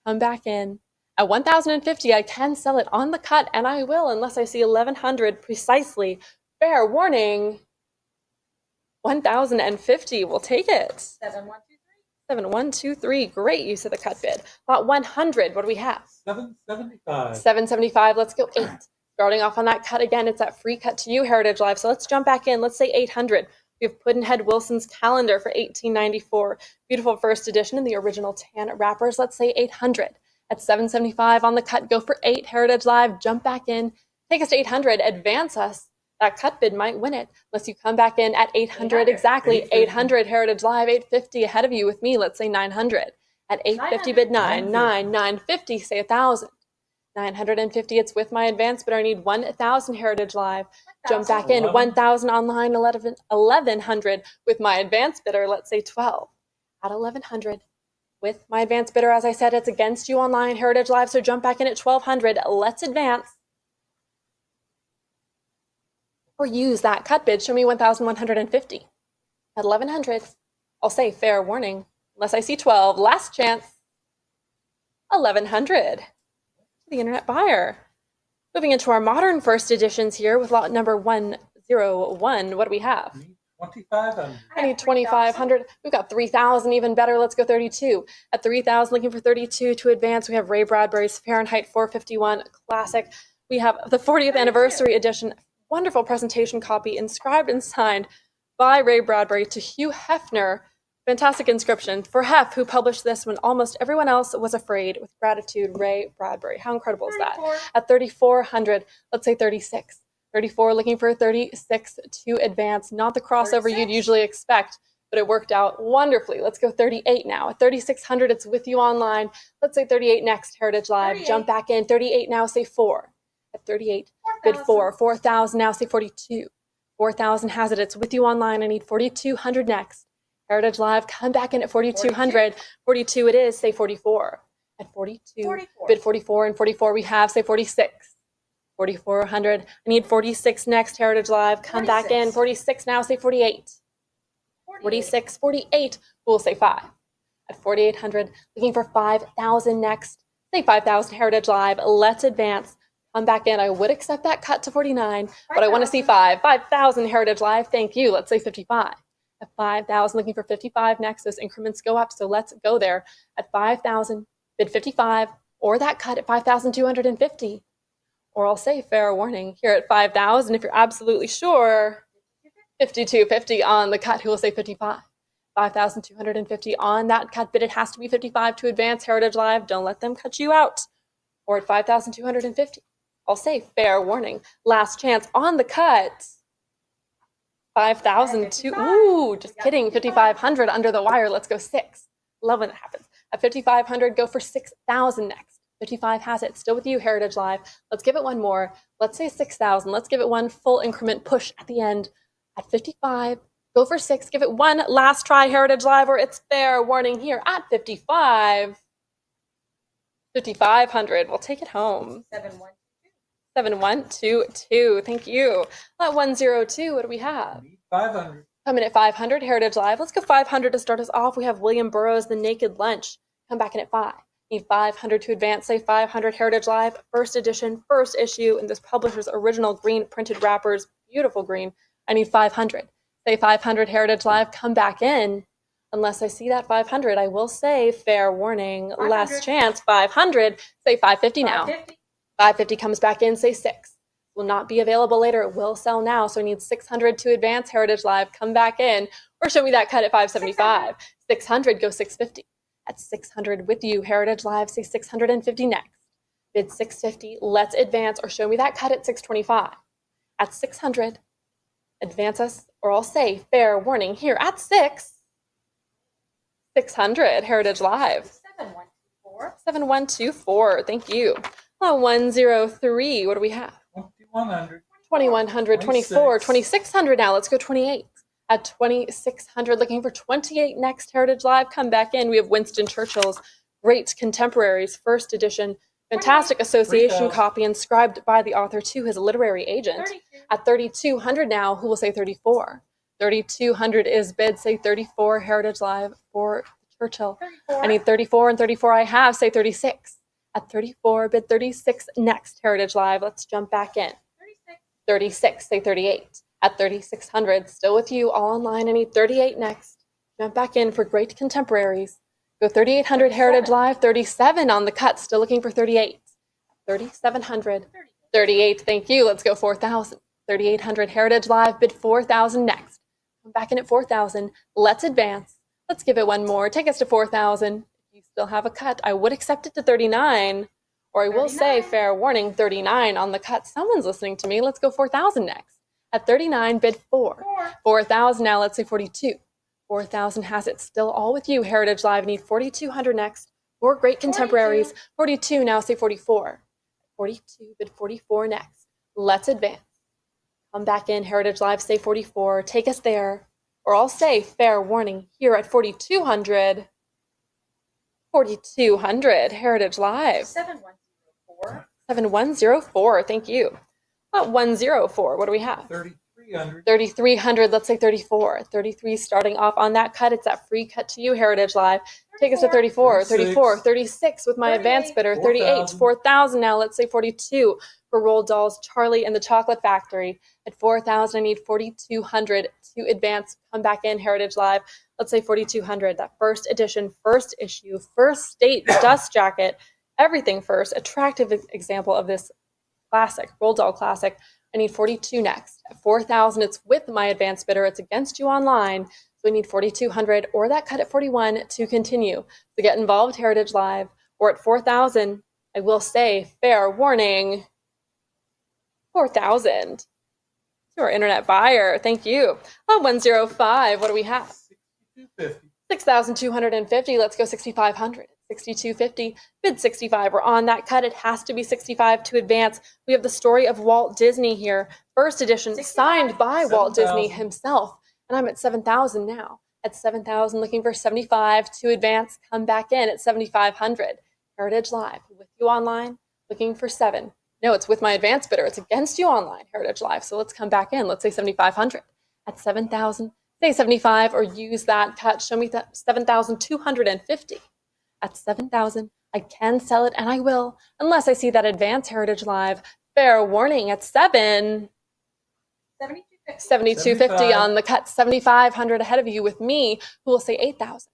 Come back in. At 1,050, I can sell it on the cut, and I will unless I see 1,100 precisely. Fair warning. 1,050. We'll take it. 7123. 7123. Great use of the cut bid. Lot 100. What do we have? 775. 775. Let's go 8. Starting off on that cut again. It's that free cut to you, Heritage Live. So let's jump back in. Let's say 800. We have Pudd'nhead Wilson's Calendar for 1894. Beautiful first edition in the original tan wrappers. Let's say 800. At 775 on the cut, go for 8. Heritage Live, jump back in. Take us to 800. Advance us. That cut bid might win it. Unless you come back in at 800 exactly. 800 Heritage Live, 850 ahead of you with me. Let's say 900. At 850 bid 9. 950, say 1,000. 950, it's with my advance bidder. I need 1,000 Heritage Live. Jump back in. 1,000 online, 1,100 with my advance bidder. Let's say 12. At 1,100 with my advance bidder. As I said, it's against you online, Heritage Live. So jump back in at 1,200. Let's advance. Or use that cut bid. Show me 1,150. At 1,100, I'll say fair warning. Unless I see 12. Last chance. 1,100. The internet buyer. Moving into our modern first editions here with lot number 101. What do we have? 2,500. I need 2,500. We've got 3,000, even better. Let's go 32. At 3,000, looking for 32 to advance. We have Ray Bradbury's Fahrenheit 451 Classic. We have the 40th anniversary edition. Wonderful presentation copy inscribed and signed by Ray Bradbury to Hugh Hefner. Fantastic inscription for Hef, who published this when almost everyone else was afraid. With gratitude, Ray Bradbury. How incredible is that? 34. At 3,400, let's say 36. 34, looking for 36 to advance. Not the crossover 36. you'd usually expect, but it worked out wonderfully. Let's go 38 now. At 3,600, it's with you online. Let's say 38 next, Heritage Live. 38. Jump back in. 38 now, say 4. At 38, bid 4. 4,000 now, say 42. 4,000 has it. It's with you online. I need 4,200 next. Heritage Live, come back in at 4,200. 42 it is, say 44. At 42, 44. bid 44, and 44 we have, say 46. 4,400. I need 46 next, Heritage Live. Come back in. 46 now, say 48. 46, 48, we'll say 5. At 4,800, looking for 5,000 next. Say 5,000, Heritage Live. Let's advance. Come back in. I would accept that cut to 49, but I want to see 5. 5,000, Heritage Live. Thank you. Let's say 55. At 5,000, looking for 55 next. Those increments go up, so let's go there. At 5,000, bid 55, or that cut at 5,250. Or I'll say fair warning here at 5,000 if you're absolutely sure. 5,250 on the cut, who will say 55. 5,250 on that cut bid. It has to be 55 to advance, Heritage Live. Don't let them cut you out. Or at 5,250. I'll say fair warning. Last chance on the cut. 5,000 to, ooh, just kidding. 5,500 under the wire. Let's go 6. Love when that happens. At 5,500, go for 6,000 next. 55 has it. Still with you, Heritage Live. Let's give it one more. Let's say 6,000. Let's give it one full increment push at the end. At 55, go for 6. Give it one last try, Heritage Live, or it's fair warning here at 55. 5,500. We'll take it home. 7122. 7122. Thank you. Lot 102. What do we have? Need 500. Coming at 500, Heritage Live. Let's go 500 to start us off. We have William Burroughs, The Naked Lunch. Come back in at 5. Need 500 to advance. Say 500, Heritage Live. First edition, first issue in this publisher's original green printed wrappers. Beautiful green. I need 500. Say 500, Heritage Live. Come back in. Unless I see that 500, I will say, fair warning, 500. last chance, 500. Say 550 now. 550. 550 comes back in, say 6. Will not be available later. It will sell now. So I need 600 to advance. Heritage Live, come back in. Or show me that cut at 575. 600, go 650. At 600 with you, Heritage Live, say 650 next. Bid 650, let's advance. Or show me that cut at 625. At 600, advance us, or I'll say, fair warning here at 600, Heritage Live. 7124. 7124, thank you. 103, what do we have? 2100. 2100, 24, 2600 now. Let's go 28. At 2600, looking for 28 next. Heritage Live, come back in. We have Winston Churchill's Great Contemporaries, first edition. Fantastic association 3,000. copy inscribed by the author to his literary agent. 32. At 3200 now, who will say 34? 3200 is bid. Say 34, Heritage Live for Churchill. 34. I need 34 and 34 I have. Say 36. At 34, bid 36 next. Heritage Live, let's jump back in. 36. 36, say 38. At 3,600, still with you, all online. I need 38 next. Jump back in for Great Contemporaries. Go 3,800, Heritage Live. 37 on the cut, still looking for 38. 3,700. 38, thank you. Let's go 4,000. 3,800, Heritage Live. Bid 4,000 next. Come back in at 4,000. Let's advance. Let's give it one more. Take us to 4,000. If you still have a cut, I would accept it to 39. Or I will say, 39. fair warning, 39 on the cut. Someone's listening to me. Let's go 4,000 next. At 39, bid 4. 4. 4,000 now. Let's say 42. 4,000 has it. Still all with you, Heritage Live. Need 4,200 next. More Great Contemporaries. 42 now. Say 44. 42, bid 44 next. Let's advance. Come back in, Heritage Live. Say 44. Take us there. Or I'll say, fair warning, here at 4,200. 4,200, Heritage Live. 7104. 7104, thank you. 104, what do we have? 3,300. 3,300, let's say 34. 33 starting off on that cut. It's that free cut to you, Heritage Live. Take us to 34, 34, 36 with my 38. advance bidder, 38, 4,000. 4,000 now. Let's say 42 for Roald Dahl's Charlie and the Chocolate Factory. At 4,000, I need 4,200 to advance. Come back in, Heritage Live. Let's say 4,200. That first edition, first issue, first state dust jacket, everything first. Attractive example of this classic, Roald Dahl classic. I need 42 next. At 4,000, it's with my advance bidder. It's against you online. So I need 4,200 or that cut at 41 to continue. So get involved, Heritage Live. Or at 4,000, I will say, fair warning, 4,000. To our internet buyer, thank you. 105, what do we have? 6,250. 6,250, let's go 6,500. 6,250, bid 65. We're on that cut. It has to be 65 to advance. We have the story of Walt Disney here. First edition, 65. signed by Walt Disney 7,000. himself. And I'm at 7,000 now. At 7,000, looking for 75 to advance. Come back in at 7,500. Heritage Live, with you online, looking for 7. No, it's with my advance bidder. It's against you online, Heritage Live. So let's come back in. Let's say 7,500. At 7,000, say 75 or use that cut. Show me that 7,250. At 7,000, I can sell it and I will, unless I see that advance, Heritage Live. Fair warning at 7. 7250. 7,250 75. on the cut. 7,500 ahead of you with me, who will say 8,000.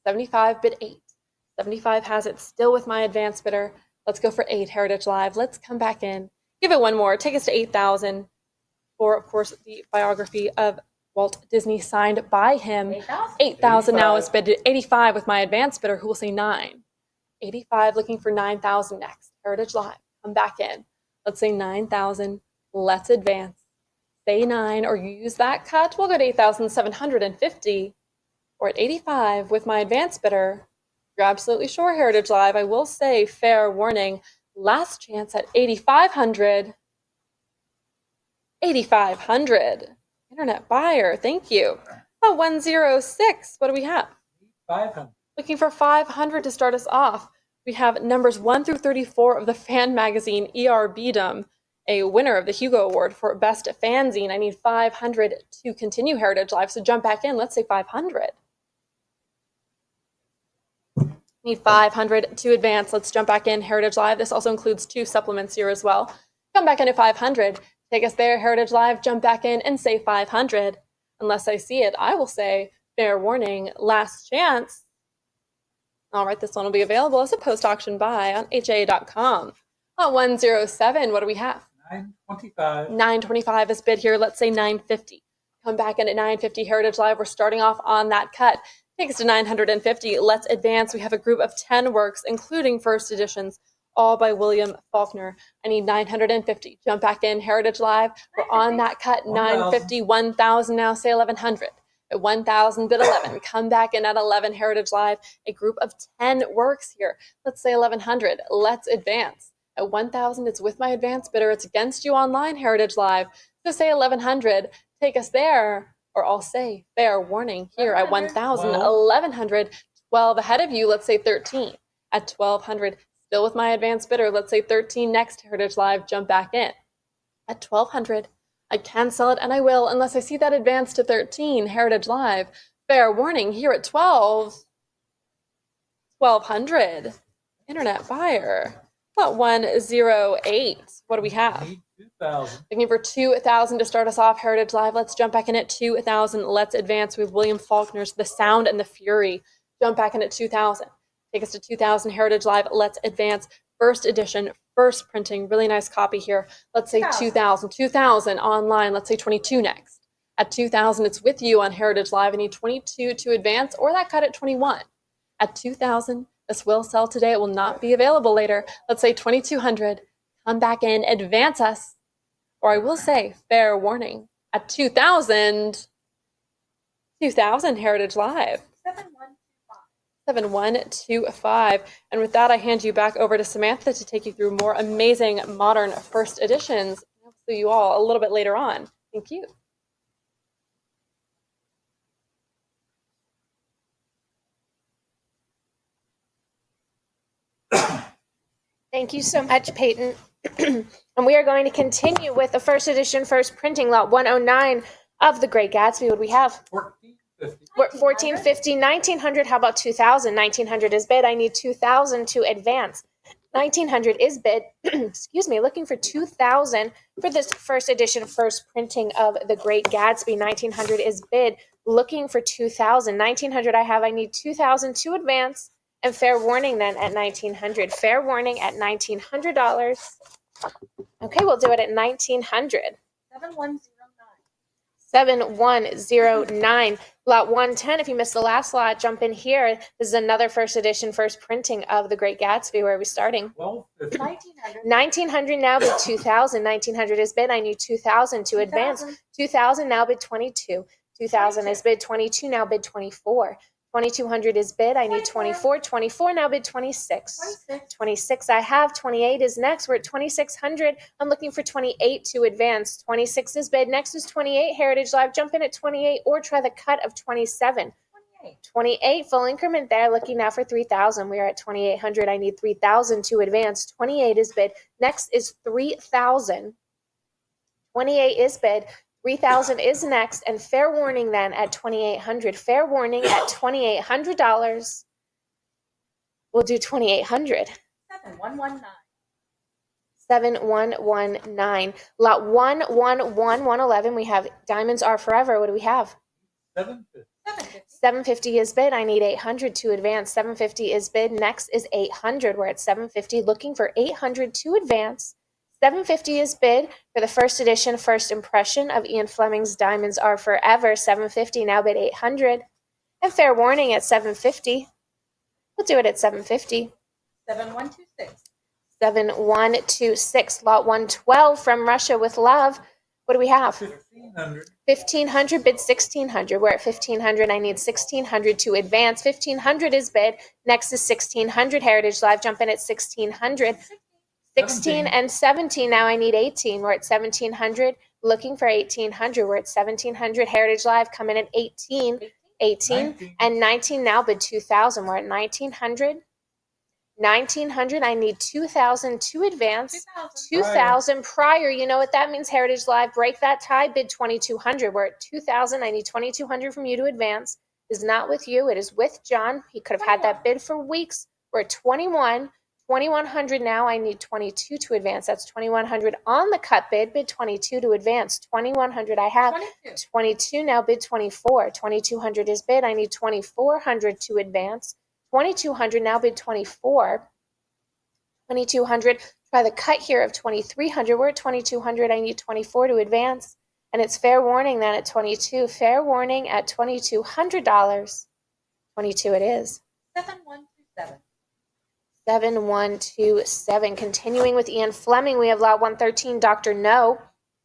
75 bid 8. 75 has it still with my advance bidder. Let's go for 8, Heritage Live. Let's come back in. Give it one more. Take us to 8,000 for, of course, the biography of Walt Disney signed by him. 8,000. 8,000 now is 85. bid. 85 with my advance bidder, who will say 9. 85 looking for 9,000 next. Heritage Live. Come back in. Let's say 9,000. Let's advance. Say 9 or use that cut. We'll go to 8,750 or at 85 with my advance bidder. You're absolutely sure, Heritage Live. I will say, fair warning, last chance at 8,500. 8,500. Internet buyer, thank you. 106, what do we have? 500. Looking for 500 to start us off. We have numbers 1 through 34 of the fan magazine E.R. Beedom, a winner of the Hugo Award for Best Fanzine. I need 500 to continue Heritage Live, so jump back in. Let's say 500. Need 500 to advance. Let's jump back in Heritage Live. This also includes 2 supplements here as well. Come back in at 500. Take us there, Heritage Live. Jump back in and say 500. Unless I see it, I will say fair warning, last chance. All right, this one will be available as a post-auction buy on HA.com. 107, what do we have? 925. 925 is bid here. Let's say 950. Come back in at 950 Heritage Live. We're starting off on that cut. Take us to 950. Let's advance. We have a group of 10 works, including first editions, all by William Faulkner. I need 950. Jump back in Heritage Live. We're on that cut. 950, 1,000 now. Say 1,100. At 1,000, bid 11. Come back in at 11 Heritage Live. A group of 10 works here. Let's say 1,100. Let's advance. At 1,000, it's with my advance bidder. It's against you online, Heritage Live. So say 1,100. Take us there. Or I'll say fair warning here at 1,000, 1,100. 12 ahead of you. Let's say 13. At 1,200, still with my advance bidder. Let's say 13 next, Heritage Live. Jump back in. At 1,200, I can sell it, and I will, unless I see that advance to 13, Heritage Live. Fair warning here at 1,200. Internet buyer. About 108. What do we have? Need 2,000. Looking for 2,000 to start us off, Heritage Live. Let's jump back in at 2,000. Let's advance with William Faulkner's The Sound and the Fury. Jump back in at 2,000. Take us to 2,000, Heritage Live. Let's advance. First edition, first printing. Really nice copy here. Let's say 2,000. 2,000 online. Let's say 22 next. At 2,000, it's with you on Heritage Live. I need 22 to advance, or that cut at 21. At 2,000, this will sell today. It will not be available later. Let's say 2,200. Come back in, advance us. Or I will say, fair warning. At 2,000, 2,000 Heritage Live. 7125. And with that, I hand you back over to Samantha to take you through more amazing modern first editions. I'll see you all a little bit later on. Thank you. Thank you so much, Peyton. And we are going to continue with the first edition, first printing, lot 109 of The Great Gatsby. What do we have? 1450. 1450, 1900. How about 2000? 1900 is bid. I need 2000 to advance. 1900 is bid. Excuse me, looking for 2000 for this first edition, first printing of The Great Gatsby. 1900 is bid. Looking for 2000. 1900 I have. I need 2000 to advance. And fair warning then at 1900. Fair warning at $1,900. Okay, we'll do it at 1900. 7109. Lot 110. If you missed the last lot, jump in here. This is another first edition, first printing of The Great Gatsby. Where are we starting? 1250. 1900 now bid 2000. 1900 is bid. I need 2000 to advance. 2000 now bid 22. 2000 is bid 22. Now bid 24. 2200 is bid. I need 24. 24 now bid 26. 26 I have. 28 is next. We're at 2600. I'm looking for 28 to advance. 26 is bid. Next is 28. Heritage Live. Jump in at 28 or try the cut of 27. 28 full increment there. Looking now for 3,000. We are at 2,800. I need 3,000 to advance. 28 is bid. Next is 3,000. 28 is bid. 3,000 is next, and fair warning then at 2,800. Fair warning at $2,800. We'll do 2,800. 7119. 7119. Lot 111, 111. We have Diamonds Are Forever. What do we have? 750. 750 is bid. I need 800 to advance. 750 is bid. Next is 800. We're at 750. Looking for 800 to advance. 750 is bid for the first edition, first impression of Ian Fleming's Diamonds Are Forever. 750 now bid 800. And fair warning at 750. We'll do it at 750. 7126. 7126. Lot 112 from Russia with Love. What do we have? 1500. 1500 bid 1600. We're at 1500. I need 1600 to advance. 1500 is bid. Next is 1600. Heritage Live. Jump in at 1600. 16 and 17. Now I need 18. We're at 1700. Looking for 1800. We're at 1700. Heritage Live. Come in at 18. 18 19. and 19. Now bid 2000. We're at 1900. 1900. I need 2000 to advance. 2000. 2000 prior. You know what that means, Heritage Live. Break that tie, bid 2200. We're at 2000. I need 2200 from you to advance. It is not with you. It is with John. He could have had that bid for weeks. We're at 21. 2100 now. I need 22 to advance. That's 2100 on the cut bid. Bid 22 to advance. 2100 I have. 22. 22 now. Bid 24. 2200 is bid. I need 2400 to advance. 2200 now. Bid 24. 2200. Try the cut here of 2300. We're at 2200. I need 24 to advance. And it's fair warning then at 22. Fair warning at $2,200. 22 it is. 7127. 7127. Continuing with Ian Fleming, we have lot 113, Dr. No.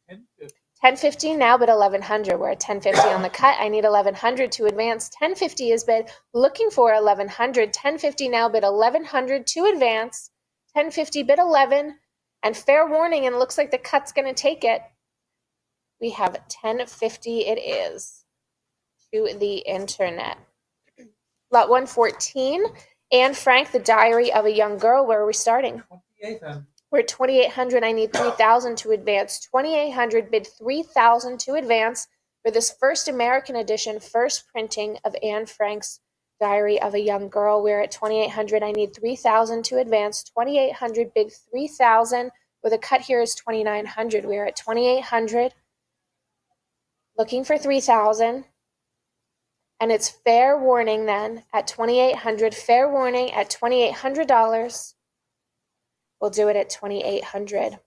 1050. 1050 now, bid 1100. We're at 1050 on the cut. I need 1100 to advance. 1050 is bid. Looking for 1100. 1050 now, bid 1100 to advance. 1050 bid 11. And fair warning, and it looks like the cut's going to take it. We have 1050 it is to the internet. Lot 114. Anne Frank, The Diary of a Young Girl. Where are we starting? 2800. We're at 2800. I need 3000 to advance. 2800 bid 3000 to advance for this first American edition, first printing of Anne Frank's Diary of a Young Girl. We're at 2800. I need 3000 to advance. 2800 bid 3000. With a cut here is 2900. We're at 2800. Looking for 3000. And it's fair warning then at 2800. Fair warning at $2,800. We'll do it at 2800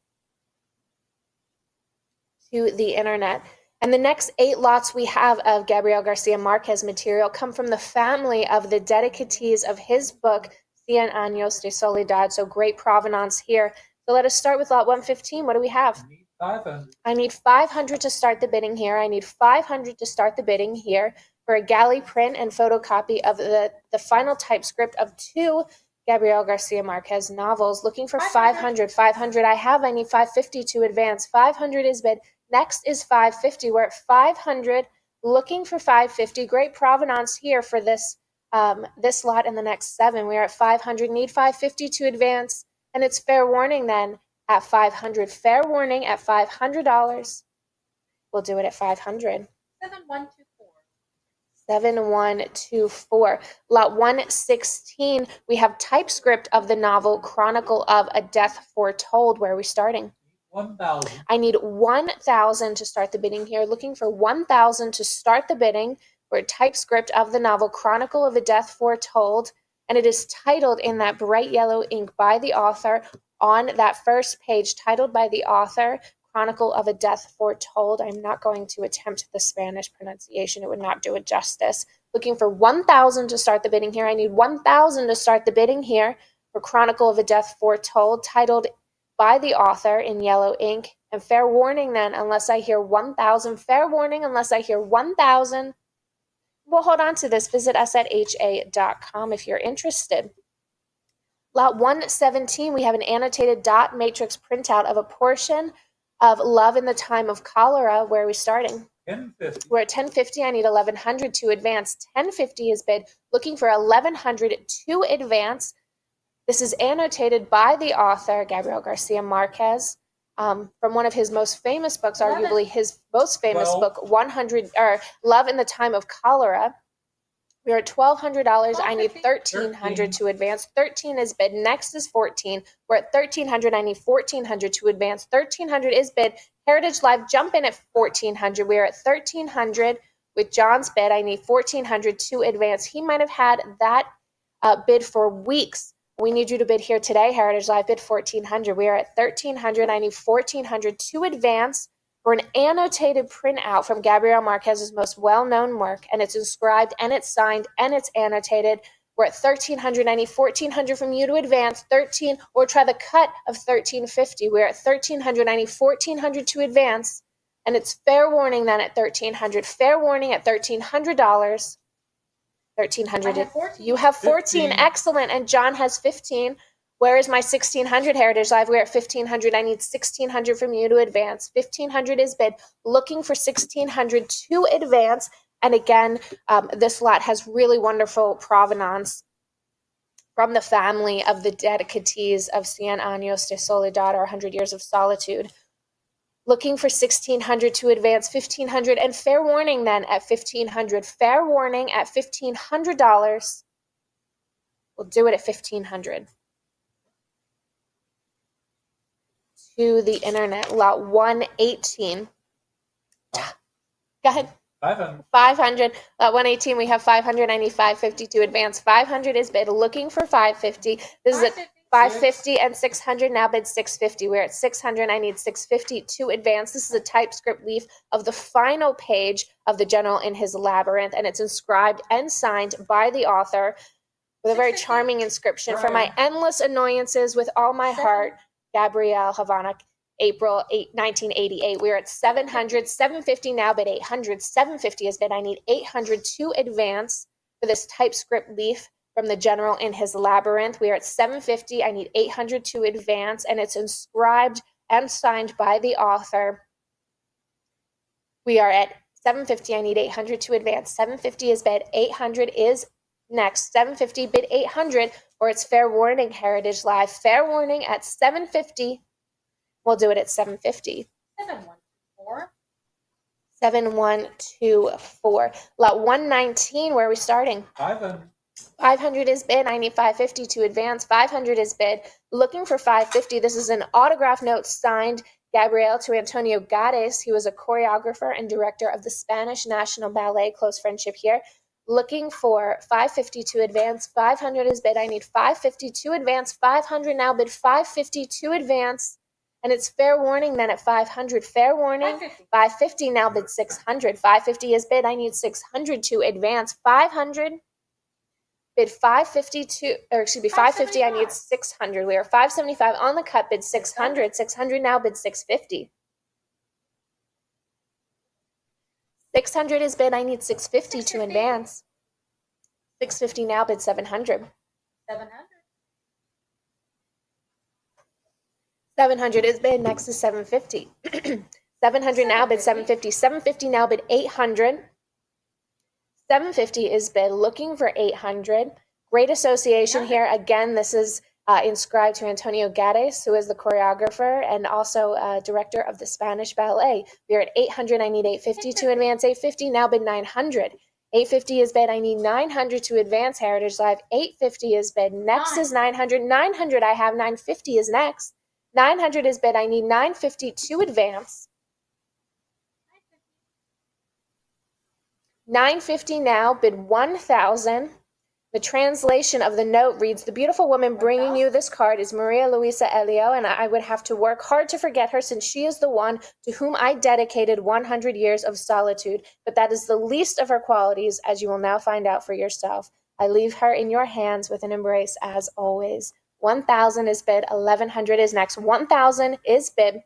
to the internet. And the next 8 lots we have of Gabriel Garcia Marquez material come from the family of the dedicatees of his book, Cien Años de Soledad. So great provenance here. So let us start with lot 115. What do we have? You need 500. I need 500 to start the bidding here. I need 500 to start the bidding here for a galley print and photocopy of the final typescript of 2 Gabriel Garcia Marquez novels. Looking for 500. 500 I have. I need 550 to advance. 500 is bid. Next is 550. We're at 500. Looking for 550. Great provenance here for this this lot in the next 7. We are at 500. Need 550 to advance. And it's fair warning then at 500. Fair warning at $500. We'll do it at 500. 7124. 7124. Lot 116, we have typescript of the novel Chronicle of a Death Foretold. Where are we starting? 1000. I need 1,000 to start the bidding here. Looking for 1,000 to start the bidding for a typescript of the novel Chronicle of a Death Foretold. And it is titled in that bright yellow ink by the author on that first page, titled by the author, Chronicle of a Death Foretold. I'm not going to attempt the Spanish pronunciation. It would not do it justice. Looking for 1,000 to start the bidding here. I need 1,000 to start the bidding here for Chronicle of a Death Foretold, titled by the author in yellow ink. And fair warning then, unless I hear 1,000. Fair warning, unless I hear 1,000. We'll hold on to this. Visit us at ha.com if you're interested. Lot 117, we have an annotated dot matrix printout of a portion of Love in the Time of Cholera. Where are we starting? 1050. We're at 1050. I need 1100 to advance. 1050 is bid. Looking for 1100 to advance. This is annotated by the author, Gabriel Garcia Marquez, from one of his most famous books, arguably his most famous book, 100 or Love in the Time of Cholera. We are at $1,200. I need 1,300 to advance. 13 is bid. Next is 14. We're at 1,300. I need 1,400 to advance. 1,300 is bid. Heritage Live, jump in at 1,400. We are at 1,300 with John's bid. I need 1,400 to advance. He might have had that bid for weeks. We need you to bid here today. Heritage Live, bid 1,400. We are at 1,300. I need 1,400 to advance for an annotated printout from Gabriel Marquez's most well-known work, and it's inscribed, and it's signed, and it's annotated. We're at 1,300. I need 1,400 from you to advance. 13, or try the cut of 1,350. We're at 1,300. I need 1,400 to advance, and it's fair warning then at 1,300. Fair warning at $1,300. 1,300. I have 14. You have 14. 15. Excellent. And John has 15. Where is my 1,600 Heritage Live? We're at 1,500. I need 1,600 from you to advance. 1,500 is bid. Looking for 1,600 to advance. And again, this lot has really wonderful provenance from the family of the dedicatees of Cien Años de Soledad, or 100 Years of Solitude. Looking for 1,600 to advance 1,500, and fair warning then at 1,500. Fair warning at $1,500. We'll do it at 1,500. To the internet, lot 118. Go ahead. 500. 500. Lot 118, we have 500. I need 550 to advance. 500 is bid. Looking for 550. This is at 550 and 600. Now bid 650. We're at 600. I need 650 to advance. This is a typescript leaf of the final page of The General in His Labyrinth, and it's inscribed and signed by the author with a very 650. charming inscription. For my endless annoyances with all my heart, Gabrielle Havana, April 8, 1988. We're at 700, 750 now, bid 800. 750 is bid. I need 800 to advance for this typescript leaf from The General in His Labyrinth. We are at 750. I need 800 to advance, and it's inscribed and signed by the author. We are at 750. I need 800 to advance. 750 is bid. 800 is next. 750, bid 800, or it's fair warning, Heritage Live. Fair warning at 750. We'll do it at 750. 7124. 7124. Lot 119, where are we starting? 500. 500 is bid. I need 550 to advance. 500 is bid. Looking for 550. This is an autograph note signed Gabriel to Antonio Gades. He was a choreographer and director of the Spanish National Ballet. Close friendship here. Looking for 550 to advance. 500 is bid. I need 550 to advance. 500 now bid. 550 to advance. And it's fair warning then at 500. Fair warning. 550. 550 now bid 600. 550 is bid. I need 600 to advance. 500. Bid 550 to, or excuse me, 550. I need 600. We are 575 on the cut. Bid 600. 600 now. Bid 650. 600 is bid. I need 650 to 650. advance. 650 now. Bid 700. 700. 700 is bid. Next is 750. 700 now. Bid 750. 750 now. Bid 800. 750 is bid. Looking for 800. Great association here. Again, this is inscribed to Antonio Gades, who is the choreographer and also director of the Spanish Ballet. We are at 800. I need 850 to advance. 850 now bid 900. 850 is bid. I need 900 to advance. Heritage Live. 850 is bid. Next is 900. 900 I have. 950 is next. 900 is bid. I need 950 to advance. 950 now, bid 1,000. The translation of the note reads, the beautiful woman bringing you this card is Maria Luisa Elio, and I would have to work hard to forget her since she is the one to whom I dedicated 100 years of solitude. But that is the least of her qualities, as you will now find out for yourself. I leave her in your hands with an embrace as always. 1,000 is bid. 1,100 is next. 1,000 is bid.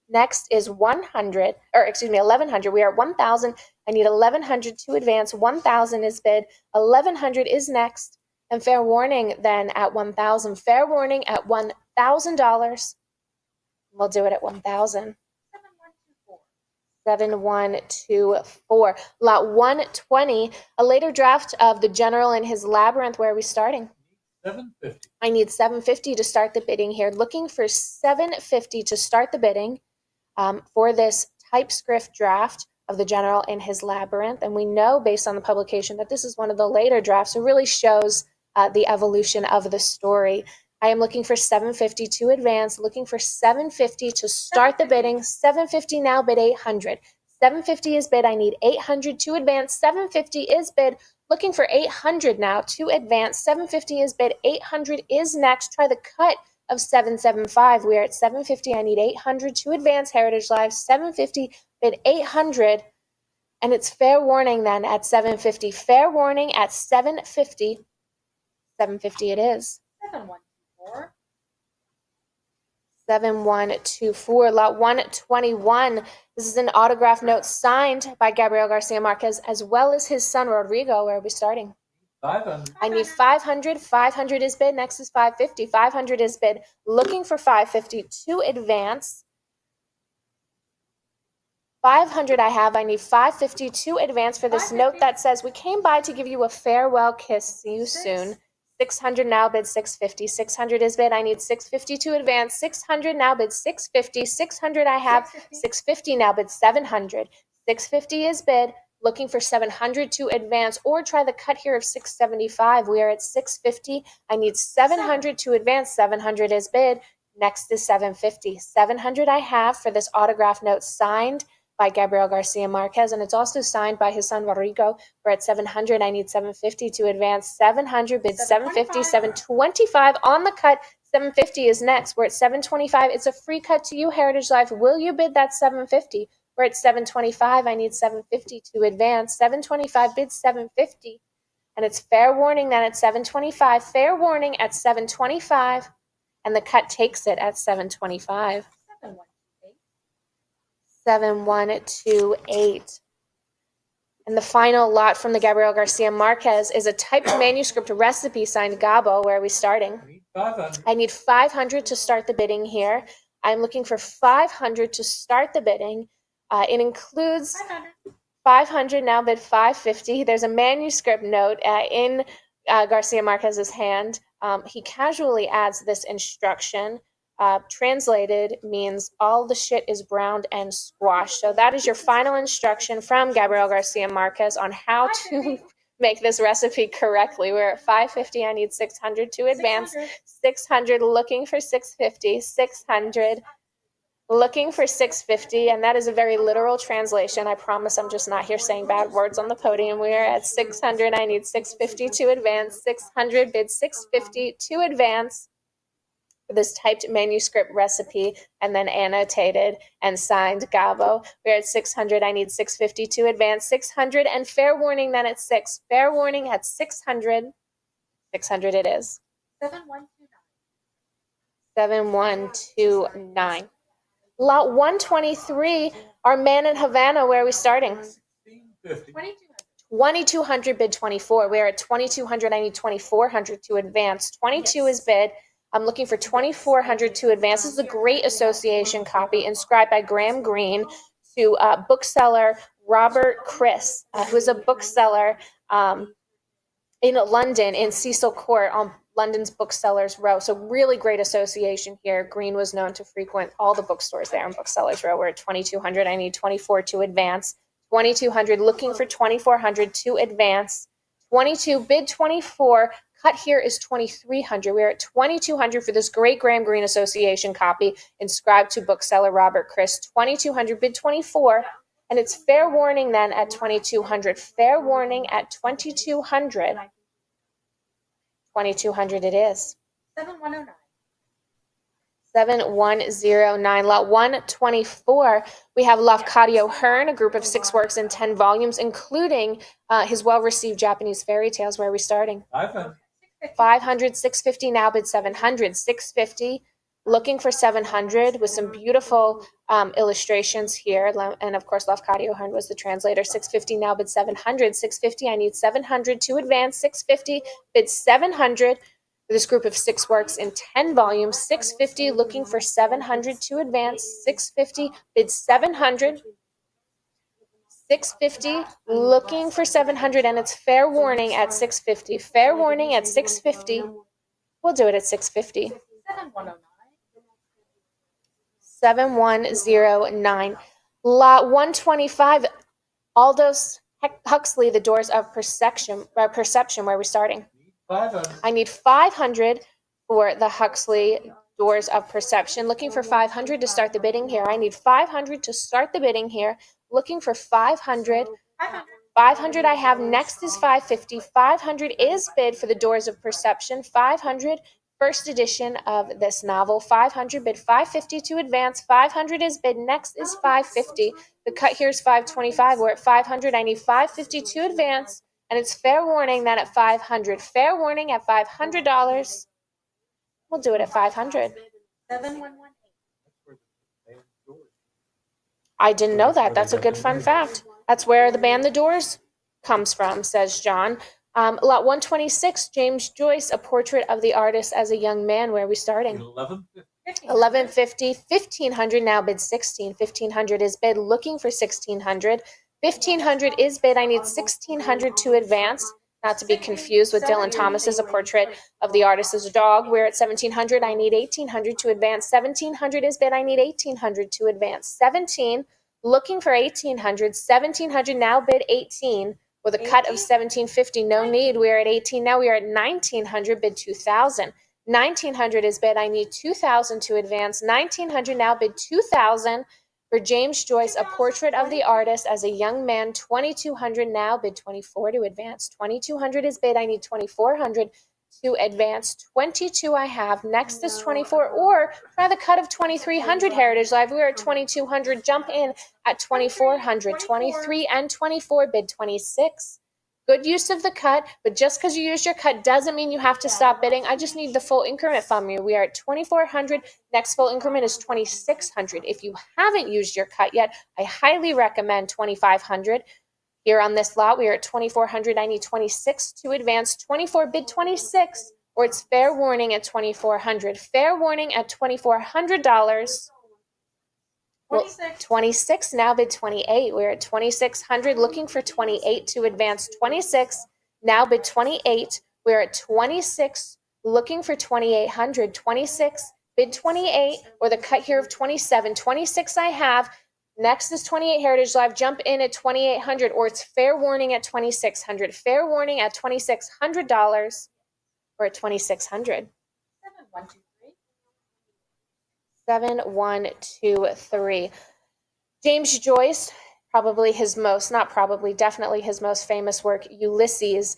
Next is 100, or excuse me, 1,100. We are at 1,000. I need 1,100 to advance. 1,000 is bid. 1,100 is next. And fair warning then at 1,000. Fair warning at $1,000. We'll do it at 1,000. 7124. Lot 120. A later draft of The General in His Labyrinth. Where are we starting? 750. I need 750 to start the bidding here. Looking for 750 to start the bidding for this typescript draft of The General in His Labyrinth. And we know based on the publication that this is one of the later drafts. It really shows the evolution of the story. I am looking for 750 to advance, looking for 750 to start the bidding. 750 now, bid 800. 750 is bid. I need 800 to advance. 750 is bid. Looking for 800 now to advance. 750 is bid. 800 is next. Try the cut of 775. We are at 750. I need 800 to advance. Heritage Live. 750 bid 800. And it's fair warning then at 750. Fair warning at 750. 750 it is. 7124. 7124. Lot 121. This is an autograph note signed by Gabriel Garcia Marquez as well as his son Rodrigo. Where are we starting? 500. I need 500. 500 is bid. Next is 550. 500 is bid. Looking for 550 to advance. 500 I have. I need 550 to advance for this note that says, we came by to give you a farewell kiss. See you soon. 600 now bid 650. 600 is bid. I need 650 to advance. 600 now bid 650. 600 I have. 650 now bid 700. 650 is bid. Looking for 700 to advance or try the cut here of 675. We are at 650. I need 700 to advance. 700 is bid. Next is 750. 700 I have for this autograph note signed by Gabriel Garcia Marquez, and it's also signed by his son Rodrigo. We're at 700. I need 750 to advance. 700 bid 750. 725 on the cut. 750 is next. We're at 725. It's a free cut to you, Heritage Life. Will you bid that 750? We're at 725. I need 750 to advance. 725 bid 750, and it's fair warning then at 725. Fair warning at 725, and the cut takes it at 725. 7128. And the final lot from the Gabriel Garcia Marquez is a typed manuscript recipe signed Gabo. Where are we starting? Need 500. I need 500 to start the bidding here. I'm looking for 500 to start the bidding. It includes 500 now bid 550. There's a manuscript note in Garcia Marquez's hand. He casually adds this instruction. Translated means all the shit is browned and squashed. So that is your final instruction from Gabriel Garcia Marquez on how to make this recipe correctly. We're at 550. I need 600 to advance. 600 looking for 650. 600 looking for 650, and that is a very literal translation. I promise I'm just not here saying bad words on the podium. We are at 600. I need 650 to advance. 600 bid 650 to advance. This typed manuscript recipe and then annotated and signed Gabo. We're at 600. I need 650 to advance. 600 and fair warning then at 6. Fair warning at 600. 600 it is. 7129. Lot 123, our man in Havana. Where are we starting? 1650. 2200 bid 24. We're at 2200. I need 2400 to advance. 22 is bid. I'm looking for 2400 to advance. This is a great association copy inscribed by Graham Greene to bookseller Robert Chris, who is a bookseller in London, in Cecil Court on London's Booksellers Row. So really great association here. Greene was known to frequent all the bookstores there in Booksellers Row. We're at 2200. I need 24 to advance. 2200 looking for 2400 to advance. 22 bid 24. Cut here is 2300. We're at 2200 for this great Graham Greene Association copy inscribed to bookseller Robert Chris. 2200 bid 24, and it's fair warning then at 2200. Fair warning at 2200. 2200 it is. 7109. 7109. Lot 124, we have Lafcadio Hearn, a group of 6 works in 10 volumes, including his well-received Japanese fairy tales. Where are we starting? 500. 500, 650 now bid 700. 650 looking for 700 with some beautiful illustrations here, and of course Lafcadio Hearn was the translator. 650 now bid 700. 650 I need 700 to advance. 650 bid 700 for this group of 6 works in 10 volumes. 650 looking for 700 to advance. 650 bid 700. 650 looking for 700, and it's fair warning at 650. Fair warning at 650. We'll do it at 650. 7109. Lot 125, Aldous Huxley, The Doors of Perception. Where are we starting? Need 500. I need 500 for the Huxley Doors of Perception. Looking for 500 to start the bidding here. I need 500 to start the bidding here. Looking for 500. 500 I have. Next is 550. 500 is bid for the Doors of Perception. 500, first edition of this novel. 500 bid 550 to advance. 500 is bid. Next is 550. The cut here is 525. We're at 500. I need 550 to advance. And it's fair warning that at 500. Fair warning at $500. We'll do it at 500. 7118. That's where the band Doors. I didn't know that. That's a good fun fact. That's where the band The Doors comes from, says John. Lot 126, James Joyce, A Portrait of the Artist as a Young Man. Where are we starting? 1150. 1150. 1500 now bid 16. 1500 is bid. Looking for 1600. 1500 is bid. I need 1600 to advance. not to be confused with Dylan Thomas's A Portrait of the Artist as a Dog. We're at 1,700. I need 1,800 to advance. 1,700 is bid. I need 1,800 to advance. 17, looking for 1,800. 1,700 now bid 18 with a cut of 1,750. No need. We're at 18 now. We are at 1,900 bid 2,000. 1,900 is bid. I need 2,000 to advance. 1,900 now bid 2,000 for James Joyce, A Portrait of the Artist as a Young Man. 2,200 now bid 24 to advance. 2,200 is bid. I need 2,400 to advance. 22 I have. Next is 24, or try the cut of 2,300. Heritage Live. We're at 2,200. Jump in at 2,400. 23 and 24 bid 26. Good use of the cut, but just because you used your cut doesn't mean you have to stop bidding. I just need the full increment from you. We are at 2,400. Next full increment is 2,600. If you haven't used your cut yet, I highly recommend 2,500. Here on this lot, we are at 2,400. I need 26 to advance. 24 bid 26, or it's fair warning at 2,400. Fair warning at $2,400. Well, 26 now bid 28. We're at 2,600, looking for 28 to advance. 26 now bid 28. We're at 26, looking for 2,800. 26 bid 28, or the cut here of 27. 26 I have. Next is 28 Heritage Live. Jump in at 2,800, or it's fair warning at 2,600. Fair warning at $2,600, or at 2,600. 7-1-2-3. James Joyce, definitely his most famous work, Ulysses,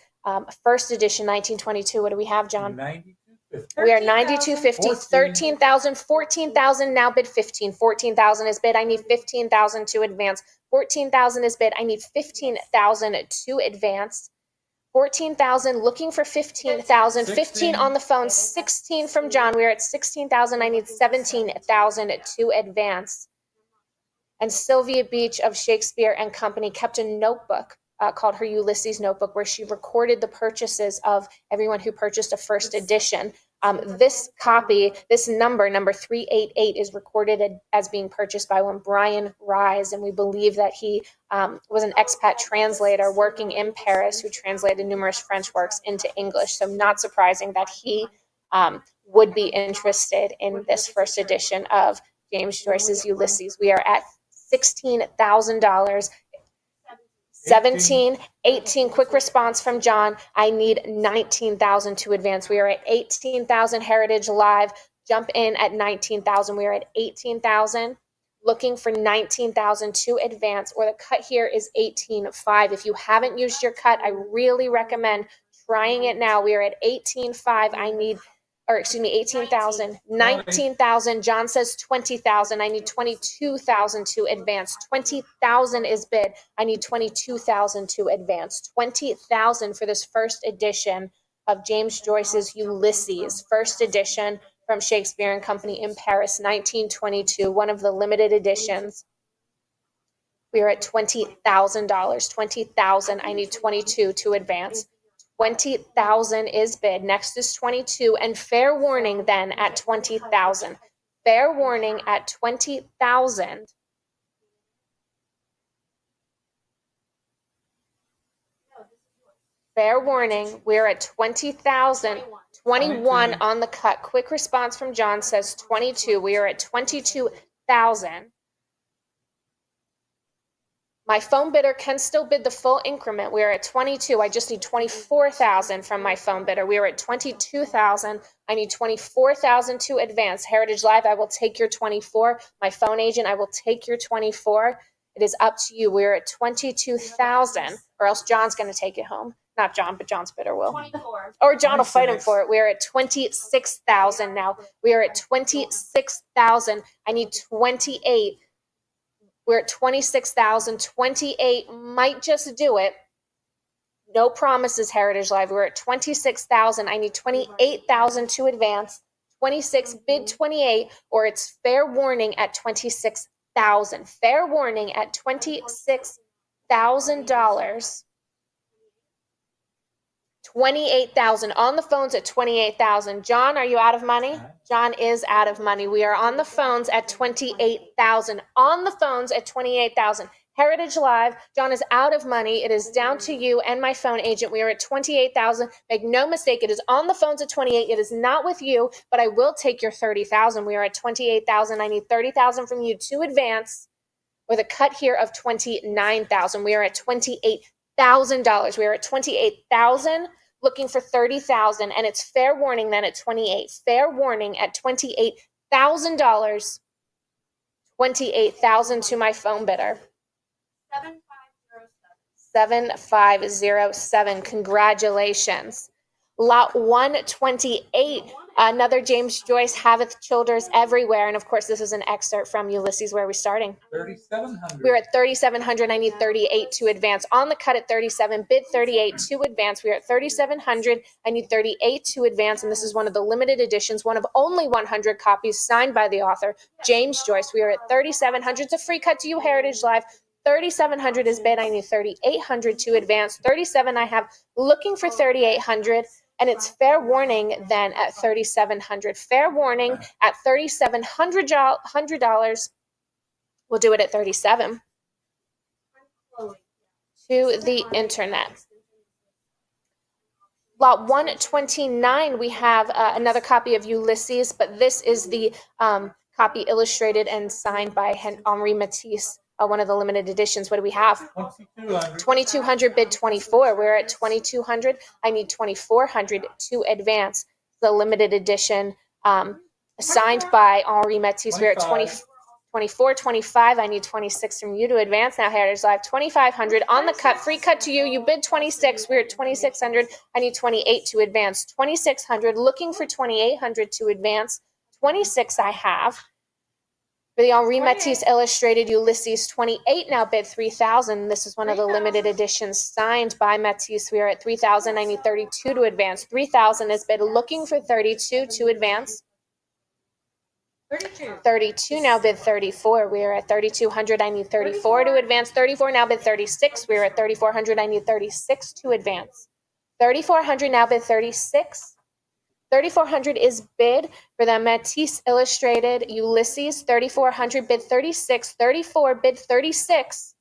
first edition, 1922. What do we have, John? 92.50. We are 92.50, 13,000, 14,000 now bid 15. 14,000 is bid. I need 15,000 to advance. 14,000 is bid. I need 15,000 to advance. 14,000, looking for 15,000. 15 on the phone. 16 from John. We are at 16,000. I need 17,000 to advance. And Sylvia Beach of Shakespeare and Company kept a notebook called her Ulysses Notebook, where she recorded the purchases of everyone who purchased a first edition. This copy, this number 388, is recorded as being purchased by one Brian Rise, and we believe that he was an expat translator working in Paris who translated numerous French works into English. So not surprising that he would be interested in this first edition of James Joyce's Ulysses. We are at $16,000. 17, 18, quick response from John. I need 19,000 to advance. We are at 18,000 Heritage Live. Jump in at 19,000. We are at 18,000. Looking for 19,000 to advance, or the cut here is 18.5. If you haven't used your cut, I really recommend trying it now. We are at 18.5. 18,000, 19,000. John says 20,000. I need 22,000 to advance. 20,000 is bid. I need 22,000 to advance. 20,000 for this first edition of James Joyce's Ulysses, first edition from Shakespeare and Company in Paris, 1922, one of the limited editions. We are at $20,000. 20,000. I need 22 to advance. 20,000 is bid. Next is 22, and fair warning then at 20,000. Fair warning at 20,000. Fair warning, we're at 20,000. 21 on the cut. Quick response from John says 22. We are at 22,000. My phone bidder can still bid the full increment. We are at 22. I just need 24,000 from my phone bidder. We are at 22,000. I need 24,000 to advance. Heritage Live, I will take your 24. My phone agent, I will take your 24. It is up to you. We're at 22,000, or else John's going to take it home. Not John, but John's bidder will. 24. Or John will fight him for it. We are at 26,000 now. We are at 26,000. I need 28. We're at 26,000. 28 might just do it. No promises, Heritage Live. We're at 26,000. I need 28,000 to advance. 26, bid 28, or it's fair warning at 26,000. Fair warning at $26,000. 28,000 on the phones at 28,000. John, are you out of money? John is out of money. We are on the phones at 28,000. On the phones at 28,000. Heritage Live, John is out of money. It is down to you and my phone agent. We are at 28,000. Make no mistake, it is on the phones at 28. It is not with you, but I will take your 30,000. We are at 28,000. I need 30,000 from you to advance with a cut here of 29,000. We are at $28,000. We are at 28,000. Looking for 30,000, and it's fair warning then at 28. Fair warning at $28,000. 28,000 to my phone bidder. 7507. Congratulations. Lot 128. Another James Joyce, Haveth Childers Everywhere. And of course, this is an excerpt from Ulysses. Where are we starting? 3,700. We're at 3,700. I need 38 to advance. On the cut at 37, bid 38 to advance. We're at 3,700. I need 38 to advance. And this is one of the limited editions, one of only 100 copies signed by the author, James Joyce. We are at 3,700. It's a free cut to you, Heritage Live. 3,700 is bid. I need 3,800 to advance. 37 I have, looking for 3,800. And it's fair warning then at 3,700. Fair warning at $3,700. We'll do it at 37. To the internet. Lot 129, we have another copy of Ulysses, but this is the copy illustrated and signed by Henri Matisse, one of the limited editions. What do we have? 2,200. 2,200, bid 24. We're at 2,200. I need 2,400 to advance. The limited edition signed by Henri Matisse. We're at 24, 25. I need 26 from you to advance. Now, Heritage Live, 2,500 on the cut. Free cut to you. You bid 26. We're at 2,600. I need 28 to advance. 2,600. Looking for 2,800 to advance. 26 I have. For the Henri Matisse illustrated Ulysses, 28 now bid 3,000. This is one of the limited editions signed by Matisse. We are at 3,000. I need 32 to advance. 3,000 is bid, looking for 32 to advance. 32 now bid 34. We are at 3,200. I need 34 to advance. 34 now bid 36. We are at 3,400. I need 36 to advance. 3,400 now bid 36. 3,400 is bid for the Matisse illustrated Ulysses. 3,400 bid 36. 34 bid 36.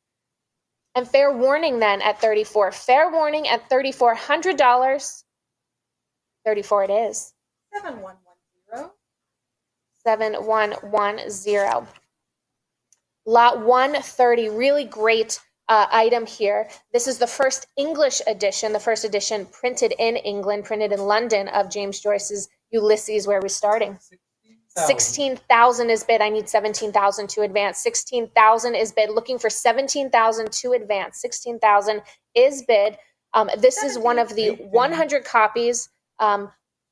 And fair warning then at 34. Fair warning at $3,400. 34 it is. 7110. 7110. Lot 130, really great item here. This is the first English edition, the first edition printed in England, printed in London, of James Joyce's Ulysses. Where are we starting? 16,000 is bid. I need 17,000 to advance. 16,000 is bid. Looking for 17,000 to advance. 16,000 is bid. This is one of the 100 copies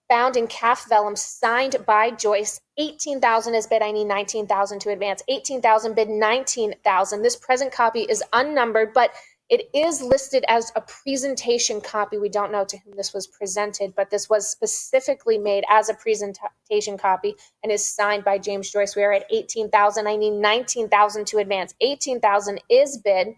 bound in calf vellum, signed by Joyce. 18,000 is bid. I need 19,000 to advance. 18,000 bid. 19,000. This present copy is unnumbered, but it is listed as a presentation copy. We don't know to whom this was presented, but this was specifically made as a presentation copy and is signed by James Joyce. We are at 18,000. I need 19,000 to advance. 18,000 is bid.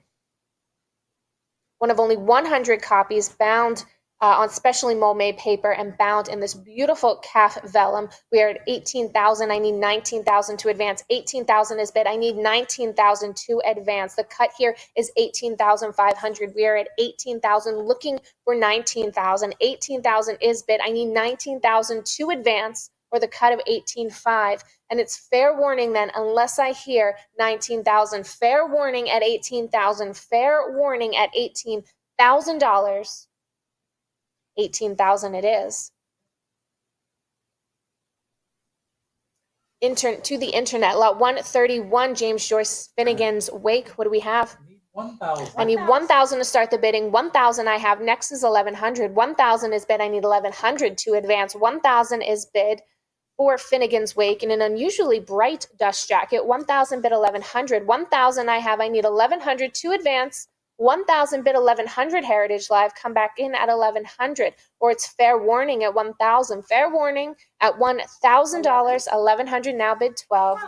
One of only 100 copies bound on specially mold-made paper and bound in this beautiful calf vellum. We are at 18,000. I need 19,000 to advance. 18,000 is bid. I need 19,000 to advance. The cut here is 18,500. We are at 18,000, looking for 19,000. 18,000 is bid. I need 19,000 to advance, or the cut of 18,500. And it's fair warning then, unless I hear 19,000. Fair warning at 18,000. Fair warning at $18,000. 18,000 it is. To the internet, lot 131, James Joyce Finnegan's Wake. What do we have? I need 1,000. I need 1,000 to start the bidding. 1,000 I have. Next is 1,100. 1,000 is bid. I need 1,100 to advance. 1,000 is bid for Finnegan's Wake in an unusually bright dust jacket. 1,000 bid 1,100. 1,000 I have. I need 1,100 to advance. 1,000 bid 1,100. Heritage Live, come back in at 1,100, or it's fair warning at 1,000. Fair warning at $1,000. 1,100 now bid 12.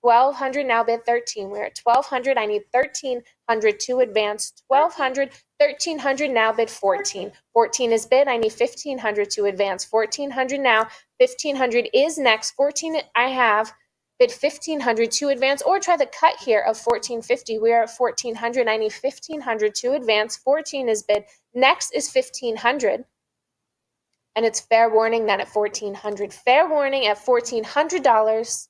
1,200 now bid 13. We're at 1,200. I need 1,300 to advance. 1,200. 1,300 now bid 14. 14 is bid. I need 1,500 to advance. 1,400 now. 1,500 is next. 14 I have. bid 1,500 to advance, or try the cut here of 1,450. We are at 1,400. I need 1,500 to advance. 14 is bid. Next is 1,500. And it's fair warning then at 1,400. Fair warning at $1,400.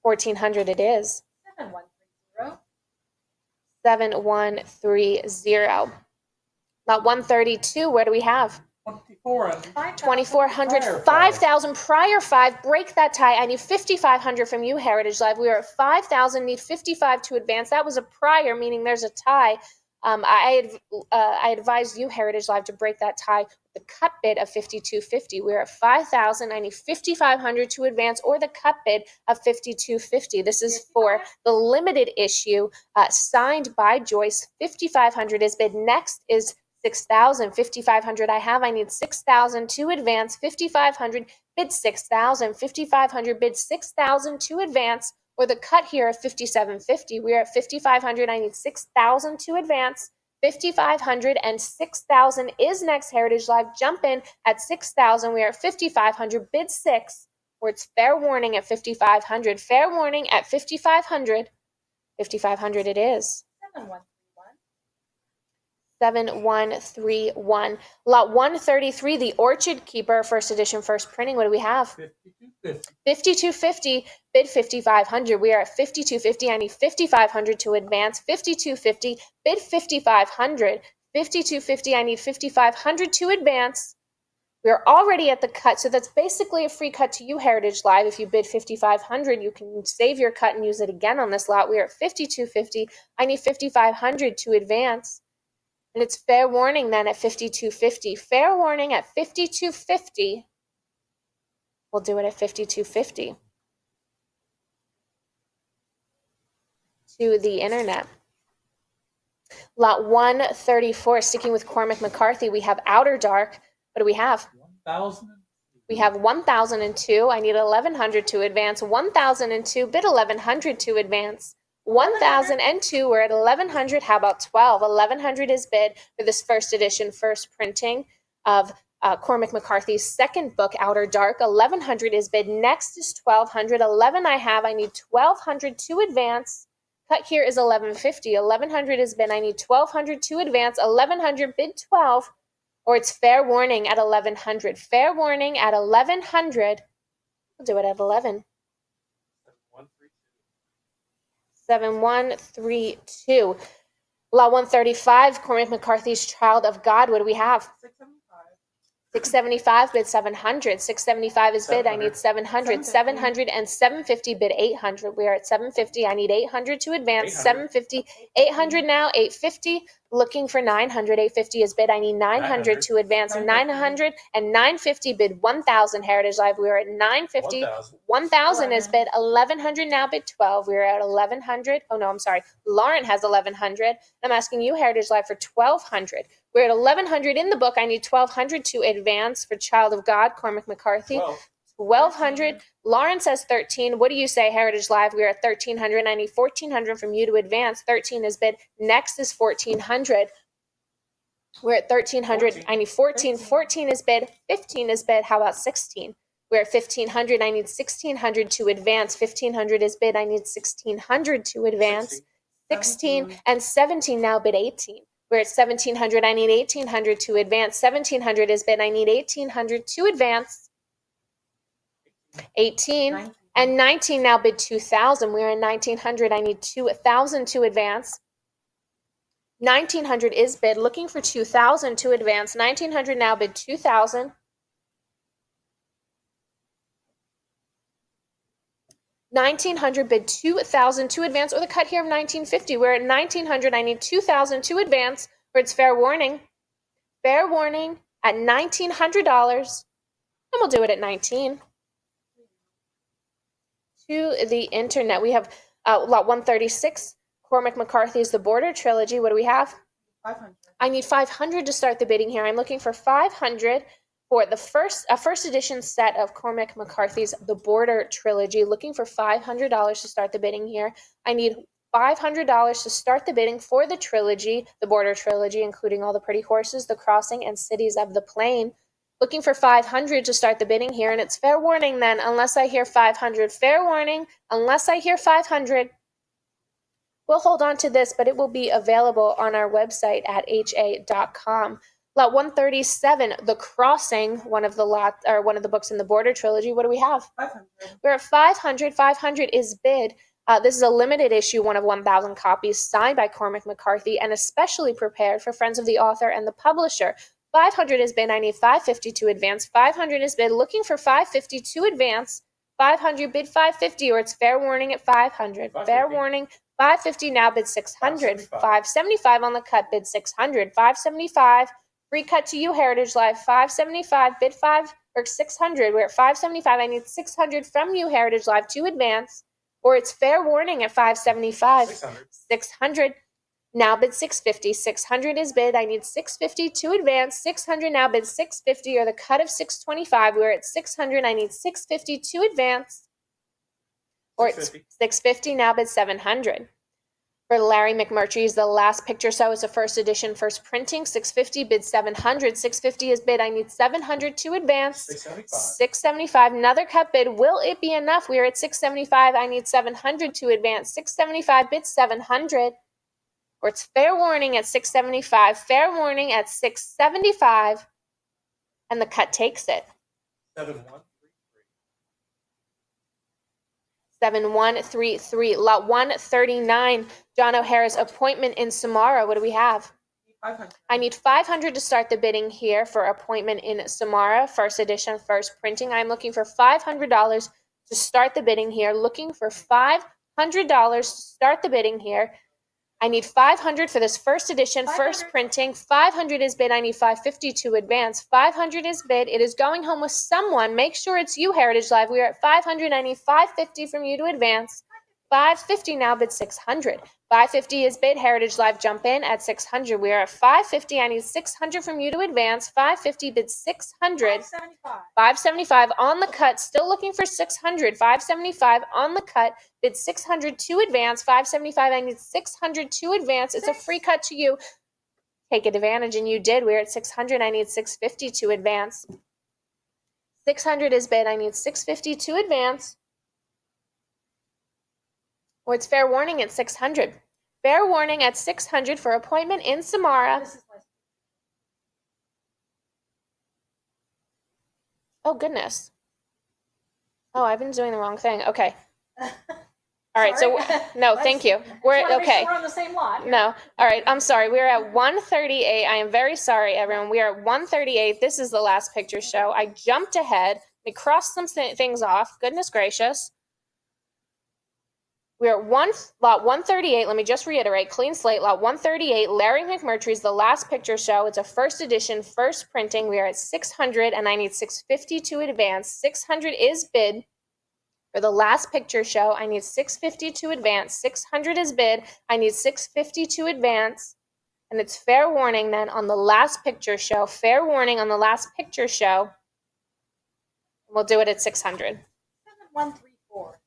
1,400 it is. 7130. 7130. Lot 132, where do we have? 2,400. 2,400, Prior 5,000, prior 5, break that tie. I need 5,500 from you, Heritage Live. We are at 5,000, need 55 to advance. That was a prior, meaning there's a tie. I advised you, Heritage Live, to break that tie with the cut bid of 5,250. We're at 5,000. I need 5,500 to advance, or the cut bid of 5,250. This is for the limited issue signed by Joyce. 5,500 is bid. Next is 6,000. 5,500 I have. I need 6,000 to advance. 5,500 bid 6,000. 5,500 bid 6,000 to advance, or the cut here of 5,750. We are at 5,500. I need 6,000 to advance. 5,500 and 6,000 is next. Heritage Live, jump in at 6,000. We are at 5,500. Bid 6, or it's fair warning at 5,500. Fair warning at 5,500. 5,500 it is. 7131. Lot 133, The Orchard Keeper, first edition, first printing. What do we have? 5,250. 5,250, bid 5,500. We are at 5,250. I need 5,500 to advance. 5,250, bid 5,500. 5,250, I need 5,500 to advance. We are already at the cut, so that's basically a free cut to you, Heritage Live. If you bid 5,500, you can save your cut and use it again on this lot. We are at 5,250. I need 5,500 to advance. And it's fair warning then at 5,250. Fair warning at 5,250. We'll do it at 5,250. To the internet. Lot 134, sticking with Cormac McCarthy, we have Outer Dark. What do we have? 1,000. We have 1,002. I need 1,100 to advance. 1,002, bid 1,100 to advance. 1,002, we're at 1,100. How about 12? 1,100 is bid for this first edition, first printing of Cormac McCarthy's second book, Outer Dark. 1,100 is bid. Next is 1,200. 11 I have. I need 1,200 to advance. Cut here is 1,150. 1,100 is bid. I need 1,200 to advance. 1,100, bid 12. Or it's fair warning at 1,100. Fair warning at 1,100. We'll do it at 11. 7132. Lot 135, Cormac McCarthy's Child of God. What do we have? 675, bid 700. 675 is bid. I need 700. 700 and 750, bid 800. We are at 750. I need 800 to advance. 750. 800 now. 850. Looking for 900. 850 is bid. I need 900 to advance. 900 and 950, bid 1,000. Heritage Live. We are at 950. 1,000 is bid. 1,100 now, bid 12. We are at 1,100. Oh no, I'm sorry. Lauren has 1,100. I'm asking you, Heritage Live, for 1,200. We're at 1,100 in the book. I need 1,200 to advance for Child of God, Cormac McCarthy. 1,200. Lauren says 13. What do you say, Heritage Live? We're at 1,300. I need 1,400 from you to advance. 13 is bid. Next is 1,400. We're at 1,300. I need 14. 14 is bid. 15 is bid. How about 16? We're at 1,500. I need 1,600 to advance. 1,500 is bid. I need 1,600 to advance. 16 and 17 now, bid 18. We're at 1,700. I need 1,800 to advance. 1,700 is bid. I need 1,800 to advance. 18 and 19 now, bid 2,000. We're at 1,900. I need 2,000 to advance. 1,900 is bid. Looking for 2,000 to advance. 1,900 now, bid 2,000. 1,900, bid 2,000 to advance, or the cut here of 1,950. We're at 1,900. I need 2,000 to advance, or it's fair warning. Fair warning at $1,900, and we'll do it at 19. To the internet, we have lot 136, Cormac McCarthy's The Border Trilogy. What do we have? 500. I need 500 to start the bidding here. I'm looking for 500 for the first edition set of Cormac McCarthy's The Border Trilogy. Looking for $500 to start the bidding here. I need $500 to start the bidding for the trilogy, The Border Trilogy, including all the pretty horses, The Crossing, and Cities of the Plain. Looking for 500 to start the bidding here, and it's fair warning then, unless I hear 500. Fair warning, unless I hear 500. We'll hold on to this, but it will be available on our website at ha.com. Lot 137, The Crossing, one of the books in the Border trilogy. What do we have? 500. We're at 500. 500 is bid. This is a limited issue, one of 1,000 copies, signed by Cormac McCarthy, and especially prepared for friends of the author and the publisher. 500 is bid. I need 550 to advance. 500 is bid. Looking for 550 to advance. 500 bid 550, or it's fair warning at 500. Fair warning. 550 now bid 600. 575 on the cut, bid 600. 575. Free cut to you, Heritage Live. 575 bid 600. We're at 575. I need 600 from you, Heritage Live, to advance, or it's fair warning at 575. 600. Now bid 650. 600 is bid. I need 650 to advance. 600 now bid 650, or the cut of 625. We're at 600. I need 650 to advance, or it's 650 now bid 700. For Larry McMurtry's The Last Picture Show, is a first edition, first printing. 650 bid 700. 650 is bid. I need 700 to advance. 675. Another cut bid. Will it be enough? We are at 675. I need 700 to advance. 675 bid 700. Or it's fair warning at 675. Fair warning at 675. And the cut takes it. 7133. Lot 139. John O'Hara's Appointment in Samara. What do we have? 500. I need 500 to start the bidding here for Appointment in Samara, first edition, first printing. I'm looking for $500 to start the bidding here. Looking for $500 to start the bidding here. I need 500 for this first edition, first printing. 500 is bid. I need 550 to advance. 500 is bid. It is going home with someone. Make sure it's you, Heritage Live. We are at 500. I need 550 from you to advance. 550 now bid 600. 550 is bid. Heritage Live, jump in at 600. We are at 550. I need 600 from you to advance. 550 bid 600. 575. 575 on the cut. Still looking for 600. 575 on the cut. Bid 600 to advance. 575. I need 600 to advance. It's a free cut to you. Take advantage, and you did. We're at 600. I need 650 to advance. 600 is bid. I need 650 to advance. Or it's fair warning at 600. Fair warning at 600 for Appointment in Samara. This is my Oh, goodness. Oh, I've been doing the wrong thing. Okay. All right. So, Sorry. no, thank you. We're Just wanna make okay. sure we're on the same lot. No. All right. I'm sorry. We're at 138. I am very sorry, everyone. We are at 138. This is The Last Picture Show. I jumped ahead. We crossed some things off. Goodness gracious. We are at lot 138. Let me just reiterate. Clean slate. Lot 138. Larry McMurtry's The Last Picture Show. It's a first edition, first printing. We are at 600, and I need 650 to advance. 600 is bid. For The Last Picture Show, I need 650 to advance. 600 is bid. I need 650 to advance. And it's fair warning then on The Last Picture Show. Fair warning on The Last Picture Show. We'll do it at 600. 7134.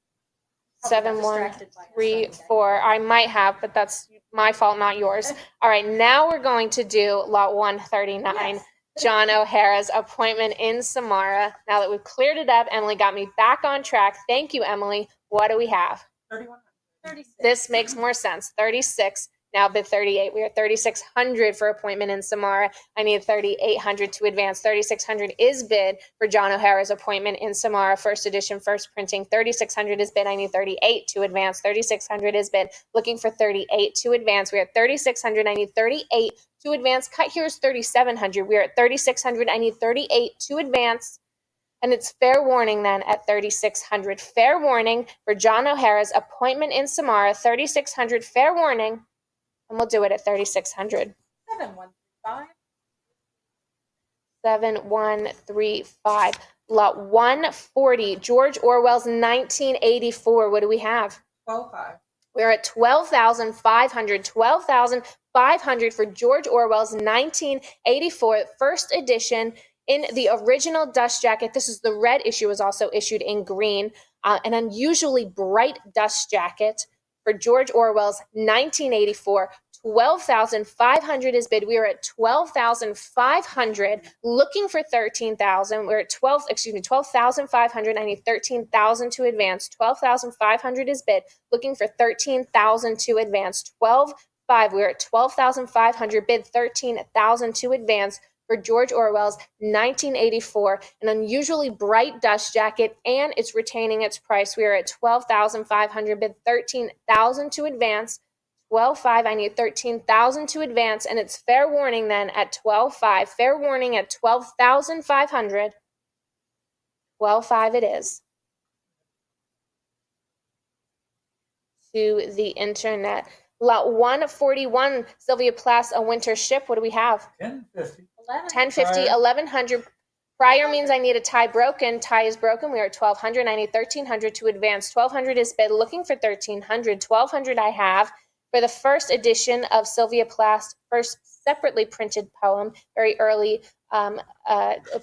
7134. I might have, but that's my fault, not yours. All right, now we're going to do lot 139. Yes. John O'Hara's Appointment in Samara. Now that we've cleared it up, Emily got me back on track. Thank you, Emily. What do we have? 3100. 36. This makes more sense. 36. Now bid 38. We are 3,600 for Appointment in Samara. I need 3,800 to advance. 3,600 is bid for John O'Hara's Appointment in Samara, first edition, first printing. 3,600 is bid. I need 38 to advance. 3,600 is bid. Looking for 38 to advance. We are at 3,600. I need 38 to advance. Cut here is 3,700. We are at 3,600. I need 38 to advance. And it's fair warning then at 3,600. Fair warning for John O'Hara's Appointment in Samara. 3,600. Fair warning. And we'll do it at 3,600. 7135. 7135. Lot 140. George Orwell's 1984. What do we have? 125. We're at 12,500. 12,500 for George Orwell's 1984, first edition in the original dust jacket. This is the red issue, was also issued in green. An unusually bright dust jacket for George Orwell's 1984. 12,500 is bid. We are at 12,500, looking for 13,000. We're at 12,500. I need 13,000 to advance. 12,500 is bid, looking for 13,000 to advance. 12,500. We're at 12,500 bid, 13,000 to advance for George Orwell's 1984, an unusually bright dust jacket, and it's retaining its price. We are at 12,500 bid, 13,000 to advance. 12.5, I need 13,000 to advance, and it's fair warning then at 12.5. Fair warning at 12,500. 12.5 it is. To the internet. Lot 141, Sylvia Plath, A Winter Ship. What do we have? 1050. 1050, Prior. 1100. Prior means I need a tie broken. Tie is broken. We are at 1200. I need 1300 to advance. 1200 is bid. Looking for 1300. 1200 I have. For the first edition of Sylvia Plath's first separately printed poem, very early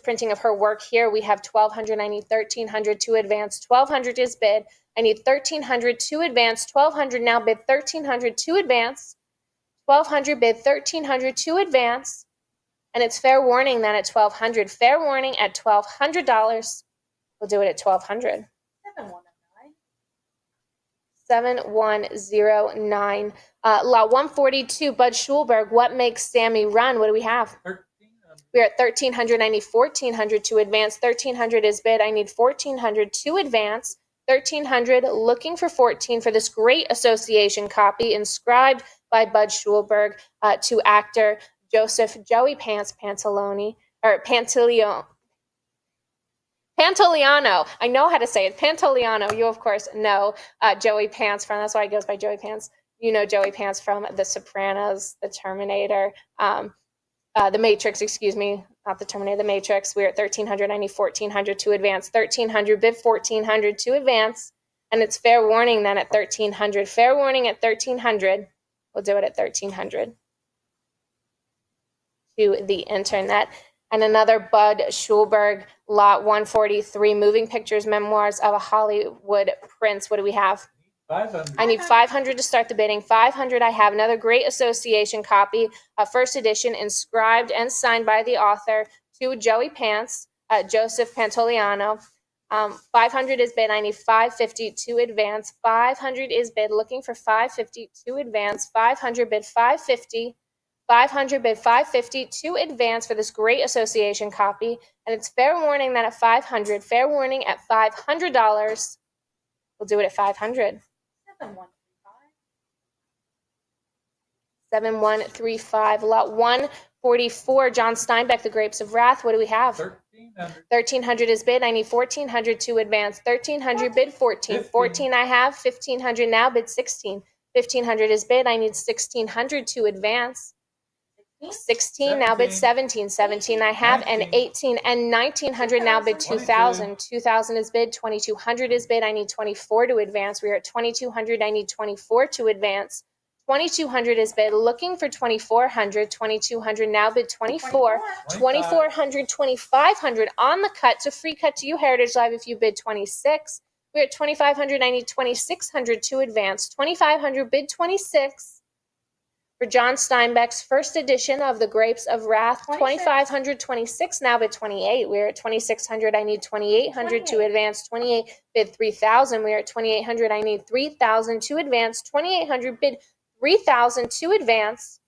printing of her work here, we have 1200. I need 1300 to advance. 1200 is bid. I need 1300 to advance. 1200 now bid. 1300 to advance. 1200 bid. 1300 to advance. And it's fair warning then at 1200. Fair warning at $1,200. We'll do it at 1200. 7109. Lot 142, Bud Schulberg, What Makes Sammy Run? What do we have? 1300. We're at 1300. I need 1400 to advance. 1300 is bid. I need 1400 to advance. 1300, looking for 14 for this great association copy inscribed by Bud Schulberg to actor Joseph Joey Pants Pantoliano. Pantoliano. I know how to say it. Pantoliano. You, of course, know Joey Pants from, that's why he goes by Joey Pants. You know Joey Pants from The Sopranos, The Terminator, The Matrix, excuse me, not The Terminator, The Matrix. We're at 1300. I need 1400 to advance. 1300, bid 1400 to advance. And it's fair warning then at 1300. Fair warning at 1300. We'll do it at 1300. To the internet. And another Bud Schulberg, Lot 143, Moving Pictures, Memoirs of a Hollywood Prince. What do we have? 500. I need 500 to start the bidding. 500 I have. Another great association copy, first edition, inscribed and signed by the author to Joey Pants, Joseph Pantoliano. 500 is bid. I need 550 to advance. 500 is bid. Looking for 550 to advance. 500 bid. 550. 500 bid. 550 to advance for this great association copy. And it's fair warning that at 500. Fair warning at $500. We'll do it at 500. 7135. Lot 144, John Steinbeck, The Grapes of Wrath. What do we have? 1300. 1300 is bid. I need 1400 to advance. 1300 bid 14. 15. 14 I have. 1500 now bid 16. 1500 is bid. I need 1600 to advance. 16 now bid 17. 17 I have. 19. And 18 and 1900 now bid 2000. 2000 is bid. 2200 is bid. I need 24 to advance. We are at 2200. I need 24 to advance. 2200 is bid. Looking for 2400. 2200 now bid 24. 2400, 2500 on the cut. To free cut to you, Heritage Live, if you bid 26. We're at 2500. I need 2600 to advance. 2500 bid 26. For John Steinbeck's first edition of The Grapes of Wrath, 2500, 26 now bid 28. We're at 2600. I need 2800 to advance. 28 bid 3000. We're at 2800. I need 3000 to advance. 2800 bid 3000 to advance.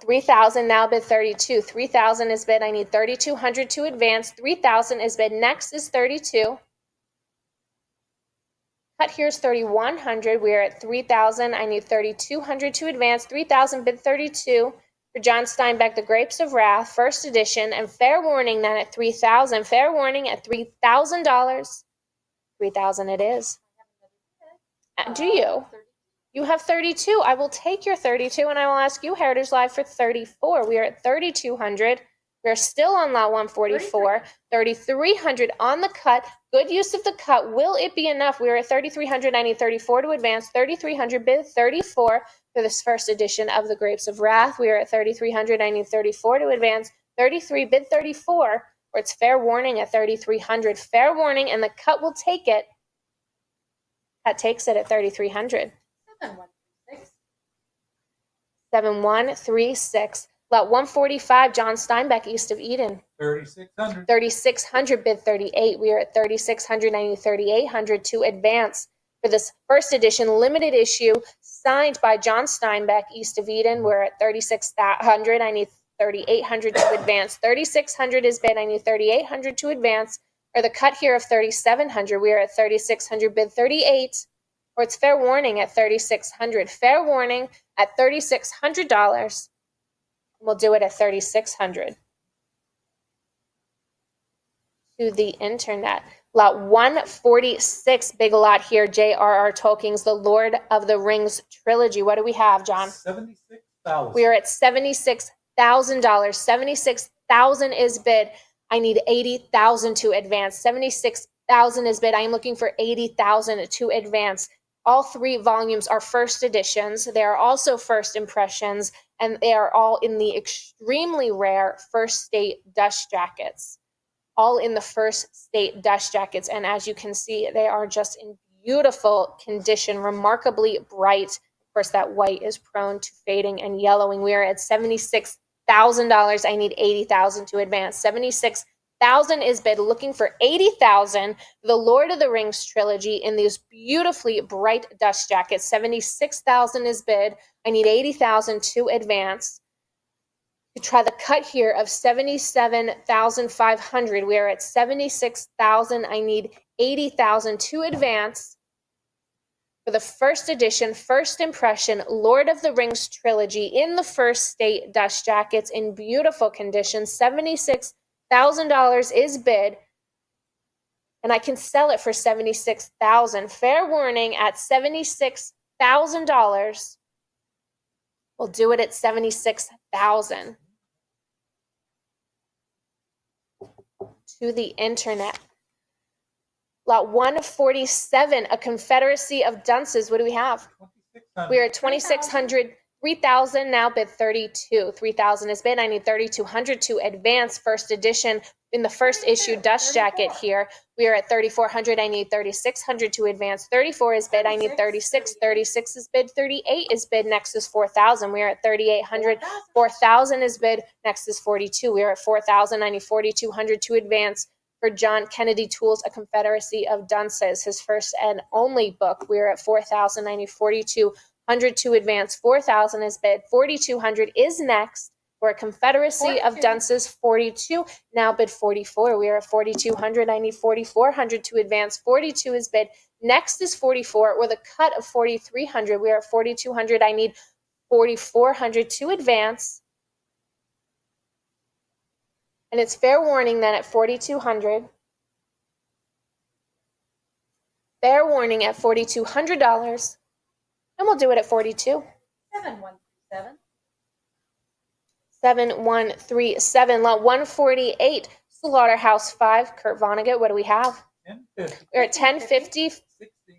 3000 now bid 32. 3000 is bid. I need 3200 to advance. 3000 is bid. Next is 32. Cut here's 3100. We're at 3000. I need 3200 to advance. 3000 bid 32. For John Steinbeck, The Grapes of Wrath, first edition, and fair warning then at 3000. Fair warning at $3,000. 3000 it is. Do you? You have 32. I will take your 32 and I will ask you, Heritage Live, for 34. We are at 3200. We are still on lot 144. 3300 on the cut. Good use of the cut. Will it be enough? We are at 3300. I need 34 to advance. 3300 bid 34 for this first edition of The Grapes of Wrath. We are at 3300. I need 34 to advance. 33 bid 34. Or it's fair warning at 3300. Fair warning, and the cut will take it. That takes it at 3300. 7136. Lot 145, John Steinbeck, east of Eden. 3,600. 3,600, bid 38. We are at 3,600. I need 3,800 to advance for this first edition limited issue signed by John Steinbeck, east of Eden. We're at 3,600. I need 3,800 to advance. 3,600 is bid. I need 3,800 to advance. Or the cut here of 3,700. We are at 3,600, bid 38. Or it's fair warning at 3,600. Fair warning at $3,600. We'll do it at 3,600. To the internet. Lot 146, big lot here, J.R.R. Tolkien's The Lord of the Rings trilogy. What do we have, John? 76,000. We are at $76,000. 76,000 is bid. I need 80,000 to advance. 76,000 is bid. I am looking for 80,000 to advance. All three volumes are first editions. They are also first impressions, and they are all in the extremely rare first state dust jackets. All in the first state dust jackets. And as you can see, they are just in beautiful condition, remarkably bright. Of course, that white is prone to fading and yellowing. We are at $76,000. I need 80,000 to advance. 76,000 is bid, looking for 80,000. The Lord of the Rings trilogy in these beautifully bright dust jackets. 76,000 is bid. I need 80,000 to advance. To try the cut here of 77,500. We are at 76,000. I need 80,000 to advance for the first edition, first impression, Lord of the Rings trilogy in the first state dust jackets in beautiful condition. $76,000 is bid, and I can sell it for $76,000. Fair warning at $76,000. We'll do it at 76,000. To the internet. Lot 147, A Confederacy of Dunces. What do we have? 2,600. We are at 2,600. 3,000 now, bid 32. 3,000 is bid. I need 3,200 to advance. First edition in the first issue dust jacket here. We are at 3,400. I need 3,600 to advance. 34 is bid. I need 36. 36 is bid. 38 is bid. Next is 4,000. We are at 3,800. 4,000 is bid. Next is 42. We are at 4,000. I need 4,200 to advance for John Kennedy Toole's A Confederacy of Dunces, his first and only book. We are at 4,000. I need 4,200 to advance. 4,000 is bid. 4,200 is next for A Confederacy of Dunces. 42 now bid. 44. We are at 4,200. I need 4,400 to advance. 42 is bid. Next is 44 with a cut of 4,300. We are at 4,200. I need 4,400 to advance. And it's fair warning then at 4,200. Fair warning at $4,200. And we'll do it at 42. 7137. 7137. Lot 148. Slaughterhouse 5. Kurt Vonnegut. What do we have? 1050. We're at 1050. 16.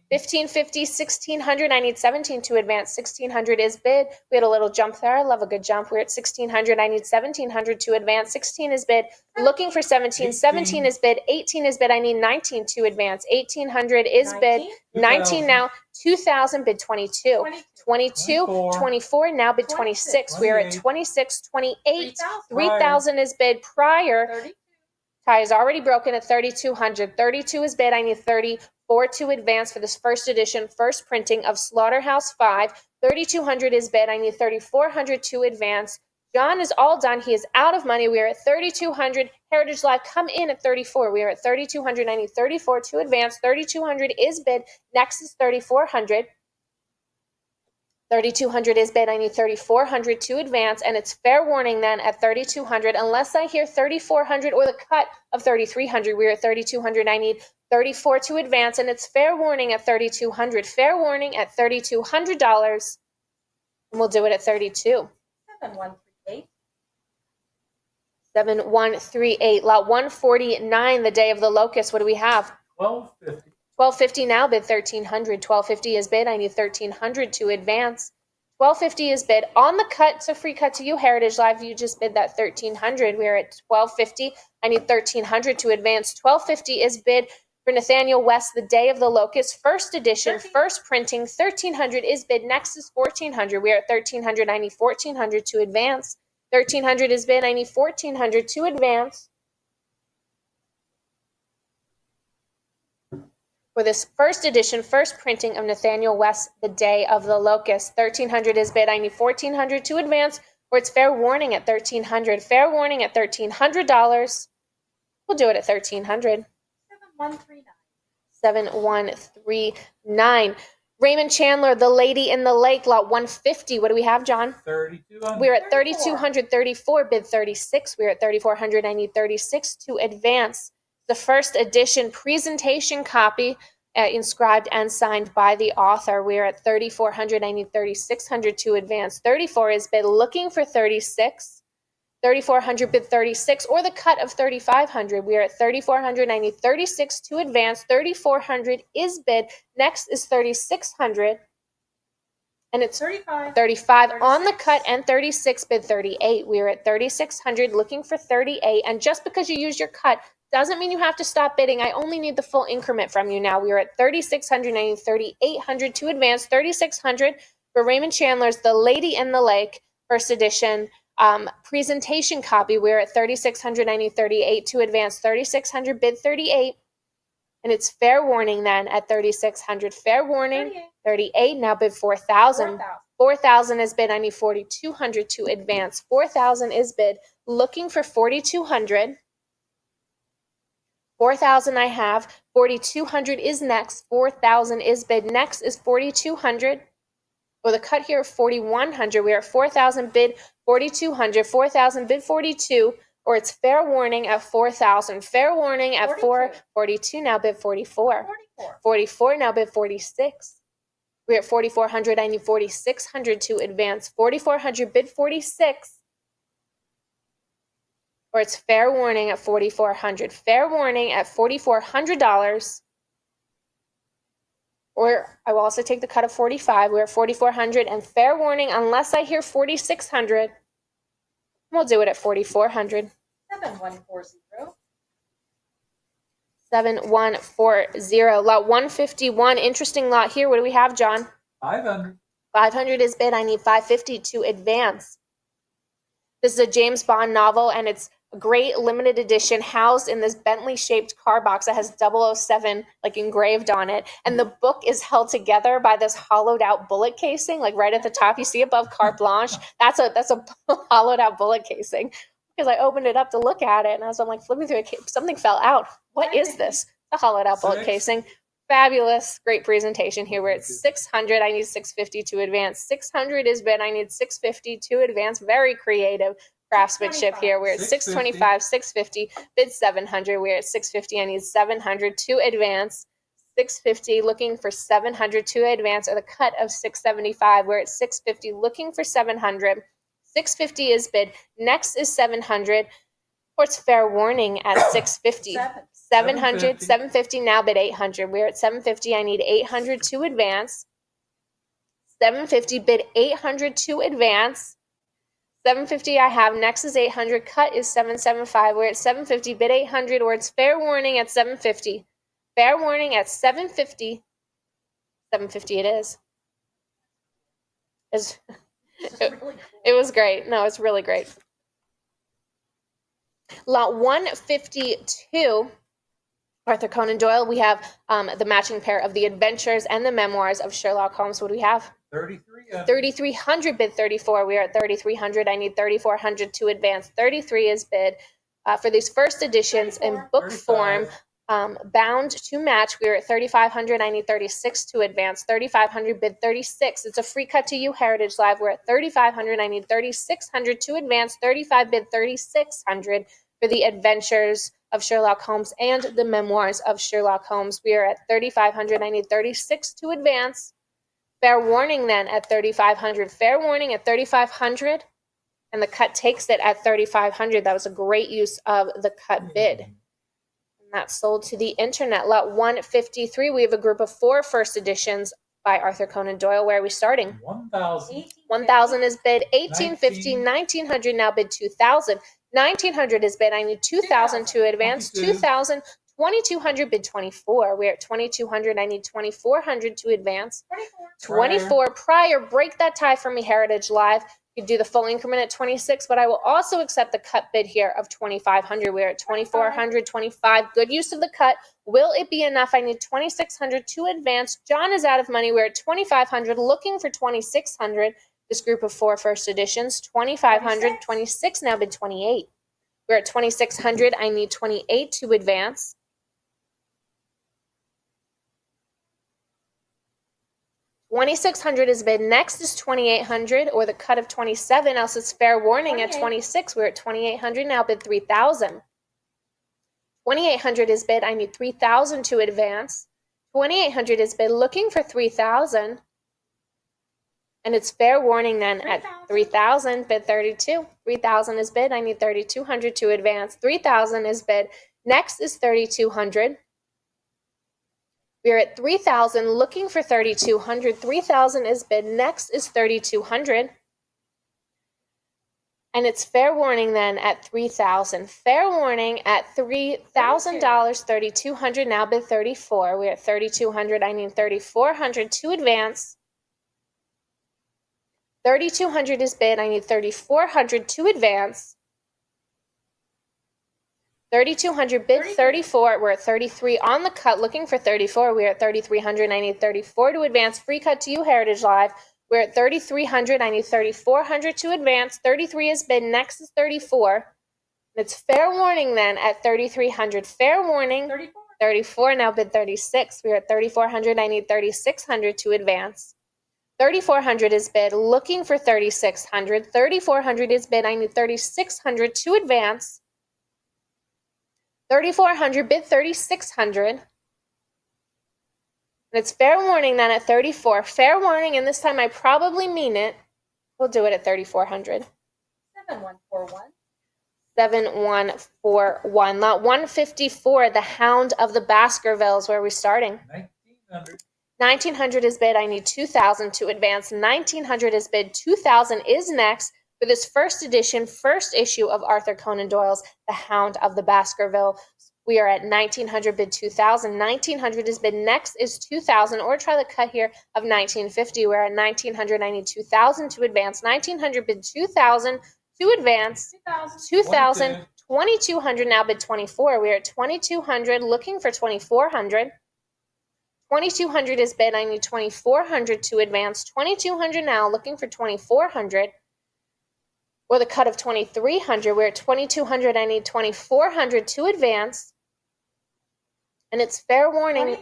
1550, 1600. I need 17 to advance. 1600 is bid. We had a little jump there. I love a good jump. We're at 1600. I need 1700 to advance. 16 is bid. Looking for 17. 18. 17 is bid. 18 is bid. I need 19 to advance. 1800 is bid. 19 now. 2000 bid. 22. 22. 24 now bid. 26. We are at 26. 28. 3000 is bid. Prior. 30. Tie is already broken at 3,200. 32 is bid. I need 34 to advance for this first edition, first printing of Slaughterhouse 5. 3,200 is bid. I need 3,400 to advance. John is all done. He is out of money. We are at 3,200. Heritage Live, come in at 34. We are at 3,200. I need 34 to advance. 3,200 is bid. Next is 3,400. 3,200 is bid. I need 3,400 to advance, and it's fair warning then at 3,200, unless I hear 3,400 or the cut of 3,300. We're at 3,200. I need 34 to advance, and it's fair warning at 3,200. Fair warning at $3,200, and we'll do it at 32. 7138. 7138. Lot 149, the Day of the Locust. What do we have? 1250. 1250 now, bid 1,300. 1250 is bid. I need 1,300 to advance. 1250 is bid. On the cut, it's a free cut to you, Heritage Live. You just bid that 1,300. We're at 1250. I need 1,300 to advance. 1250 is bid for For Nathaniel West, The Day of the Locust, first edition, 13. first printing, 1,300 is bid. Next is 1,400. We are at 1,300. I need 1,400 to advance. 1,300 is bid. I need 1,400 to advance. For this first edition, first printing of Nathaniel West, The Day of the Locust, 1,300 is bid. I need 1,400 to advance, or it's fair warning at 1,300. Fair warning at $1,300. We'll do it at 1,300. 7139. 7139. Raymond Chandler, The Lady in the Lake, lot 150. What do we have, John? 3,200. We're at 34. 3,234, bid 36. We're at 3,400. I need 36 to advance. The first edition presentation copy, inscribed and signed by the author. We're at 3,400. I need 3,600 to advance. 34 is bid, looking for 36. 3,400 bid 36, or the cut of 3,500. We are at 3,400. I need 36 to advance. 3,400 is bid. Next is 3,600. And it's 35. 35 on the 36. cut, and 36 bid 38. We are at 3,600 looking for 38. And just because you use your cut doesn't mean you have to stop bidding. I only need the full increment from you now. We are at 3,600. I need 3,800 to advance. 3,600 for Raymond Chandler's The Lady in the Lake, first edition. Presentation copy. We're at 3,600. I need 38 to advance. 3,600 bid 38. And it's fair warning then at 3,600. Fair warning. 38. 38. Now bid 4,000. 4,000. 4,000 is bid. I need 4,200 to advance. 4,000 is bid. Looking for 4,200. 4,000 I have. 4,200 is next. 4,000 is bid. Next is 4,200. With a cut here of 4,100. We are 4,000 bid 4,200. 4,000 bid 42. Or it's fair warning at 4,000. Fair warning at 42. 42. Now bid 44. 44. 44. Now bid 46. We're at 4,400. I need 4,600 to advance. 4,400 bid 46. Or it's fair warning at 4,400. Fair warning at $4,400. Or I will also take the cut of 45. We're at 4,400. And fair warning, unless I hear 4,600, we'll do it at 4,400. 7140. 7140. Lot 151. Interesting lot here. What do we have, John? 500. 500 is bid. I need 550 to advance. This is a James Bond novel, and it's a great limited edition housed in this Bentley-shaped car box that has 007 like engraved on it. And the book is held together by this hollowed-out bullet casing, like right at the top. You see above carte blanche? That's a hollowed-out bullet casing. Because I opened it up to look at it, and as I'm like flipping through it, something fell out. What is this? A hollowed-out bullet Six. casing. Fabulous, great presentation here. We're at 600. I need 650 to advance. 600 is bid. I need 650 to advance. Very creative craftsmanship here. We're at 625, 650, bid 700. We're at 650. I need 700 to advance. 650, looking for 700 to advance, or the cut of 675. We're at 650, looking for 700. 650 is bid. Next is 700, or it's fair warning at 650. 700, 750, now bid 800. We're at 750. I need 800 to advance. 750, bid 800 to advance. 750 I have. Next is 800. Cut is 775. We're at 750. Bid 800, or it's fair warning at 750. Fair warning at 750. 750 it is. It was great. No, it's really great. Lot 152, Arthur Conan Doyle. We have the matching pair of The Adventures and the Memoirs of Sherlock Holmes. What do we have? 3,300. 3,300 bid 34. We are at 3,300. I need 3,400 to advance. 33 is bid. For these first editions in 34. book form, bound to match, we are at 3,500. I need 36 to advance. 3,500 bid 36. It's a free cut to you, Heritage Live. We're at 3,500. I need 3,600 to advance. 35 bid 3,600 for The Adventures of Sherlock Holmes and the Memoirs of Sherlock Holmes. We are at 3,500. I need 36 to advance. Fair warning then at 3,500. Fair warning at 3,500. And the cut takes it at 3,500. That was a great use of the cut bid. And that's sold to the internet. Lot 153. We have a group of 4 first editions by Arthur Conan Doyle. Where are we starting? 1,000. 1,000 is bid. 1,850. 1,900 now bid 2,000. 1,900 is bid. I need 2,000 to advance. 22. 2,000. 2200, bid 24. We're at 2200. I need 2400 to advance. 24. 24 prior. Break that tie for me, Heritage Live. You do the full increment at 26, but I will also accept the cut bid here of 2500. We're at 2400, 25. Good use of the cut. Will it be enough? I need 2600 to advance. John is out of money. We're at 2500, looking for 2600. This group of 4 first editions. 2500, 26, now bid 28. We're at 2600. I need 28 to advance. 2600 is bid. Next is 2800 or the cut of 27, else it's fair warning at 26. We're at 2800, now bid 3000. 2800 is bid. I need 3000 to advance. 2800 is bid, looking for 3000. And it's fair warning then at 3000, bid 32. 3000 is bid. I need 3200 to advance. 3000 is bid. Next is 3200. We're at 3000, looking for 3200. 3000 is bid. Next is 3200. And it's fair warning then at 3000. Fair warning at $3,000, 3200, now bid 34. We're at 3200. I need 3400 to advance. 3200 is bid. I need 3400 to advance. 3200 bid 34. We're at 33 on the cut, looking for 34. We're at 3300. I need 34 to advance. Free cut to you, Heritage Live. We're at 3300. I need 3400 to advance. 33 is bid. Next is 34. It's fair warning then at 3300. Fair warning. 34. 34, now bid 36. We're at 3400. I need 3600 to advance. 3400 is bid. Looking for 3600. 3400 is bid. I need 3600 to advance. 3400 bid 3600. And it's fair warning then at 34. Fair warning, and this time I probably mean it. We'll do it at 3400. 7141. 7141. Lot 154, the Hound of the Baskervilles. Where are we starting? 1900. 1900 is bid. I need 2000 to advance. 1900 is bid. 2000 is next for this first edition, first issue of Arthur Conan Doyle's The Hound of the Baskerville. We are at 1900 bid 2000. 1900 is bid. Next is 2000, or try the cut here of 1950. We're at 1900. I need 2000 to advance. 1900 bid 2000 to advance. 2000, 2200, now bid 24. We're at 2200, looking for 2400. 2200 is bid. I need 2400 to advance. 2200 now, looking for 2400. Or the cut of 2300. We're at 2200. I need 2400 to advance. And it's fair warning.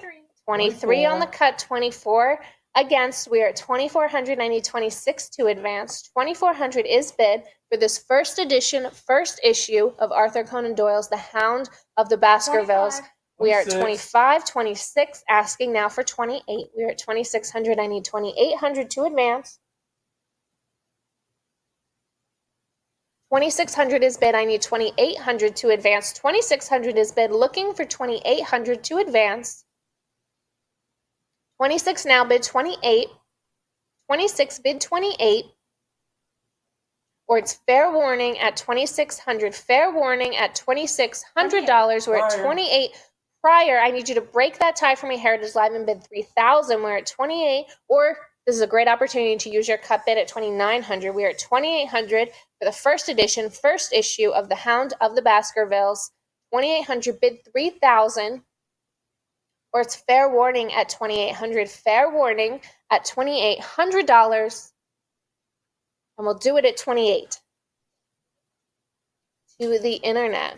23 on the cut, 24 against. We're at 2400. I need 26 to advance. 2400 is bid for this first edition, first issue of Arthur Conan Doyle's The Hound of the Baskervilles. 25. We are at 26. 25, 26, asking now for 28. We're at 2600. I need 2800 to advance. 2600 is bid. I need 2800 to advance. 2600 is bid. Looking for 2800 to advance. 26 now bid 28. 26 bid 28. Or it's fair warning at 2600. Fair warning at $2,600. We're at Prior. 28. Prior, I need you to break that tie for me, Heritage Live, and bid 3000. We're at 28. Or this is a great opportunity to use your cut bid at 2900. We are at 2800 for the first edition, first issue of The Hound of the Baskervilles. 2800 bid 3000. Or it's fair warning at 2800. Fair warning at $2,800. And we'll do it at 28. To the internet.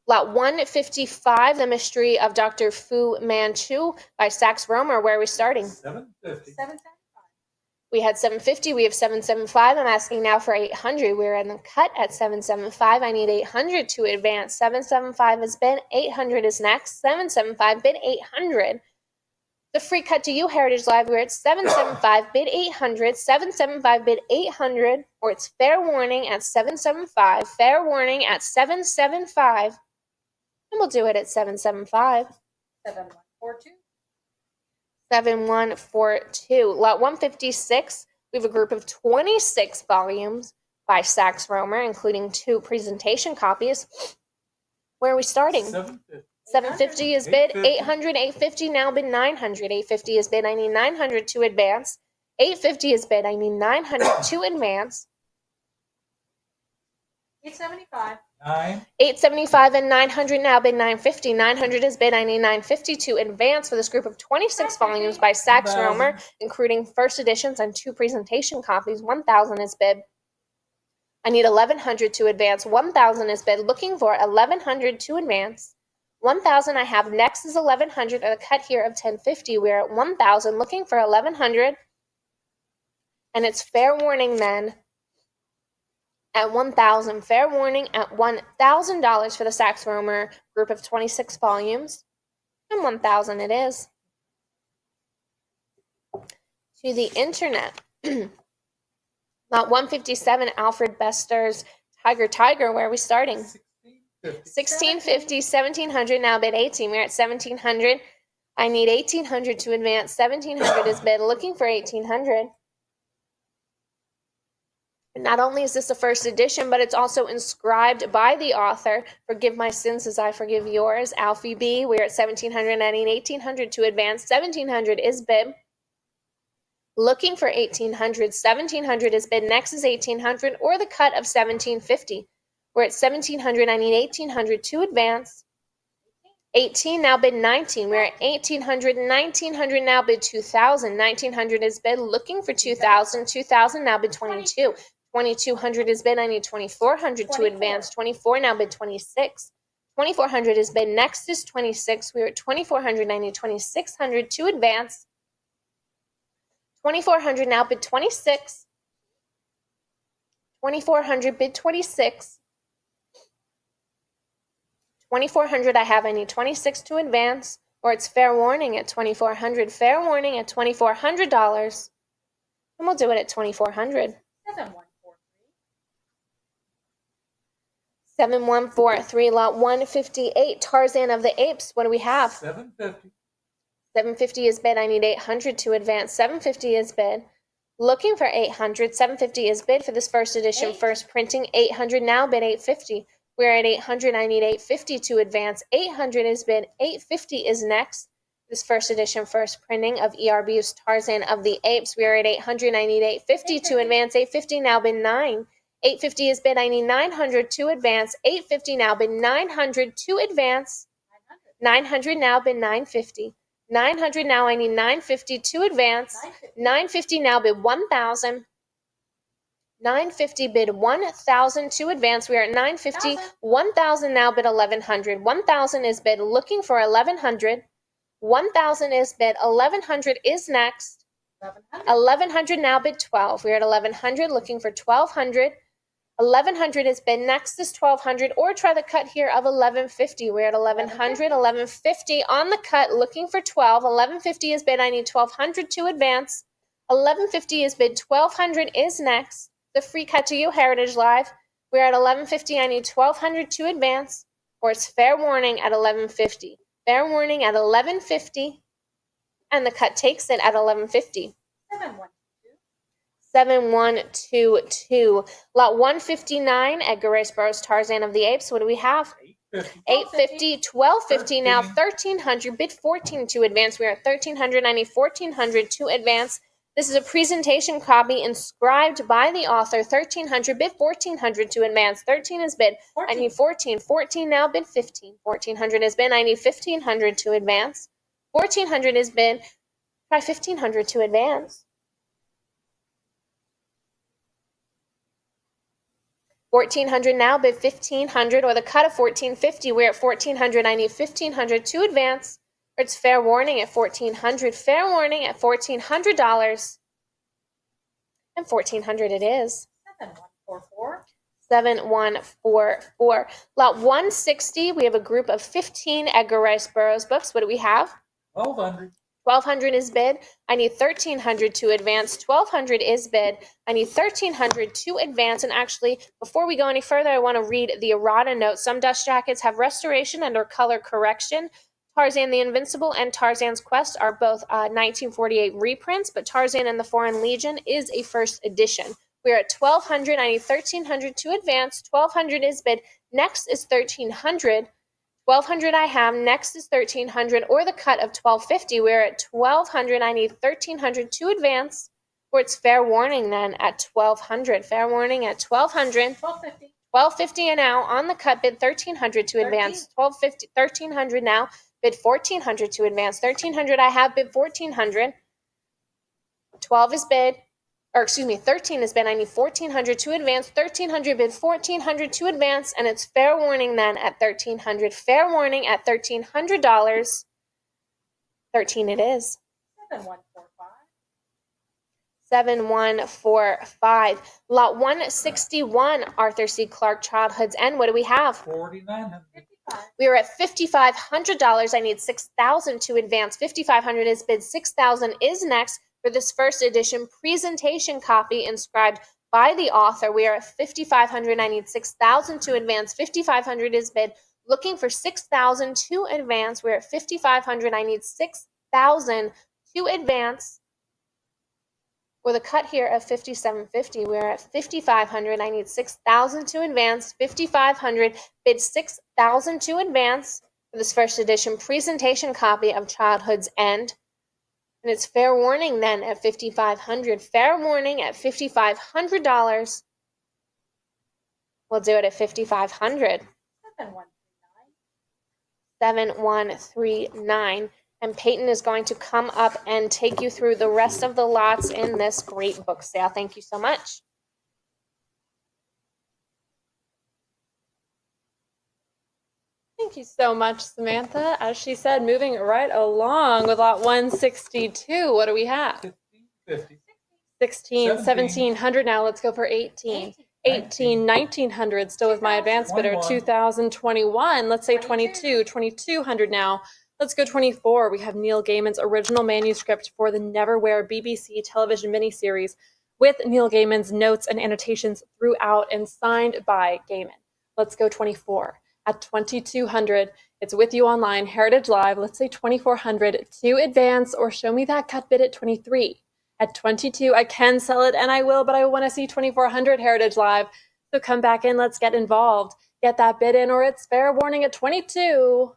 Lot 155, The Mystery of Dr. Fu Manchu by Sax Rohmer. Where are we starting? 750. 775. We had 750. We have 775. I'm asking now for 800. We're in the cut at 775. I need 800 to advance. 775 has been. 800 is next. 775 bid 800. The free cut to you, Heritage Live. We're at 775 bid 800. 775 bid 800. Or it's fair warning at 775. Fair warning at 775. And we'll do it at 775. 7142. 7142. Lot 156, we have a group of 26 volumes by Sax Rohmer, including 2 presentation copies. Where are we starting? 750. 750 is bid. 850. 800, 850 now bid 900. 850 is bid. I need 900 to advance. 850 is bid. I need 900 to advance. 875. 9. 875 and 900 now bid 950. 900 is bid. I need 950 to advance for this group of 26 volumes by Sax 1,000. Romer, including first editions and 2 presentation copies. 1,000 is bid. I need 1,100 to advance. 1,000 is bid. Looking for 1,100 to advance. 1,000 I have. Next is 1,100 at a cut here of 1050. We're at 1,000 looking for 1,100. And it's fair warning then at 1,000. Fair warning at $1,000 for the Sax Romer group of 26 volumes. And 1,000 it is. To the internet. Lot 157, Alfred Bester's Tiger. Where are we starting? 1650. 1650, 1700 now bid 18. We're at 1700. I need 1800 to advance. 1700 is bid. Looking for 1800. Not only is this a first edition, but it's also inscribed by the author. Forgive my sins as I forgive yours. Alfie B. We're at 1700. I need 1800 to advance. 1700 is bid. Looking for 1800. 1700 is bid. Next is 1800 or the cut of 1750. We're at 1700. I need 1800 to advance. 18 now bid 19. We're at 1800. 1900 now bid 2000. 1900 is bid. Looking for 2000. 2000 now bid 22. 2200 is bid. I need 2400 to advance. 24 now bid 26. 2400 is bid. Next is 26. We're at 2400. I need 2600 to advance. 2400 now bid 26. 2400 bid 26. 2400 I have. I need 26 to advance, or it's fair warning at 2400. Fair warning at $2,400. And we'll do it at 2400. 7143. 7143, lot 158, Tarzan of the Apes. What do we have? 750. 750 is bid. I need 800 to advance. 750 is bid. Looking for 800. 750 is bid for this first edition, first printing. 800 now bid 850. We're at 800. I need 850 to advance. 800 is bid. 850 is next. This first edition, first printing of ERB's Tarzan of the Apes. We are at 800. I need 850 to advance. 850 now bid 9. 850 is bid. I need 900 to advance. 850 now bid 900 to advance. 900 now bid 950. 900 now I need 950 to advance. 950 now bid 1,000. 950 bid 1,000 to advance. We are at 950. 1,000 now bid 1,100. 1,000 is bid. Looking for 1,100. 1,000 is bid. 1,100 is next. 1,100 now bid 12. We're at 1,100 looking for 1,200. 1,100 is bid. Next is 1,200, or try the cut here of 1,150. We're at 1,100. 1,150 on the cut looking for 12. 1,150 is bid. I need 1,200 to advance. 1,150 is bid. 1,200 is next. The free cut to you, Heritage Live. We're at 1,150. I need 1,200 to advance, or it's fair warning at 1,150. Fair warning at 1,150, and the cut takes it at 1,150. 7122. Lot 159, Edgar Rice Burroughs' Tarzan of the Apes. What do we have? 850, 1250 now, 1,300, bid 14 to advance. We are at 1,300. I need 1,400 to advance. This is a presentation copy inscribed by the author. 1,300, bid 1,400 to advance. 13 is bid. I need 14. 14 now, bid 15. 1,400 is bid. I need 1,500 to advance. 1,400 is bid. Try 1,500 to advance. 1,400 now, bid 1,500, or the cut of 1,450. We're at 1,400. I need 1,500 to advance, or it's fair warning at 1,400. Fair warning at $1,400. And 1,400 it is. 7144. 7144. Lot 160, we have a group of 15 Edgar Rice Burroughs books. What do we have? 1,200. 1,200 is bid. I need 1,300 to advance. 1,200 is bid. I need 1,300 to advance. And actually, before we go any further, I want to read the errata note. Some dust jackets have restoration and or color correction. Tarzan the Invincible and Tarzan's Quest are both 1948 reprints, but Tarzan and the Foreign Legion is a first edition. We're at 1,200. I need 1,300 to advance. 1,200 is bid. Next is 1,300. 1,200 I have. Next is 1,300 or the cut of 1,250. We're at 1,200. I need 1,300 to advance, or it's fair warning then at 1,200. Fair warning at 1,200. 1250. 1,250 and now on the cut, bid 1,300 to advance. 1,250, 1,300 now, bid 1,400 to advance. 1,300 I have, bid 1,400. 12 is bid, or excuse me, 13 is bid. I need 1,400 to advance. 1,300 bid, 1,400 to advance, and it's fair warning then at 1,300. Fair warning at $1,300. 13 it is. 7145. 7145. Lot 161, Arthur C. Clarke Childhood's End. What do we have? 4,900. 55. We are at $5,500. I need 6,000 to advance. 5,500 is bid. 6,000 is next for this first edition presentation copy inscribed by the author. We are at 5,500. I need 6,000 to advance. 5,500 is bid. Looking for 6,000 to advance. We're at 5,500. I need 6,000 to advance. With a cut here of 5,750, we're at 5,500. I need 6,000 to advance. 5,500 bid 6,000 to advance for this first edition presentation copy of Childhood's End. And it's fair warning then at 5,500. Fair warning at $5,500. We'll do it at 5,500. 7139. 7139. And Peyton is going to come up and take you through the rest of the lots in this great book sale. Thank you so much. Thank you so much, Samantha. As she said, moving right along with lot 162. What do we have? 1,550. 16, 17. 1,700 now. Let's go for 18. 18, 1,900, still with my advance bidder. 21. 2021. Let's say 22, 2,200 now. Let's go 24. We have Neil Gaiman's original manuscript for the Neverwhere BBC television miniseries with Neil Gaiman's notes and annotations throughout and signed by Gaiman. Let's go 24. At 2,200, it's with you online, Heritage Live. Let's say 2,400 to advance, or show me that cut bid at 23. At 22, I can sell it and I will, but I want to see 2,400 Heritage Live. So come back in, let's get involved. Get that bid in, or it's fair warning at 22.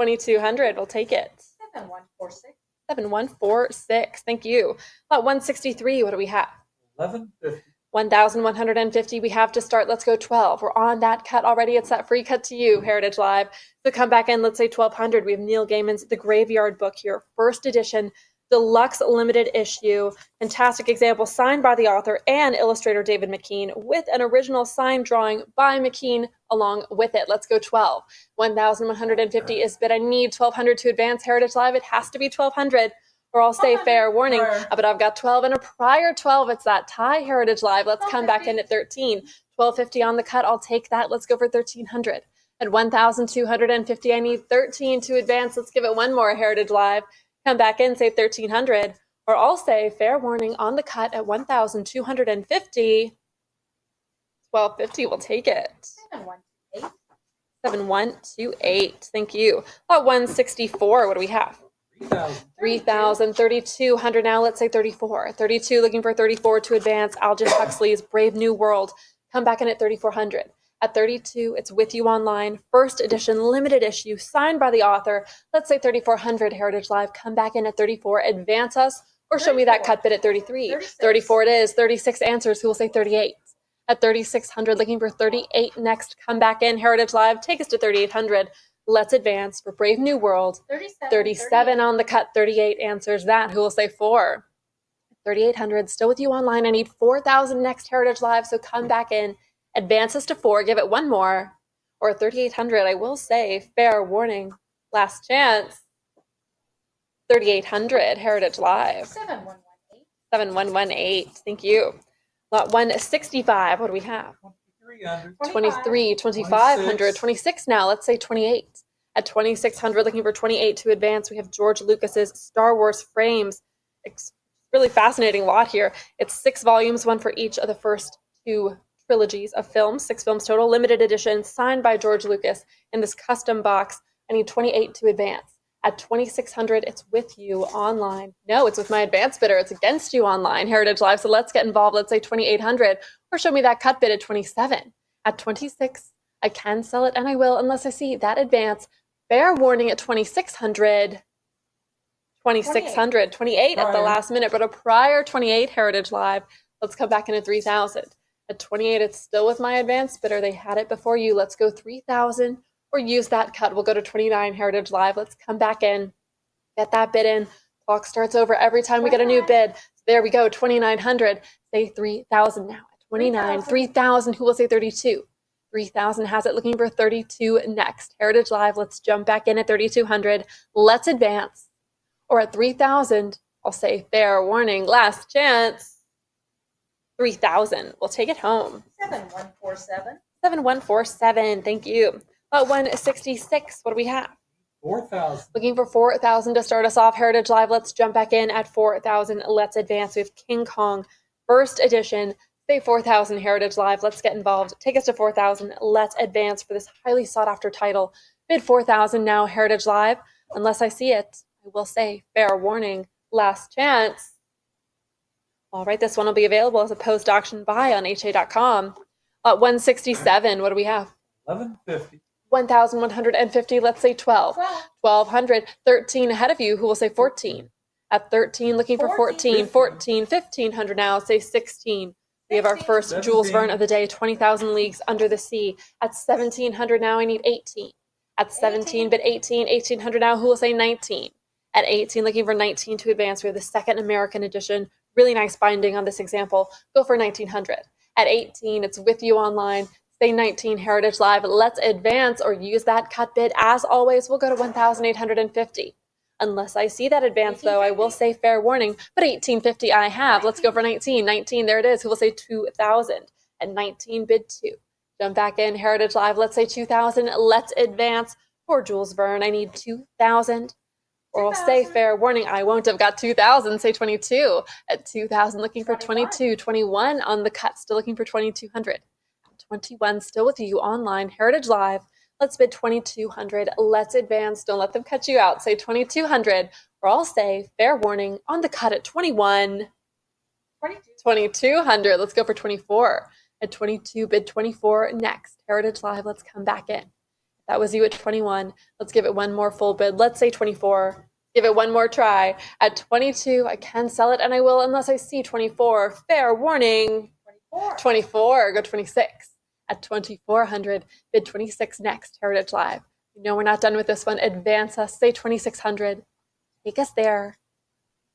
2,200, we'll take it. 7146. 7146, thank you. Lot 163, what do we have? 1,150. 1,150 we have to start. Let's go 12. We're on that cut already. It's that free cut to you, Heritage Live. So come back in, let's say 1,200. We have Neil Gaiman's The Graveyard Book here, first edition, deluxe limited issue. Fantastic example signed by the author and illustrator David McKean with an original signed drawing by McKean along with it. Let's go 12. 1,150 is bid. I need 1,200 to advance, Heritage Live. It has to be 1,200. Or I'll say fair warning, Prior. but I've got 12 and a prior 12. It's that tie, Heritage Live. Let's come back in at 13. 1,250 on the cut. I'll take that. Let's go for 1,300. At 1,250, I need 13 to advance. Let's give it one more, Heritage Live. Come back in, say 1,300. Or I'll say fair warning on the cut at 1,250. 1,250, we'll take it. 7128. 7128. Thank you. Lot 164, what do we have? 3,000. 3,000, 3,200 now, let's say 34. 32, looking for 34 to advance. Aldous Huxley's Brave New World. Come back in at 3,400. At 32, it's with you online. First edition, limited issue, signed by the author. Let's say 3,400, Heritage Live. Come back in at 34. Advance us, or show me that 34. cut bid at 33. 36. 34 it is. 36 answers. Who will say 38? At 3,600, looking for 38 next. Come back in, Heritage Live. Take us to 3,800. Let's advance for Brave New World. 37 on the cut, 38 answers that. Who will say 4? 3,800, still with you online. I need 4,000 next, Heritage Live, so come back in. Advance us to 4, give it one more. Or 3,800, I will say, fair warning, last chance. 3,800, Heritage Live. 7118. 7118, thank you. Lot 165, what do we have? 2,300. 23, 2,500, 26 now. Let's say 28. At 2,600, looking for 28 to advance, we have George Lucas's Star Wars Frames. It's really fascinating lot here. It's 6 volumes, one for each of the first 2 trilogies of films, 6 films total, limited edition, signed by George Lucas in this custom box. I need 28 to advance. At 2,600, it's with you online. No, it's with my advance bidder. It's against you online, Heritage Live. So let's get involved. Let's say 2,800, or show me that cut bid at 27. At 26, I can sell it and I will unless I see that advance. Fair warning at 2,600. 2,600, 28 at the Prior. last minute, but a prior 28 Heritage Live. Let's come back in at 3,000. At 28, it's still with my advanced bidder. They had it before you. Let's go 3,000 or use that cut. We'll go to 29 Heritage Live. Let's come back in, get that bid in. Clock starts over every time we get a new bid. So there we go, 2,900. Say 3,000 now. At 29, 3,000. Who will say 32? 3,000 has it, looking for 32 next. Heritage Live, let's jump back in at 3,200. Let's advance. Or at 3,000, I'll say fair warning, last chance. 3,000, we'll take it home. 7147. 7147, thank you. 166, what do we have? 4,000. Looking for 4,000 to start us off. Heritage Live, let's jump back in at 4,000. Let's advance. We have King Kong, first edition. Say 4,000 Heritage Live. Let's get involved. Take us to 4,000. Let's advance for this highly sought after title. Bid 4,000 now, Heritage Live. Unless I see it, I will say fair warning, last chance. All right, this one will be available as a post-auction buy on HA.com. 167, what do we have? 1150. 1,150, let's say 12. 1,200, 13 ahead of you, who will say 14. At 13, looking for 14, 14, 1,500 now, say 16. We have our first 17. Jules Verne of the day, 20,000 Leagues Under the Sea. At 1,700 now, I need 18. At 17, but 18, 1,800 now, who will say 19? At 18, looking for 19 to advance. We have the second American edition. Really nice binding on this example. Go for 1,900. At 18, it's with you online. Say 19 Heritage Live. Let's advance or use that cut bid. As always, we'll go to 1,850. Unless I see that advance, though, I will say fair warning. But 1,850 I have. Let's go for 19. 19, there it is. Who will say 2,000? At 19, bid 2. Jump back in, Heritage Live. Let's say 2,000. Let's advance. For Jules Verne, I need 2,000. Or I'll say fair warning, I won't have got 2,000, say 22. At 2,000, looking for 22. 21 on the cut, still looking for 2,200. 21, still with you online, Heritage Live. Let's bid 2,200. Let's advance. Don't let them cut you out. Say 2,200. Or I'll say fair warning on the cut at 21. 2,200. Let's go for 24. At 22, bid 24 next. Heritage Live, let's come back in. That was you at 21. Let's give it one more full bid. Let's say 24. Give it one more try. At 22, I can sell it, and I will unless I see 24. Fair warning. 24. Go 26. At 2,400, bid 26 next. Heritage Live. You know we're not done with this one. Advance us. Say 2,600. Take us there.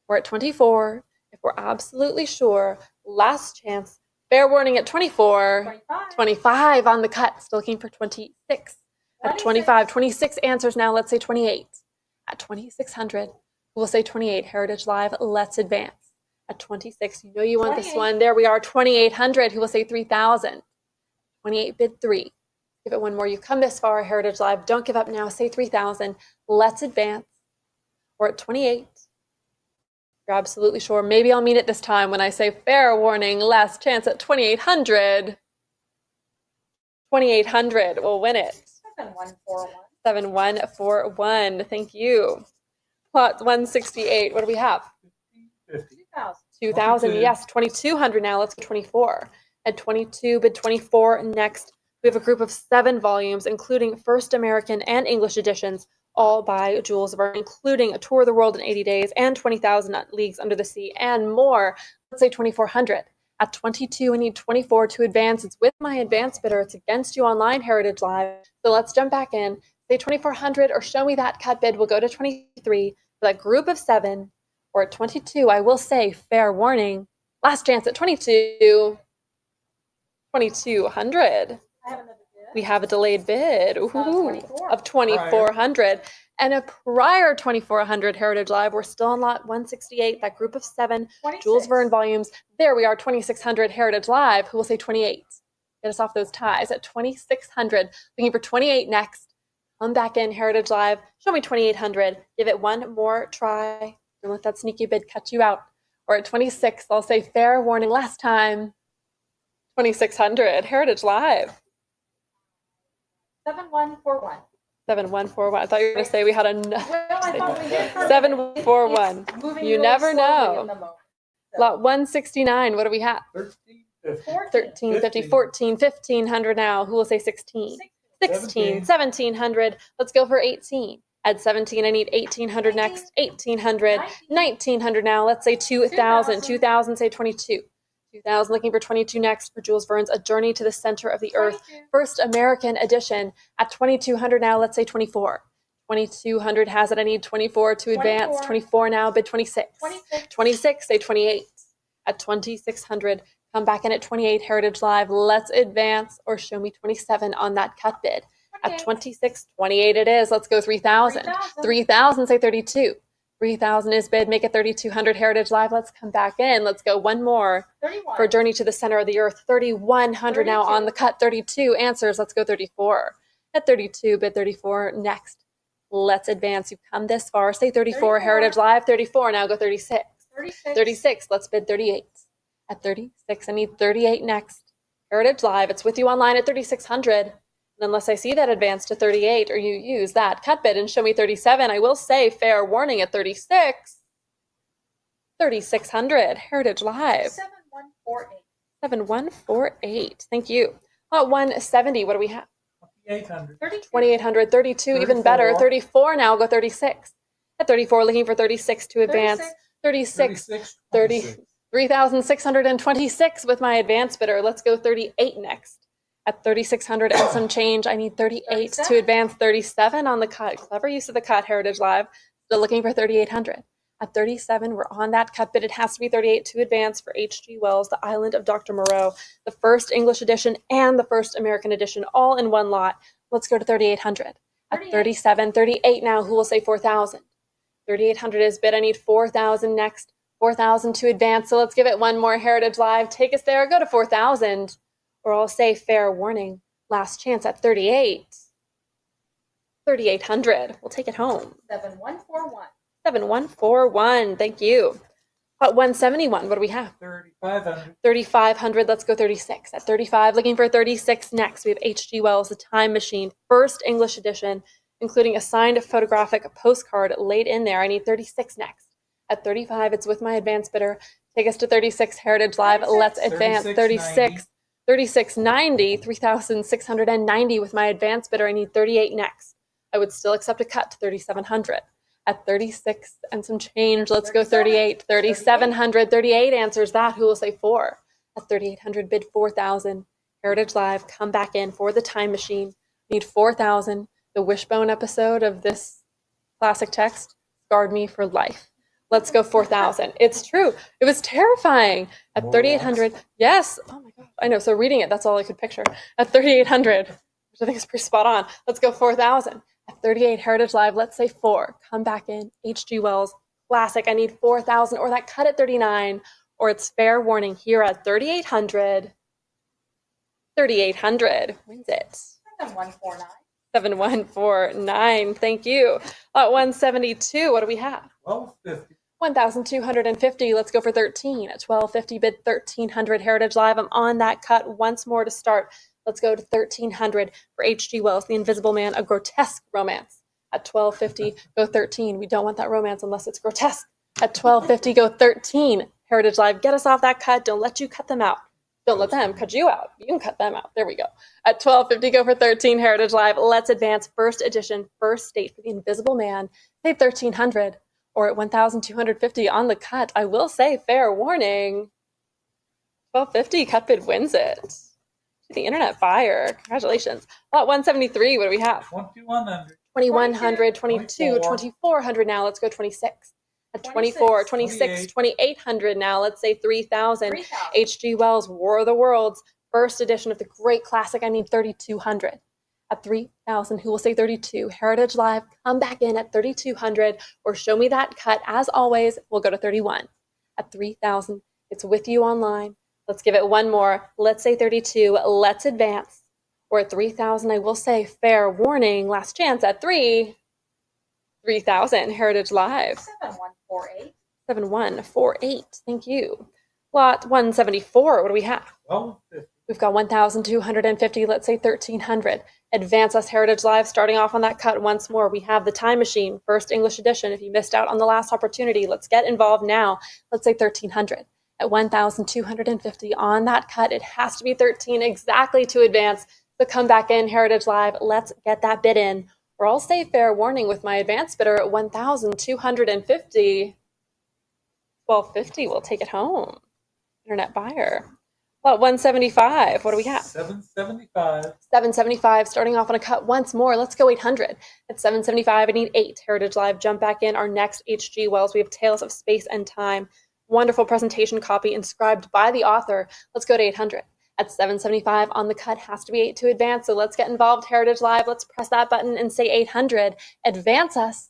We're at 24. If we're absolutely sure, last chance. Fair warning at 24. 25 on the cut. Still looking for 26. At 25, 26 answers now. Let's say 28. At 2,600, we'll say 28. Heritage Live, let's advance. At 26, you know you want this one. There we are, 2,800. Who will say 3,000? 28, bid 3. Give it one more. You come this far, Heritage Live. Don't give up now. Say 3,000. Let's advance. We're at 28. You're absolutely sure. Maybe I'll mean it this time when I say fair warning, last chance at 2,800. 2,800 will win it. 7141. 7141. Thank you. Plot 168. What do we have? 50. 2,000. 2,000. 22. Yes. 2,200 now. Let's go 24. At 22, bid 24 next. We have a group of 7 volumes, including first American and English editions, all by Jules Verne, including A Tour of the World in 80 Days and 20,000 Leagues Under the Sea and more. Let's say 2,400. At 22, I need 24 to advance. It's with my advance bidder. It's against you online, Heritage Live. So let's jump back in. Say 2,400 or show me that cut bid. We'll go to 23 for that group of 7. Or at 22, I will say fair warning. Last chance at 22. 2,200. I have another bid. We have a delayed bid Of 24. of 2,400. And a prior 2,400 Heritage Live. We're still on lot 168, that group of 7 26. Jules Verne volumes. There we are, 2,600 Heritage Live. Who will say 28? Get us off those ties at 2,600. Looking for 28 next. Come back in, Heritage Live. Show me 2,800. Give it one more try. Don't let that sneaky bid cut you out. Or at 26, I'll say fair warning last time. 2,600 Heritage Live. 7141. 7141. I thought you were going to say we had a Well, I thought we did. 741. It's moving You really never slowly know. at the moment. Lot 169. What do we have? 1350. 14. 1,350, 14, 1,500 now. Who will say 16? 16, 1700. Let's go for 18. At 17, I need 1800 next. 1800, 1900 now. Let's say 2000. 2000, say 22. 2000, looking for 22 next for Jules Verne's A Journey to the Center of the Earth. 22. First American edition. At 2200 now, let's say 24. 2200 has it. I need 24 to advance. 24. 24 now, bid 26. 26. 26, say 28. At 2600, come back in at 28, Heritage Live. Let's advance or show me 27 on that cut bid. At 26, 28 it is. Let's go 3000. 3000, say 32. 3000 is bid. Make it 3200, Heritage Live. Let's come back in. Let's go one more 31. for Journey to the Center of the Earth. 3100 now 32. on the cut. 32 answers. Let's go 34. At 32, bid 34 next. Let's advance. You've come this far. Say 34, 34. Heritage Live. 34, now go 36. 36. 36, let's bid 38. At 36, I need 38 next. Heritage Live, it's with you online at 3600. And unless I see that advance to 38 or you use that cut bid and show me 37, I will say fair warning at 36. 3600, Heritage Live. 7148. 7148, thank you. At 170, what do we have? 2,800. 32. 2800, 32, even better. 34. 34 now, go 36. At 34, looking for 36 to advance. 36, 36, 30, 26. 3,626 with my advance bidder. Let's go 38 next. At 3,600 and some change, I need 38 to 37. advance. 37 on the cut. Clever use of the cut, Heritage Live. Still looking for 3,800. At 37, we're on that cut bid. It has to be 38 to advance for H.G. Wells, The Island of Dr. Moreau, the first English edition and the first American edition, all in one lot. Let's go to 3,800. At 38. 37, 38 now, who will say 4,000? 3,800 is bid. I need 4,000 next. 4,000 to advance. So let's give it one more, Heritage Live. Take us there. Go to 4,000. Or I'll say fair warning. Last chance at 38. 3,800. We'll take it home. 7141. 7141. Thank you. At 171, what do we have? 3,500. 3,500. Let's go 36. At 35, looking for 36 next. We have H.G. Wells, The Time Machine, first English edition, including a signed photographic postcard laid in there. I need 36 next. At 35, it's with my advance bidder. Take us to 36, Heritage Live. 36. Let's advance. 36. 3690, 3,690 with my advance bidder. I need 38 next. I would still accept a cut to 3,700. At 36 and some change, let's go 38. 3,700, 38 answers that. Who will say 4? At 3,800, bid 4,000. Heritage Live, come back in for The Time Machine. Need 4,000. The Wishbone episode of this classic text scarred me for life. Let's go 4,000. It's true. It was terrifying. At 3,800, yes. Oh my God. I know. So reading it, that's all I could picture. At 3,800, which I think is pretty spot on. Let's go 4,000. At 38, Heritage Live, let's say 4. Come back in. H.G. Wells, classic. I need 4,000 or that cut at 39 or it's fair warning here at 3,800. 3,800 wins it. 7149. 7149. Thank you. At 172, what do we have? 1,250. 1,250. Let's go for 13. At 1,250, bid 1,300. Heritage Live, I'm on that cut once more to start. Let's go to 1,300 for H.G. Wells, The Invisible Man, a grotesque romance. At 1,250, go 13. We don't want that romance unless it's grotesque. At 1,250, go 13. Heritage Live, get us off that cut. Don't let you cut them out. Don't let them cut you out. You can cut them out. There we go. At 1,250, go for 13. Heritage Live, let's advance. First edition, first state for The Invisible Man. Say 1,300. Or at 1,250 on the cut. I will say fair warning. 1,250 cut bid wins it. The internet fire. Congratulations. At 173, what do we have? 2,100. 2,100, 22, 2,400 now. Let's go 26. At 24, 26, 2,800 now. Let's say 3,000. 3,000. H.G. Wells, War of the Worlds, first edition of the great classic. I need 3,200. At 3,000, who will say 32? Heritage Live, come back in at 3,200 or show me that cut. As always, we'll go to 31. At 3,000, it's with you online. Let's give it one more. Let's say 32. Let's advance. Or at 3,000, I will say fair warning. Last chance at 3,000. Heritage Live. 7148. 7148. Thank you. Lot 174. What do we have? 1,250. We've got 1,250. Let's say 1,300. Advance us, Heritage Live. Starting off on that cut once more. We have The Time Machine, first English edition. If you missed out on the last opportunity, let's get involved now. Let's say 1,300. At 1,250 on that cut, it has to be 13 exactly to advance. So come back in, Heritage Live. Let's get that bid in. Or I'll say fair warning with my advanced bidder at 1,250. 1,250 will take it home. Internet buyer. Lot 175. What do we have? 775. 775, starting off on a cut once more. Let's go 800. At 775, I need 8. Heritage Live, jump back in. Our next HG Wells, we have Tales of Space and Time. Wonderful presentation copy inscribed by the author. Let's go to 800. At 775 on the cut, has to be 8 to advance. So let's get involved, Heritage Live. Let's press that button and say 800. Advance us.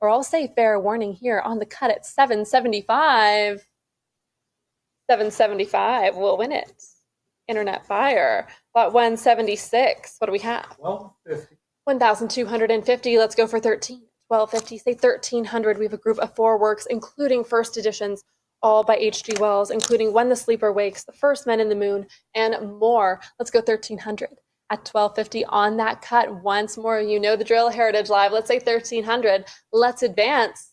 Or I'll say fair warning here on the cut at 775. 775 will win it. Internet buyer. Lot 176. What do we have? 1250. 1,250. Let's go for 13. 1,250. Say 1,300. We have a group of 4 works, including first editions, all by H.G. Wells, including When the Sleeper Wakes, The First Men in the Moon, and more. Let's go 1,300. At 1,250 on that cut. Once more, you know the drill, Heritage Live. Let's say 1,300. Let's advance.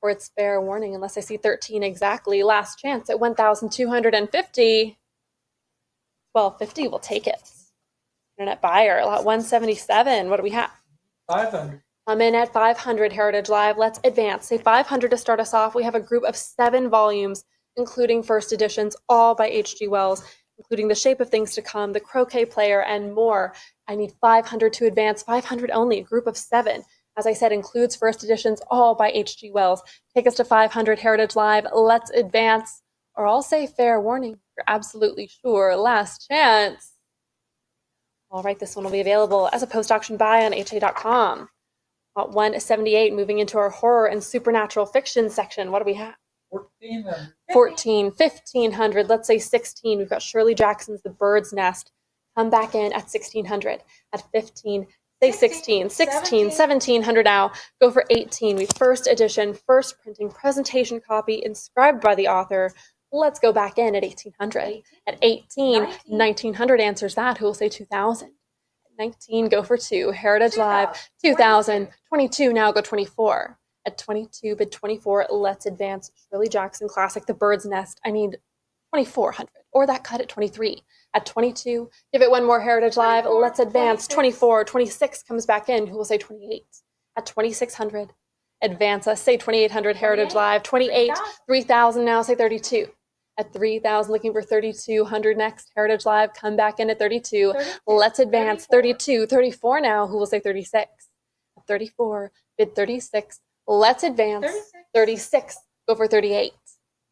Or it's fair warning unless I see 13 exactly. Last chance at 1,250. 1,250 will take it. Internet buyer, lot 177. What do we have? 500. I'm in at 500, Heritage Live. Let's advance. Say 500 to start us off. We have a group of 7 volumes, including first editions, all by H.G. Wells, including The Shape of Things to Come, The Croquet Player, and more. I need 500 to advance. 500 only, a group of 7. As I said, includes first editions, all by H.G. Wells. Take us to 500, Heritage Live. Let's advance. Or I'll say fair warning. You're absolutely sure. Last chance. All right, this one will be available as a post-auction buy on HA.com. 178, moving into our horror and supernatural fiction section. What do we have? 1400. 14, 1,500, let's say 16. We've got Shirley Jackson's The Bird's Nest. Come back in at 1,600. At 15, say 16, 16, 1,700 now. Go for 18. We first edition, first printing, presentation copy, inscribed by the author. Let's go back in at 1,800. At 18, 1,900 answers that. Who will say 2,000? 19, go for 2. Heritage Live, 2,000. 22 now, go 24. At 22, bid 24. Let's advance. Shirley Jackson classic, The Bird's Nest. I need 2,400. Or that cut at 23. At 22, give it one more, Heritage Live. Let's advance. 24. 26 comes back in. Who will say 28? At 2,600. Advance us. Say 2,800, Heritage Live. 28. 3,000 now. Say 32. At 3,000, looking for 3,200 next. Heritage Live, come back in at 32. Let's advance. 32, 34 now. Who will say 36? 34, bid 36. Let's advance. 36, go for 38.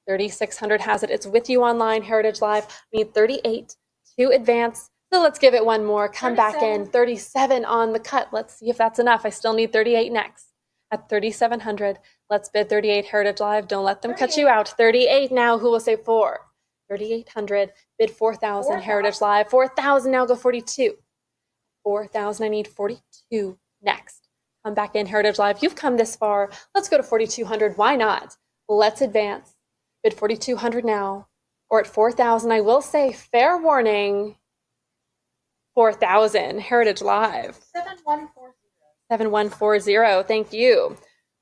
3,600 has it. It's with you online, Heritage Live. We need 38 to advance. So let's give it one more. Come back in. 37 on the cut. Let's see if that's enough. I still need 38 next. At 3,700, let's bid 38, Heritage Live. Don't let them cut you out. 38 now. Who will say 4? 3,800, bid 4,000, Heritage Live. 4,000 now, go 42. 4,000, I need 42 next. Come back in, Heritage Live. You've come this far. Let's go to 4,200. Why not? Let's advance. Bid 4,200 now. Or at 4,000, I will say, fair warning, 4,000, Heritage Live. 7140. 7140, thank you.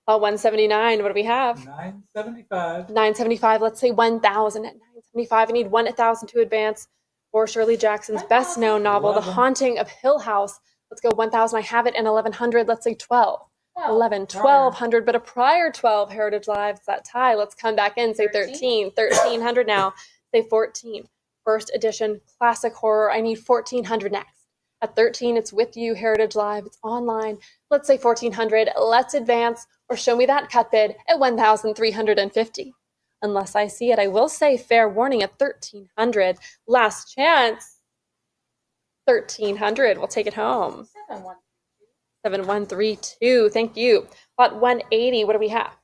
179, what do we have? 975. 975, let's say 1,000. At 975, I need 1,000 to advance. Or Shirley Jackson's best known novel, The 11. Haunting of Hill House. Let's go 1,000, I have it, and 1,100, let's say 12. 11, 1,200, but a prior 12, Heritage Live, it's that tie. Let's come back in, say 13, 1,300 now, say 14. First edition, classic horror, I need 1,400 next. At 13, it's with you, Heritage Live, it's online. Let's say 1,400, let's advance, or show me that cut bid at 1,350. Unless I see it, I will say fair warning at 1,300. Last chance, 1,300, we'll take it home. 7132, thank you. Lot 180, what do we have?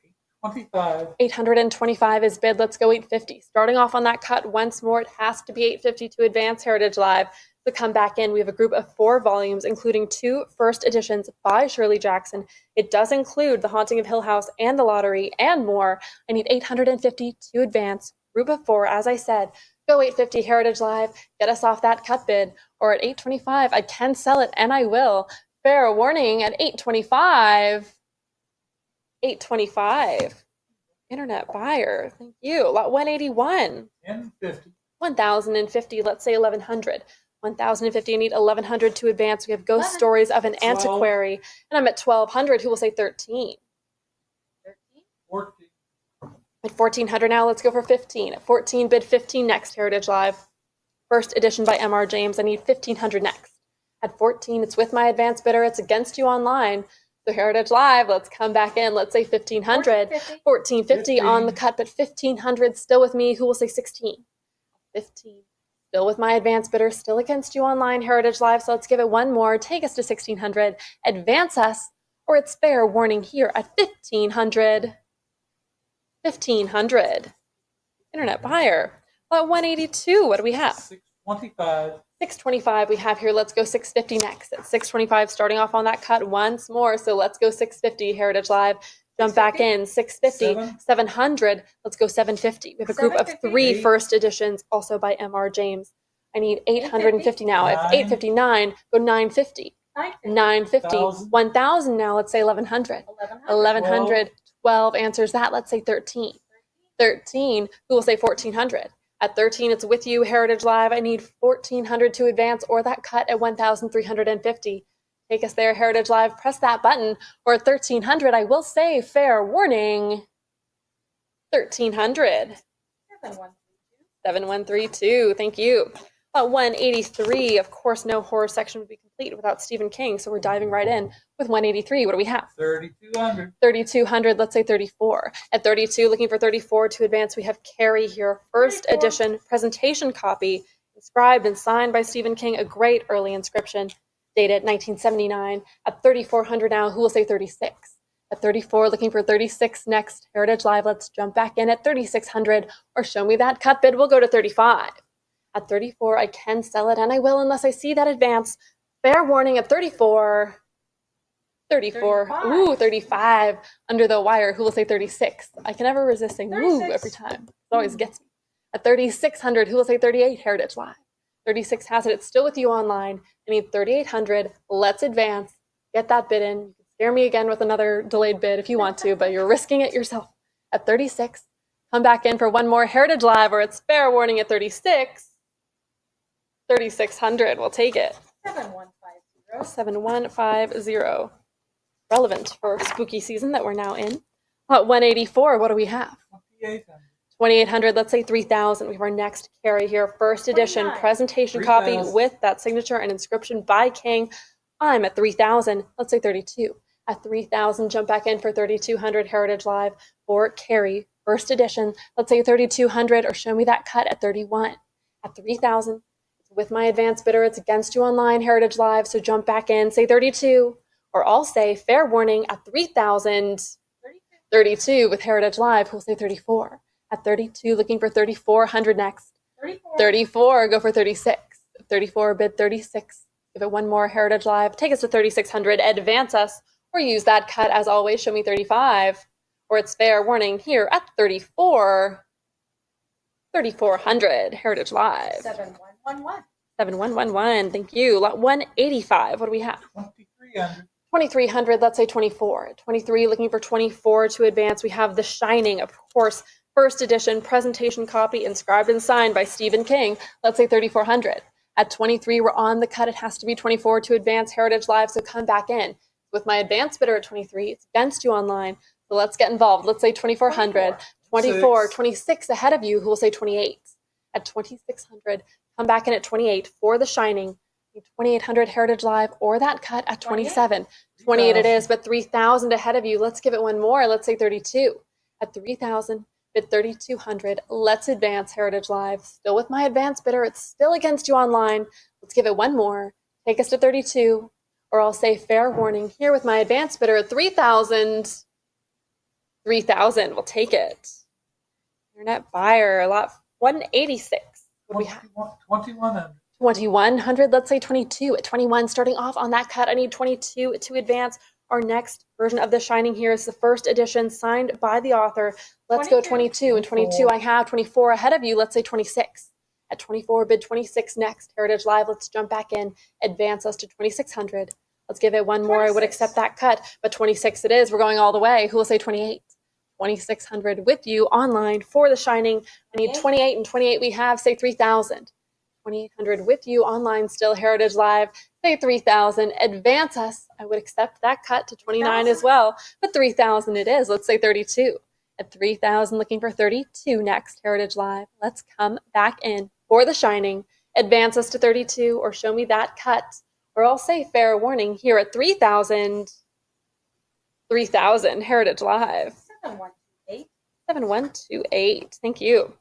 25. 825 is bid, let's go 850. Starting off on that cut once more, it has to be 850 to advance, Heritage Live. To come back in, we have a group of 4 volumes, including 2 first editions by Shirley Jackson. It does include The Haunting of Hill House and The Lottery and more. I need 850 to advance. Group of 4, as I said. Go 850, Heritage Live. Get us off that cut bid. Or at 825, I can sell it, and I will. Fair warning at 825. 825. Internet buyer, thank you. Lot 181. 1050. 1,050, let's say 1,100. 1,050. I need 1,100 to advance. We have Ghost 11. Stories of an 12. Antiquary. And I'm at 1,200. Who will say 13? 13. 14. At 1,400 now, let's go for 15. At 14, bid 15 next, Heritage Live. First edition by M.R. James. I need 1,500 next. At 14, it's with my advance bidder. It's against you online. So Heritage Live, let's come back in. Let's say 1,500. 1450. 1,450 on the 15. cut, but 1,500 still with me. Who will say 16? 15. Still with my advance bidder. Still against you online, Heritage Live. So let's give it one more. Take us to 1,600. Advance us, or it's fair warning here at 1,500. 1,500. Internet buyer. Well, at 182, what do we have? 625. 625 we have here. Let's go 650 next. At 625, starting off on that cut once more. So let's go 650, Heritage Live. Jump back in. 650, Seven. 700. Let's go 750. We have a group of 750. 3 Eight. first editions, also by M.R. James. I need 850 now. If Nine. 859, go 950. 950. 950. 1,000. 1,000 now. Let's say 1,100. 1100. 1,100. 12 answers that. Let's say 13. 13. Who will say 1,400? At 13, it's with you, Heritage Live. I need 1,400 to advance, or that cut at 1,350. Take us there, Heritage Live. Press that button. Or at 1,300, I will say, fair warning. 1,300. 7132. 7132. Thank you. 183. Of course, no horror section would be complete without Stephen King, so we're diving right in with 183. What do we have? 3,200. 3,200, let's say 34. At 32, looking for 34 to advance, we have Carrie here, first 34. edition presentation copy, inscribed and signed by Stephen King, a great early inscription, dated 1979. At 3,400 now, who will say 36? At 34, looking for 36 next, Heritage Live, let's jump back in at 3,600, or show me that cut bid, we'll go to 35. At 34, I can sell it, and I will unless I see that advance. Fair warning at 34. 34. 35. Ooh, 35 under the wire. Who will say 36? I can never resist saying ooh 36. every time. It always gets me. At 3,600, who will say 38? Heritage Live. 36 has it. It's still with you online. I need 3,800. Let's advance. Get that bid in. You can scare me again with another delayed bid if you want to, but you're risking it yourself. At 36, come back in for one more Heritage Live, or it's fair warning at 36. 3,600. We'll take it. 7150. 7150. Relevant for spooky season that we're now in. 184, what do we have? 2,800. 2,800, let's say 3,000. We have our next carry here. First edition 29. presentation copy 3,000. with that signature and inscription by King. I'm at 3,000. Let's say 32. At 3,000, jump back in for 3,200 Heritage Live for carry. First edition, let's say 3,200, or show me that cut at 31. At 3,000, with my advance bidder, it's against you online, Heritage Live, so jump back in, say 32, or I'll say fair warning at 3,000, 32 with Heritage Live, who'll say 34. At 32, looking for 3,400 next. 34. 34, go for 36. 34, bid 36. Give it one more, Heritage Live. Take us to 3,600, advance us, or use that cut as always, show me 35, or it's fair warning here at 34. 3,400, Heritage Live. 7111. 7111, thank you. Lot 185, what do we have? 2,300. 2,300, let's say 24. 23, looking for 24 to advance. We have The Shining, of course, first edition presentation copy, inscribed and signed by Stephen King. Let's say 3,400. At 23, we're on the cut. It has to be 24 to advance, Heritage Live, so come back in. With my advance bidder at 23, it's against you online, so let's get involved. Let's say 2,400. 24, 26 ahead of you, who will say 28. At 2,600, come back in at 28 for The Shining. 2,800 Heritage Live, or that cut at 27. 28 it is, but 3,000 ahead of you. Let's give it one more. Let's say 32. At 3,000, bid 3,200. Let's advance, Heritage Live. Still with my advance bidder. It's still against you online. Let's give it one more. Take us to 32, or I'll say fair warning here with my advance bidder at 3,000. 3,000, we'll take it. Internet buyer, lot 186. What do we have? 2,100. 2,100, let's say 22. At 21, starting off on that cut, I need 22 to advance. Our next version of The Shining here is the first edition, signed by the author. Let's go 22. And 22 I have. 24 ahead of you. Let's say 26. At 24, bid 26 next. Heritage Live, let's jump back in. Advance us to 2,600. Let's give it one more. I would 26. accept that cut, but 26 it is. We're going all the way. Who will say 28? 2,600 with you online for The Shining. I need 28, and 28 we have. Say 3,000. 2,800 with you online still, Heritage Live. Say 3,000. Advance us. I would accept that cut to 29 as well, but 3,000 it is. Let's say 32. At 3,000, looking for 32 next, Heritage Live. Let's come back in for The Shining. Advance us to 32 or show me that cut. Or I'll say fair warning here at 3,000. 3,000, Heritage Live. 7128. 7128. Thank you.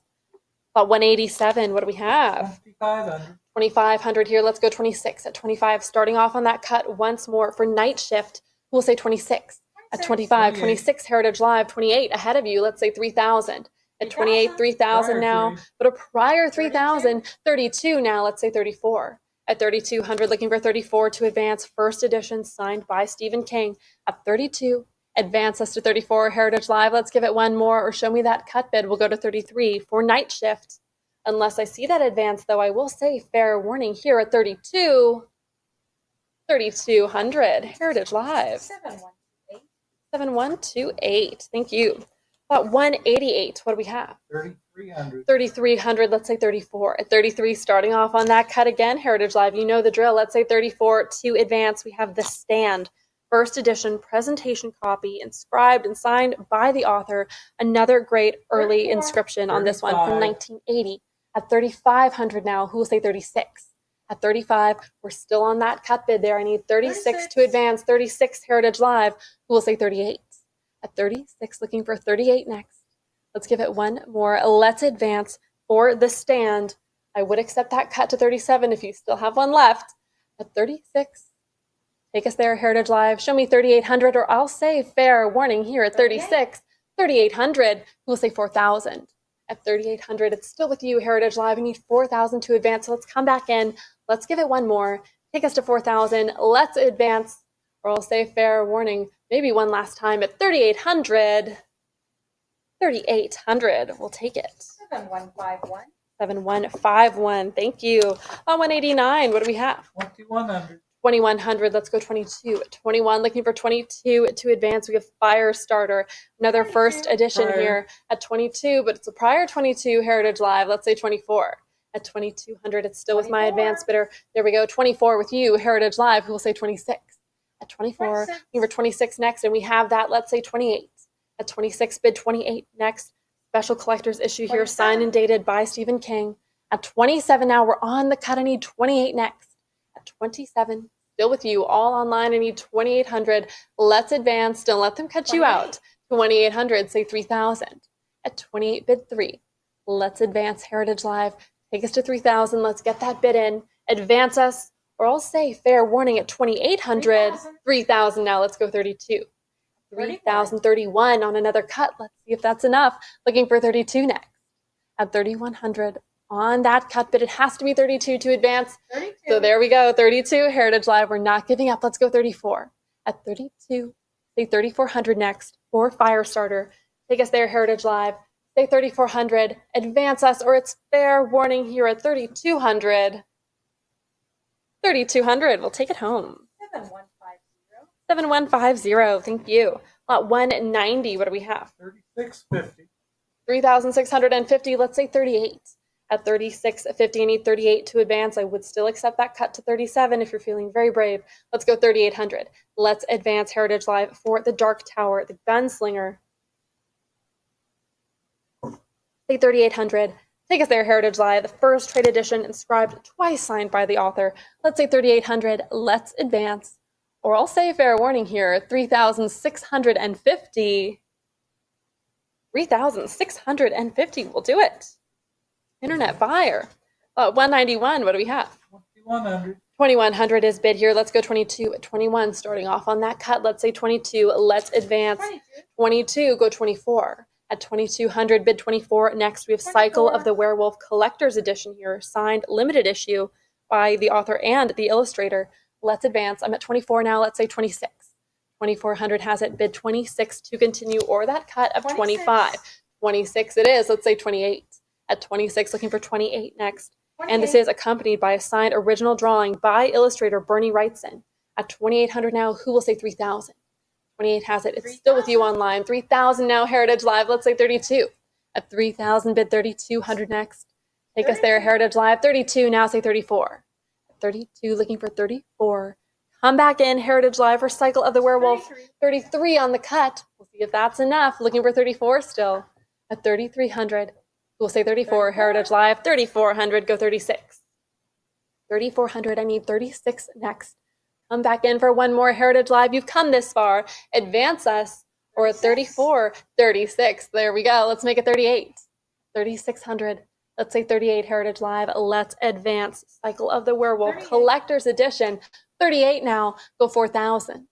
About 187. What do we have? 2,500. 2,500 here. Let's go 26 at 25. Starting off on that cut once more for night shift. We'll say 26 at 25. 28. 26 Heritage Live. 28 ahead of you. Let's say 3,000. At 28, 3,000 Prior now. three. But a prior 3,000. 32 now. Let's say 34. At 3,200, looking for 34 to advance. First edition signed by Stephen King. At 32, advance us to 34. Heritage Live, let's give it one more or show me that cut bid. We'll go to 33 for night shift. Unless I see that advance, though, I will say fair warning here at 32. 3,200. Heritage Live. 7128. 7128. Thank you. About 188. What do we have? 3,300. 3,300, let's say 34. At 33, starting off on that cut again, Heritage Live, you know the drill. Let's say 34 to advance. We have The Stand, first edition presentation copy, inscribed and signed by the author. Another great early 34. inscription on this one from 35. 1980. At 3,500 now, who will say 36? At 35, we're still on that cut bid there. I need 36 to advance. 36 Heritage Live, who will say 38? At 36, looking for 38 next. Let's give it one more. Let's advance for The Stand. I would accept that cut to 37 if you still have one left. At 36, take us there, Heritage Live. Show me 3,800, or I'll say fair warning here at 36. 3,800, who will say 4,000? At 3,800, it's still with you, Heritage Live. We need 4,000 to advance, so let's come back in. Let's give it one more. Take us to 4,000. Let's advance, or I'll say fair warning, maybe one last time at 3,800. 3,800. We'll take it. 7151. 7151. Thank you. On 189, what do we have? 2,100. 2,100. Let's go 22. 21. Looking for 22 to advance. We have Firestarter, another 22. first edition Prior. here at 22, but it's a prior 22 Heritage Live. Let's say 24. At 2,200, it's still with my 24. advance bidder. There we go. 24 with you, Heritage Live, who will say 26. At 24, 26. looking for 26 next, and we have that. Let's say 28. At 26, bid 28 next. Special collector's issue here, 27. signed and dated by Stephen King. At 27 now, we're on the cut. I need 28 next. At 27, still with you, all online. I need 2,800. Let's advance. Don't let them cut you 28. out. 2,800, say 3,000. At 28, bid 3. Let's advance, Heritage Live. Take us to 3,000. Let's get that bid in. Advance us, or I'll say fair warning at 2,800. 3,000. 3,000 now. Let's go 32. 3,031 on another cut. Let's see if that's enough. Looking for 32 next. At 3,100 on that cut, but it has to be 32 to advance. 32. So there we go. 32 Heritage Live. We're not giving up. Let's go 34. At 32, say 3,400 next for Firestarter. Take us there, Heritage Live. Say 3,400. Advance us, or it's fair warning here at 3,200. 3,200. We'll take it home. 7150. 7150. Thank you. 190. What do we have? 3,650. 3,650. Let's say 38. At 36.50, I need 38 to advance. I would still accept that cut to 37 if you're feeling very brave. Let's go 3,800. Let's advance Heritage Live for The Dark Tower, The Gunslinger. Say 3,800. Take us there, Heritage Live. The first trade edition, inscribed twice, signed by the author. Let's say 3,800. Let's advance. Or I'll say fair warning here, 3,650. 3,650 will do it. Internet buyer. 191, what do we have? 2,100. 2,100 is bid here. Let's go 22 at 21. Starting off on that cut, let's say 22. Let's advance. 22. 22, go 24. At 2,200, bid 24. Next, we have Cycle 24. of the Werewolf Collector's Edition here, signed limited issue by the author and the illustrator. Let's advance. I'm at 24 now. Let's say 26. 2,400 has it. Bid 26 to continue, or that cut of 26. 25. 26 it is. Let's say 28. At 26, looking for 28 next. And this 28. is accompanied by a signed original drawing by illustrator Bernie Wrightson. At 2,800 now, who will say 3,000? 28 has it. It's still with you 3,000. online. 3,000 now, Heritage Live. Let's say 32. At 3,000, bid 3,200 next. Take us there, Heritage Live. 32, now say 34. 32, looking for 34. Come back in, Heritage Live for Cycle of the Werewolf. 33 on the cut. We'll see if that's enough. Looking for 34 still. At 3,300. We'll say 34, Heritage Live. 3,400, go 36. 3,400, I need 36 next. Come back in for one more, Heritage Live. You've come this far. Advance us. Or at 34, 36. There we go. Let's make it 38. 3,600. Let's say 38, Heritage Live. Let's advance. Cycle of the Werewolf, 38. Collector's Edition. 38 now. Go 4,000.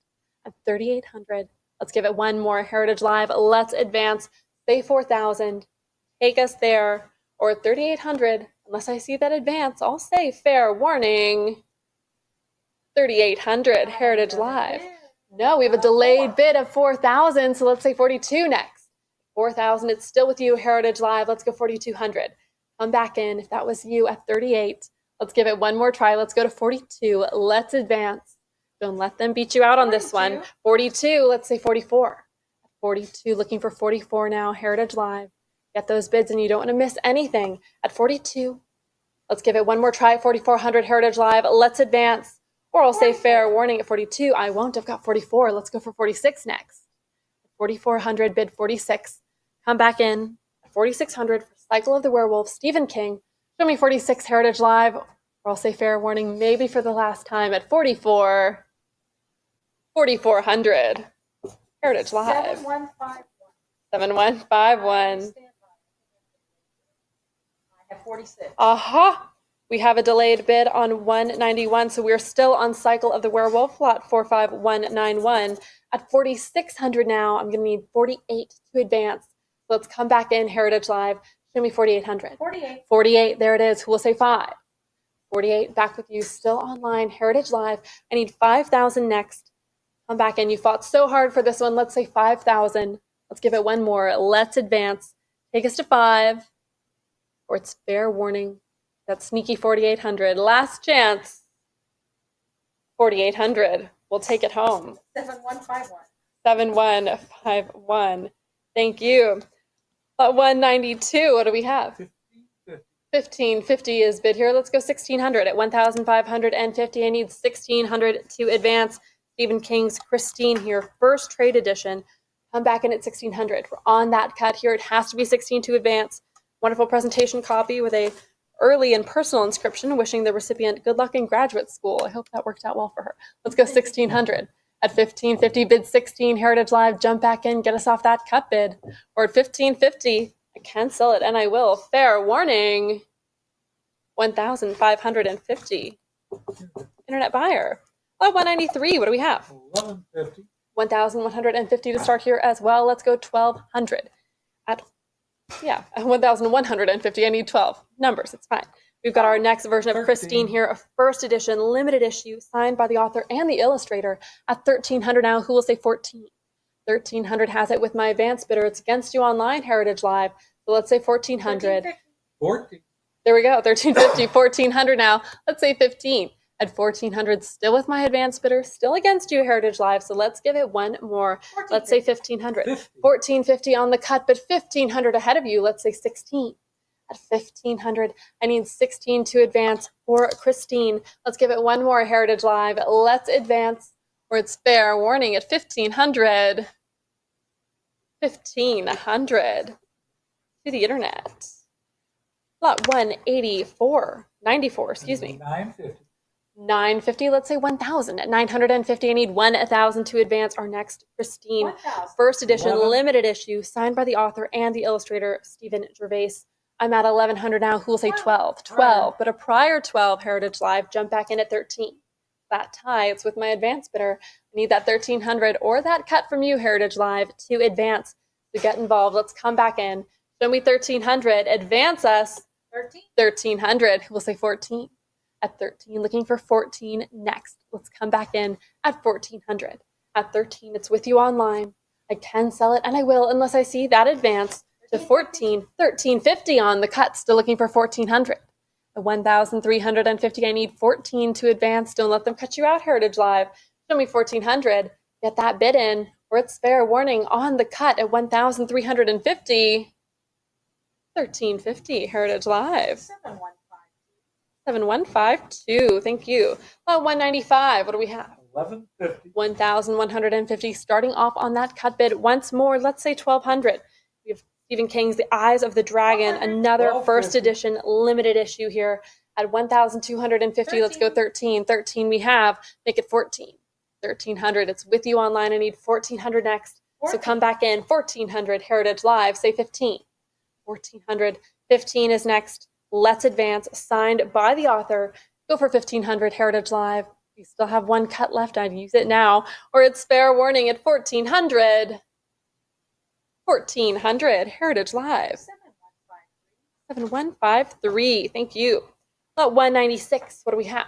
At 3,800. Let's give it one more, Heritage Live. Let's advance. Say 4,000. Take us there. Or at 3,800. Unless I see that advance, I'll say fair warning. 3,800, Heritage Live. No, we have a delayed bid of 4,000, so let's say 42 next. 4,000, it's still with you, Heritage Live. Let's go 4,200. Come back in. If that was you at 38, let's give it one more try. Let's go to 42. Let's advance. Don't let them beat you out on this one. 42, let's say 44. 42, looking for 44 now, Heritage Live. Get those bids and you don't want to miss anything. At 42, let's give it one more try. 4,400, Heritage Live. Let's advance. Or I'll say fair warning at 42. I won't. I've got 44. Let's go for 46 next. 4,400, bid 46. Come back in. 4,600 for Cycle of the Werewolf, Stephen King. Show me 46, Heritage Live. Or I'll say fair warning, maybe for the last time at 44. 4,400. Heritage Live. 7151. 7151. I have 46. Aha! We have a delayed bid on 191, so we're still on Cycle of the Werewolf, lot 45191. At 4,600 now, I'm going to need 48 to advance. Let's come back in, Heritage Live. Show me 4,800. 48. 48, there it is. Who will say 5? 48, back with you, still online, Heritage Live. I need 5,000 next. Come back in. You fought so hard for this one. Let's say 5,000. Let's give it one more. Let's advance. Take us to 5. Or it's fair warning. That's sneaky 4,800. Last chance. 4,800. We'll take it home. 7151. 7151. Thank you. 192. What do we have? 1,550 is bid here. Let's go 1,600 at 1,550. I need 1,600 to advance. Stephen King's Christine here, first trade edition. Come back in at 1,600. We're on that cut here. It has to be 16 to advance. Wonderful presentation copy with a early and personal inscription wishing the recipient good luck in graduate school. I hope that worked out well for her. Let's go 1,600. At 1,550, bid 16, Heritage Live, jump back in, get us off that cut bid. Or at 1,550, I can sell it, and I will. Fair warning. 1,550. Internet buyer. 193, what do we have? 1150. 1,150 to start here as well. Let's go 1,200. At 1,150. I need 12 numbers. It's fine. We've got our next version of 13. Christine here, a first edition, limited issue, signed by the author and the illustrator at 1,300 now. Who will say 14? 1,300 has it with my advance bidder. It's against you online, Heritage Live. So let's say 1,400. 14. There we go. 1,350, 1,400 now. Let's say 15. At 1,400, still with my advance bidder, still against you, Heritage Live. So let's give it one more. Let's say 1,500. 50. 1,450 on the cut, but 1,500 ahead of you. Let's say 16. At 1,500, I need 16 to advance for Christine. Let's give it one more, Heritage Live. Let's advance, or it's fair warning at 1,500. 1,500 to the internet. Lot 184, 94, excuse me. 950. 950, let's say 1,000. At 950, I need 1,000 to advance our next Christine 1,000. first edition, 11. limited issue, signed by the author and the illustrator, Stephen Gervais. I'm at 1,100 now. Who will say 12? 12, but a prior 12, Heritage Live, jump back in at 13. That tie, it's with my advance bidder. I need that 1,300 or that cut from you, Heritage Live, to advance. To get involved, let's come back in. Show me 1,300. Advance us. 13. 1,300. Who will say 14? At 13, looking for 14 next. Let's come back in at 1,400. At 13, it's with you online. I can sell it, and I will, unless I see that advance to 14, 1,350 on the cut. Still looking for 1,400. At 1,350, I need 14 to advance. Don't let them cut you out, Heritage Live. Show me 1,400. Get that bid in, or it's fair warning on the cut at 1,350. 1350 Heritage Live. 7152. 7152. Thank you. 195. What do we have? 1150. 1,150. Starting off on that cut bid once more. Let's say 1,200. We have Stephen King's The Eyes of the Dragon, 100. another 1250. first edition limited issue here at 1,250. Let's go 13. 13 we have. Make it 14. 1,300. It's with you online. I need 1,400 next. So 14. come back in. 1,400 Heritage Live. Say 15. 1,400. 15 is next. Let's Advance, signed by the author. Go for 1,500 Heritage Live. We still have one cut left. I'd use it now, or it's fair warning at 1,400. 1,400 Heritage Live. 7153. Thank you. 196. What do we have?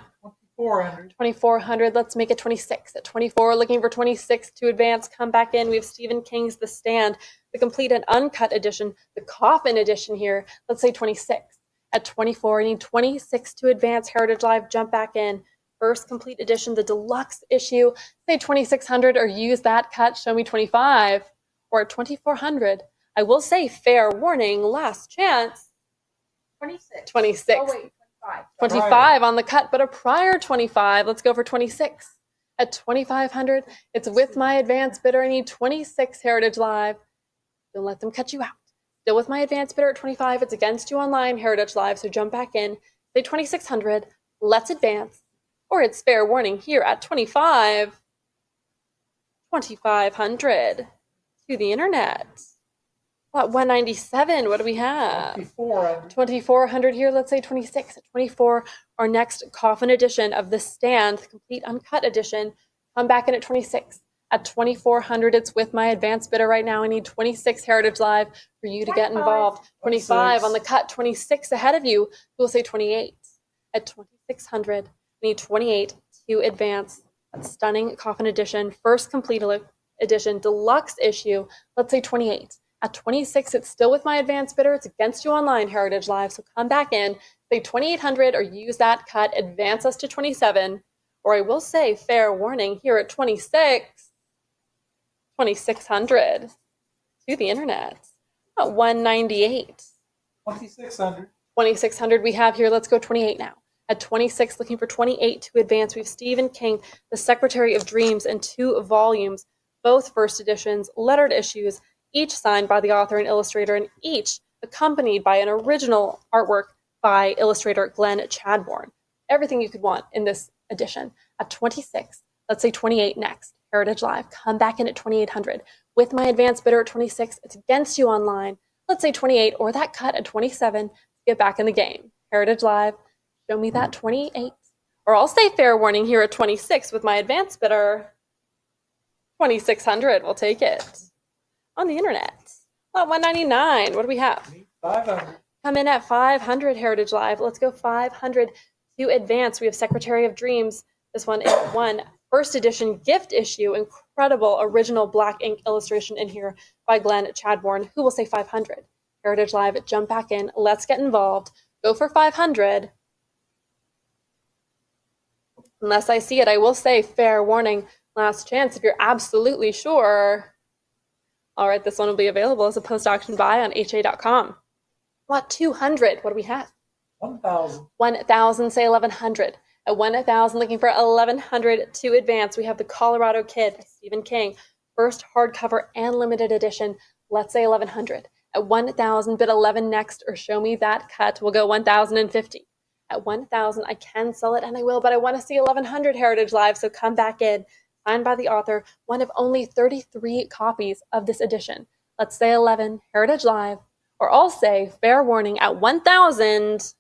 2400. 2,400. Let's make it 26. At 24, looking for 26 to advance. Come back in. We have Stephen King's The Stand, the complete and uncut edition, the coffin edition here. Let's say 26. At 24, I need 26 to advance. Heritage Live, jump back in. First complete edition, the deluxe issue. Say 2,600 or use that cut. Show me 25. Or at 2,400. I will say fair warning, last chance. 26. 26. Oh, wait, 25. 25 on the cut, but a prior 25. Let's go for 26. At 2,500, it's with my advance bidder. I need 26 Heritage Live. Don't let them cut you out. Still with my advance bidder at 25. It's against you online, Heritage Live, so jump back in. Say 2,600. Let's advance. Or it's fair warning here at 25. 2,500 to the internet. 197. What do we have? 2400. 2,400 here. Let's say 26. At 24, our next coffin edition of The Stand, the complete uncut edition. Come back in at 26. At 2,400, it's with my advance bidder right now. I need 26 Heritage Live for you to get 25. involved. 25 26. on the cut. 26 ahead of you. We'll say 28. At 2,600, we need 28 to advance. That stunning coffin edition, first complete edition, deluxe issue. Let's say 28. At 26, it's still with my advance bidder. It's against you online, Heritage Live. So come back in, say 2,800 or use that cut, advance us to 27. Or I will say, fair warning, here at 26, 2,600 to the internet. 198. 2600. 2,600 we have here. Let's go 28 now. At 26, looking for 28 to advance. We have Stephen King, The Secretary of Dreams, in 2 volumes, both first editions, lettered issues, each signed by the author and illustrator, and each accompanied by an original artwork by illustrator Glenn Chadbourne. Everything you could want in this edition. At 26, let's say 28 next. Heritage Live, come back in at 2,800. With my advance bidder at 26, it's against you online. Let's say 28 or that cut at 27 to get back in the game. Heritage Live, show me that 28. Or I'll say fair warning here at 26 with my advance bidder. 2,600, we'll take it. On the internet. 199, what do we have? Need 500. Come in at 500 Heritage Live. Let's go 500 to advance. We have Secretary of Dreams. This one is one first edition gift issue. Incredible original black ink illustration in here by Glenn Chadbourne. Who will say 500? Heritage Live, jump back in. Let's get involved. Go for 500. Unless I see it, I will say fair warning. Last chance if you're absolutely sure. All right, this one will be available as a post-auction buy on HA.com. 200, what do we have? 1000. 1,000, say 1,100. At 1,000, looking for 1,100 to advance. We have The Colorado Kid by Stephen King, first hardcover and limited edition. Let's say 1,100. At 1,000, bid 11 next, or show me that cut. We'll go 1,050. At 1,000, I can sell it, and I will, but I want to see 1,100 Heritage Live, so come back in. Signed by the author, one of only 33 copies of this edition. Let's say 11, Heritage Live, or I'll say, fair warning, at 1,000,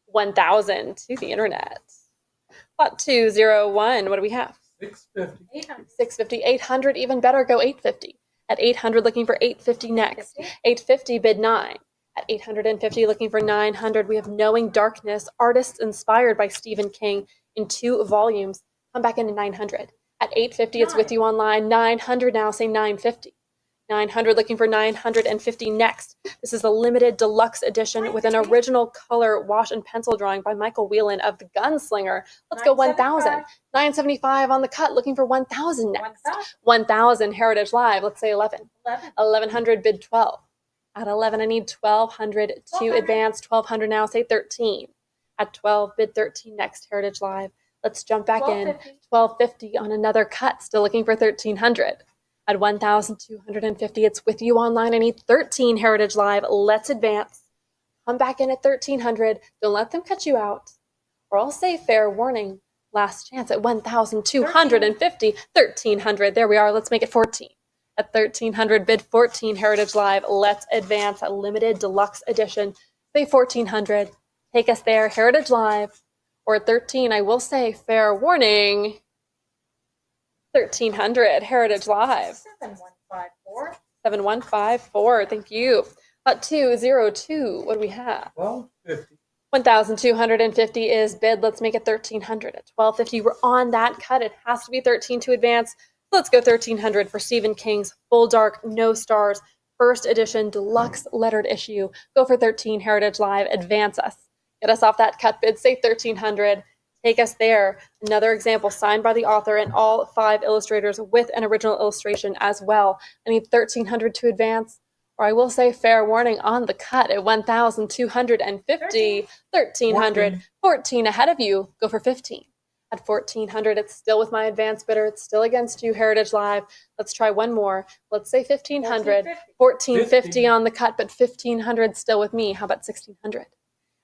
1,000 to the internet. 201, what do we have? 650. 800. 650, 800, even better, go 850. At 800, looking for 850 next. 850, bid 9. At 850, looking for 900, we have Knowing Darkness, artists inspired by Stephen King in 2 volumes. Come back into 900. At 850, it's with you online. 900 now, say 950. 900, looking for 950 next. This is a limited deluxe edition with an original color wash and pencil drawing by Michael Whelan of The Gunslinger. Let's go 1,000. 975 on the cut, looking for 1,000 next. 1,000 Heritage Live, let's say 11. 11. 1,100, bid 12. At 11, I need 1,200 to 1,200. advance. 1,200 now, say 13. At 12, bid 13 next, Heritage Live. Let's jump back in. 1250. 1250 on another cut, still looking for 1,300. At 1,250, it's with you online. I need 13, Heritage Live. Let's advance. Come back in at 1,300. Don't let them cut you out. Or I'll say fair warning. Last chance at 1,250. 1,300. There we are. Let's make it 14. At 1,300, bid 14, Heritage Live. Let's advance. A limited deluxe edition. Say 1,400. Take us there, Heritage Live. Or at 13, I will say fair warning. 1,300, Heritage Live. 7154. 7154, thank you. 202, what do we have? 1250. 1,250 is bid. Let's make it 1,300. At 1,250, we're on that cut. It has to be 13 to advance. Let's go 1,300 for Stephen King's Full Dark, No Stars, first edition, deluxe lettered issue. Go for 13, Heritage Live. Advance us. Get us off that cut bid. Say 1,300. Take us there. Another example signed by the author and all 5 illustrators with an original illustration as well. I need 1,300 to advance. Or I will say fair warning on the cut at 1,250. 1,300. 14 ahead of you. Go for 15. At 1,400, it's still with my advance bidder. It's still against you, Heritage Live. Let's try one more. Let's say 1,500. 1,450 on the cut, but 1,500 still with me. How about 1,600?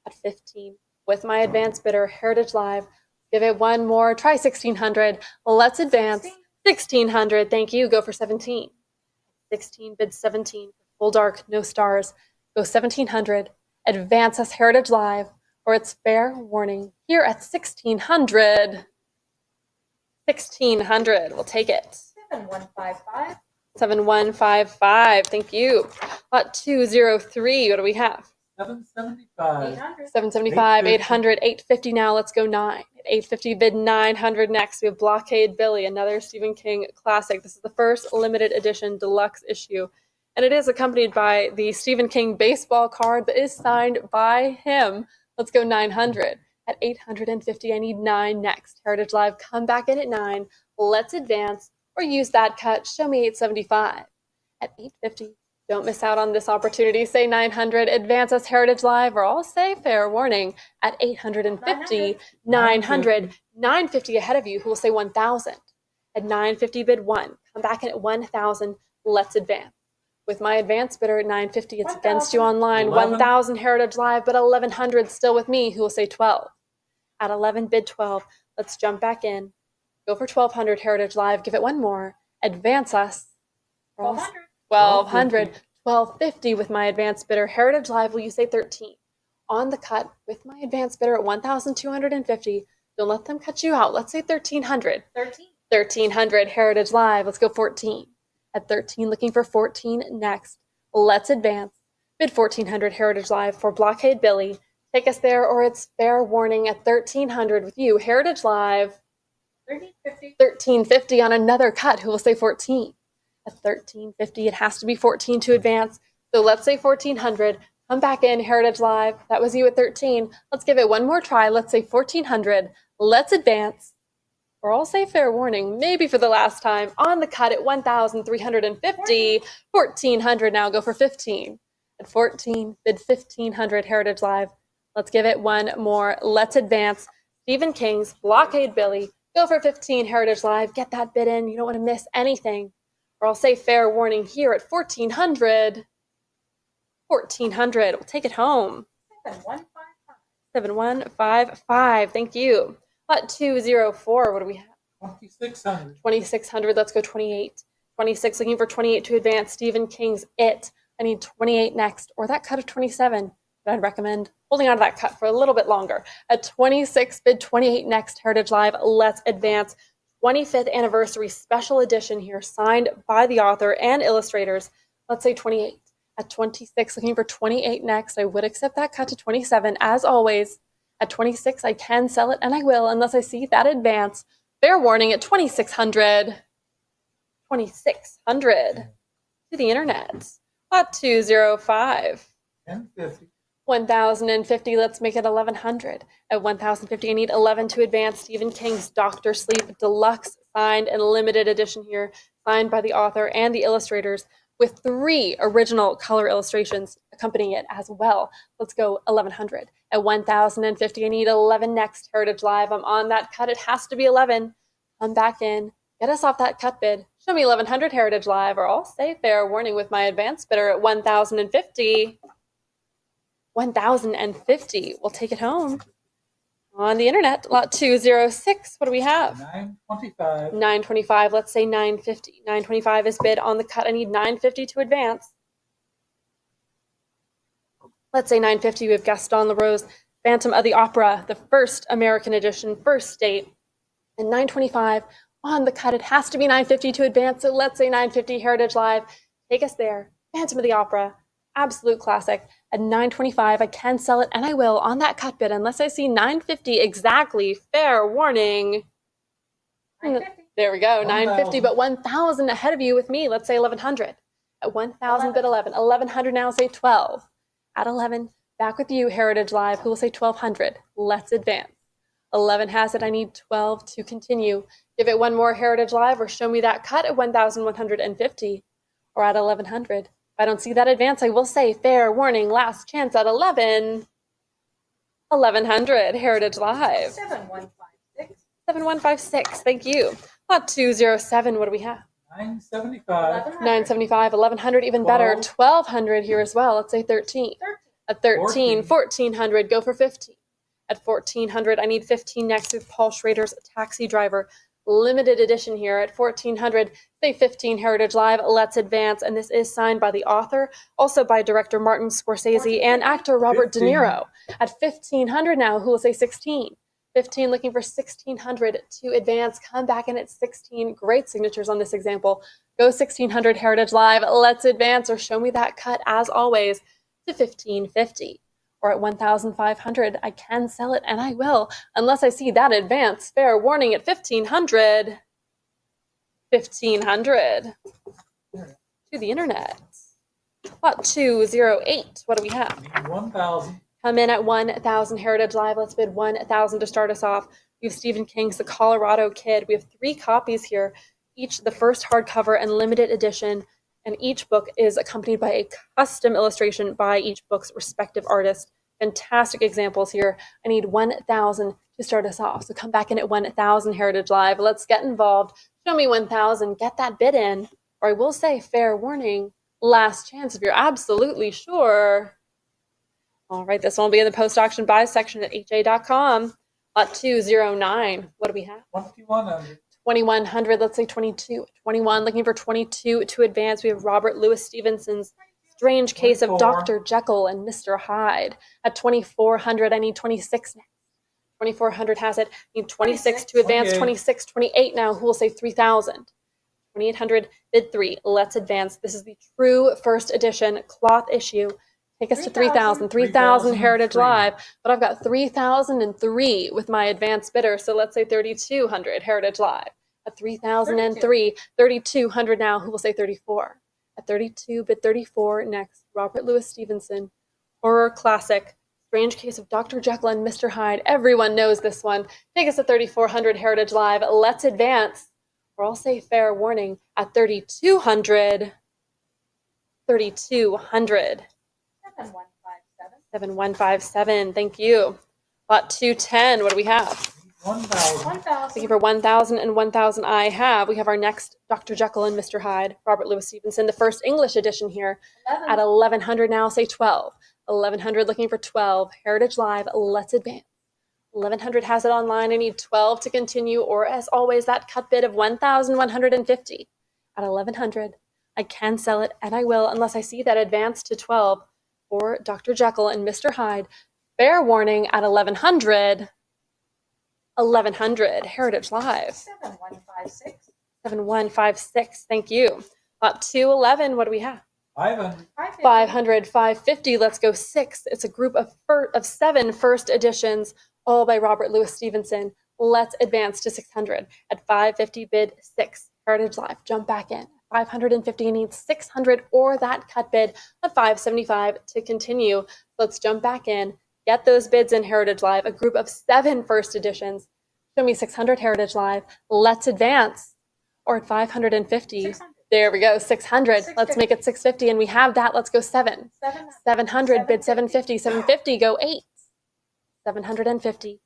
At 15, with my advance bidder, Heritage Live. Give it one more. Try 1,600. Let's advance. 1,600. Thank you. Go for 17. 16, bid 17. Full Dark, No Stars. Go 1,700. Advance us, Heritage Live. Or it's fair warning here at 1,600. 1,600. We'll take it. 7155. 7155. Thank you. 203. What do we have? 775. 800. 775, 800, 850 now. Let's go 9. At 850, bid 900 next. We have Blockade Billy, another Stephen King classic. This is the first limited edition deluxe issue. And it is accompanied by the Stephen King baseball card that is signed by him. Let's go 900. At 850, I need 9 next. Heritage Live, come back in at 9. Let's advance or use that cut. Show me 875. At 850, don't miss out on this opportunity. Say 900. Advance us, Heritage Live, or I'll say fair warning. At 850, 900, 950 ahead of you, who will say 1,000. At 950, bid 1. Come back in at 1,000. Let's advance. With my advance bidder at 950, it's against you online. 1,000 Heritage Live, but 1,100 still with me, who will say 12. At 11, bid 12. Let's jump back in. Go for 1,200 Heritage Live. Give it one more. Advance us. 1200. 1,200. 1,250 with my advance bidder. Heritage Live, will you say 13? On the cut with my advance bidder at 1,250. Don't let them cut you out. Let's say 1,300. 13. 1,300 Heritage Live. Let's go 14. At 13, looking for 14 next. Let's advance. Bid 1,400 Heritage Live for Blockade Billy. Take us there, or it's fair warning at 1,300 with you, Heritage Live. 1350. 1,350 on another cut. Who will say 14? At 1,350, it has to be 14 to advance. So let's say 1,400. Come back in, Heritage Live. That was you at 13. Let's give it one more try. Let's say 1,400. Let's advance. Or I'll say fair warning, maybe for the last time, on the cut at 1,350. 1,400 now. Go for 15. At 14, bid 1,500 Heritage Live. Let's give it one more. Let's advance. Stephen King's Blockade Billy. Go for 15 Heritage Live. Get that bid in. You don't want to miss anything. Or I'll say fair warning here at 1,400. 1,400. We'll take it home. 7155. 7155. Thank you. 204. What do we have? 2600. 2,600. Let's go 28. 26. Looking for 28 to advance. Stephen King's It. I need 28 next, or that cut of 27. But I'd recommend holding on to that cut for a little bit longer. At 26, bid 28 next. Heritage Live. Let's advance. 25th anniversary special edition here, signed by the author and illustrators. Let's say 28. At 26, looking for 28 next. I would accept that cut to 27, as always. At 26, I can sell it, and I will, unless I see that advance. Fair warning at 2,600. 2,600 to the internet. 205. 1050. 1,050. Let's make it 1,100. At 1,050, I need 11 to advance. Stephen King's Dr. Sleep Deluxe, signed and limited edition here, signed by the author and the illustrators. with 3 original color illustrations accompanying it as well. Let's go 1100. At 1050, I need 11 next. Heritage Live, I'm on that cut. It has to be 11. Come back in. Get us off that cut bid. Show me 1100 Heritage Live, or I'll say fair warning with my advanced bidder at 1050. 1050. We'll take it home. On the internet, lot 206. What do we have? 925. 925. Let's say 950. 925 is bid on the cut. I need 950 to advance. Let's say 950. We have Gaston Leroux's Phantom of the Opera, the first American edition, first date. And 925 on the cut. It has to be 950 to advance. So let's say 950 Heritage Live. Take us there. Phantom of the Opera, absolute classic. At 925, I can sell it, and I will on that cut bid unless I see 950 exactly. Fair warning. 950. There we go, 950, 1,000. but 1,000 ahead of you with me. Let's say 1,100. At 1,000, bid 11. 1,100 now, say 12. At 11, back with you, Heritage Live, who will say 1,200. Let's advance. 11 has it. I need 12 to continue. Give it one more, Heritage Live, or show me that cut at 1,150 or at 1,100. If I don't see that advance, I will say fair warning, last chance at 11. 1,100, Heritage Live. 7156. 7156, thank you. Lot 207, what do we have? 975. 975, 1,100, even better. 12. 1,200 here as well. Let's say 13. 13. At 13, 14. 1,400, go for 15. At 1,400, I need 15 next with Paul Schrader's Taxi Driver. Limited edition here at 1,400. Say 15 Heritage Live. Let's advance. And this is signed by the author, also by director Martin Scorsese and actor Robert De 15. Niro. At 1,500 now, who will say 16? 15 looking for 1,600 to advance. Come back in at 16. Great signatures on this example. Go 1,600 Heritage Live. Let's advance, or show me that cut as always to 1,550. Or at 1,500, I can sell it, and I will, unless I see that advance. Fair warning at 1,500. 1,500. To the internet. Lot 208. What do we have? Need 1,000. Come in at 1,000 Heritage Live. Let's bid 1,000 to start us off. We have Stephen King's The Colorado Kid. We have 3 copies here, each the first hardcover and limited edition. And each book is accompanied by a custom illustration by each book's respective artist. Fantastic examples here. I need 1,000 to start us off. So come back in at 1,000 Heritage Live. Let's get involved. Show me 1,000. Get that bid in. Or I will say, fair warning, last chance if you're absolutely sure. All right, this one will be in the post-auction buys section at ha.com. Lot 209. What do we have? 2,100. 2,100, let's say 22. 21, looking for 22 to advance. We have Robert Louis Stevenson's Strange Case of 24. Dr. Jekyll and Mr. Hyde. At 2,400, I need 26 next. 2,400 has it. I need 26 to advance. 28. 26, 28 now. Who will say 3,000? 2,800, bid 3. Let's advance. This is the true first edition cloth issue. Take us to 3,000. 3,000 Heritage 3,003. Live. But I've got 3,003 with my advanced bidder. So let's say 3,200 Heritage Live. At 3,003, 3,200 now. Who will say 34? At 32, bid 34 next. Robert Louis Stevenson. Horror classic. Strange Case of Dr. Jekyll and Mr. Hyde. Everyone knows this one. Take us to 3,400 Heritage Live. Let's advance. Or I'll say fair warning at 3,200. 3,200. 7157. 7157. Thank you. Lot 210. What do we have? 1,000. 1,000. Thank you for 1,000 and 1,000 I have. We have our next Dr. Jekyll and Mr. Hyde, Robert Louis Stevenson, the first English edition here. 11. At 1,100 now, say 12. 1,100 looking for 12. Heritage Live, let's advance. 1,100 has it online. I need 12 to continue, or as always, that cut bid of 1,150. At 1,100, I can sell it, and I will, unless I see that advance to 12 for Dr. Jekyll and Mr. Hyde. Fair warning at 1,100. 1,100, Heritage Live. 7156. 7156, thank you. Lot 211, what do we have? 500. 500, 550, let's go 6. It's a group of 7 first editions, all by Robert Louis Stevenson. Let's advance to 600. At 550, bid 6. Heritage Live, jump back in. 550 needs 600 or that cut bid of 575 to continue. Let's jump back in. Get those bids in Heritage Live, a group of 7 first editions. Show me 600 Heritage Live. Let's advance. Or at 550, 600. There we go, 600. Let's make it 650, and we have that. Let's go 7. 700, bid 750. 750, go 8. 750.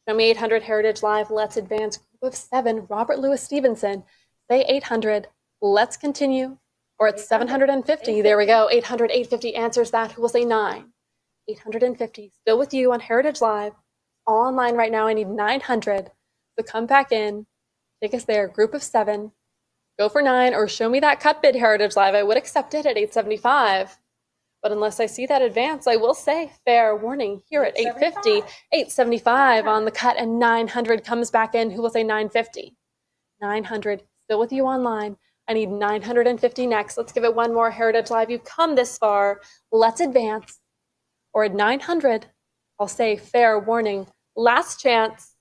Show me 800, Heritage Live. Let's advance. Group of 7, Robert Louis Stevenson. Say 800. Let's continue. Or it's 750. There we go. 800, 850 answers that. Who will say 9? 850. Still with you on Heritage Live. All online right now. I need 900. So come back in. Take us there. Group of 7. Go for 9, or show me that cut bid, Heritage Live. I would accept it at 875. But unless I see that advance, I will say fair warning here at 850. 875 on the cut, and 900 comes back in. Who will say 950? 900. Still with you online. I need 950 next. Let's give it one more, Heritage Live. You've come this far. Let's advance. Or at 900, I'll say fair warning. Last chance.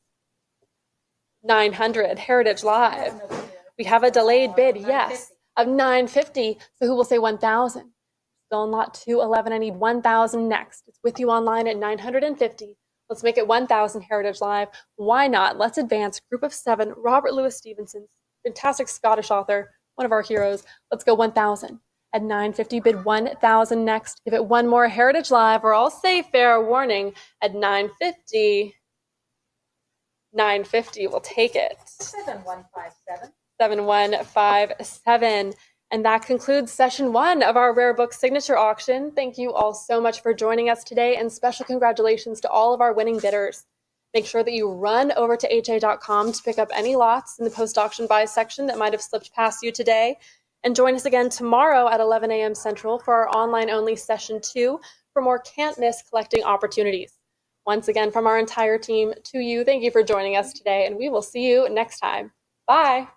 900, Heritage Live. We have a delayed bid, yes, of 950. So who will say 1,000? Still in lot 211. I need 1,000 next. It's with you online at 950. Let's make it 1,000, Heritage Live. Why not? Let's advance. Group of 7, Robert Louis Stevenson, fantastic Scottish author, one of our heroes. Let's go 1,000. At 950, bid 1,000 next. Give it one more, Heritage Live, or I'll say fair warning at 950. 950, we'll take it. 7157. 7157. And that concludes session 1 of our rare book signature auction. Thank you all so much for joining us today, and special congratulations to all of our winning bidders. Make sure that you run over to ha.com to pick up any lots in the post-auction buys section that might have slipped past you today. And join us again tomorrow at 11 a.m. Central for our online-only session 2 for more can't miss collecting opportunities. Once again, from our entire team to you, thank you for joining us today, and we will see you next time. Bye.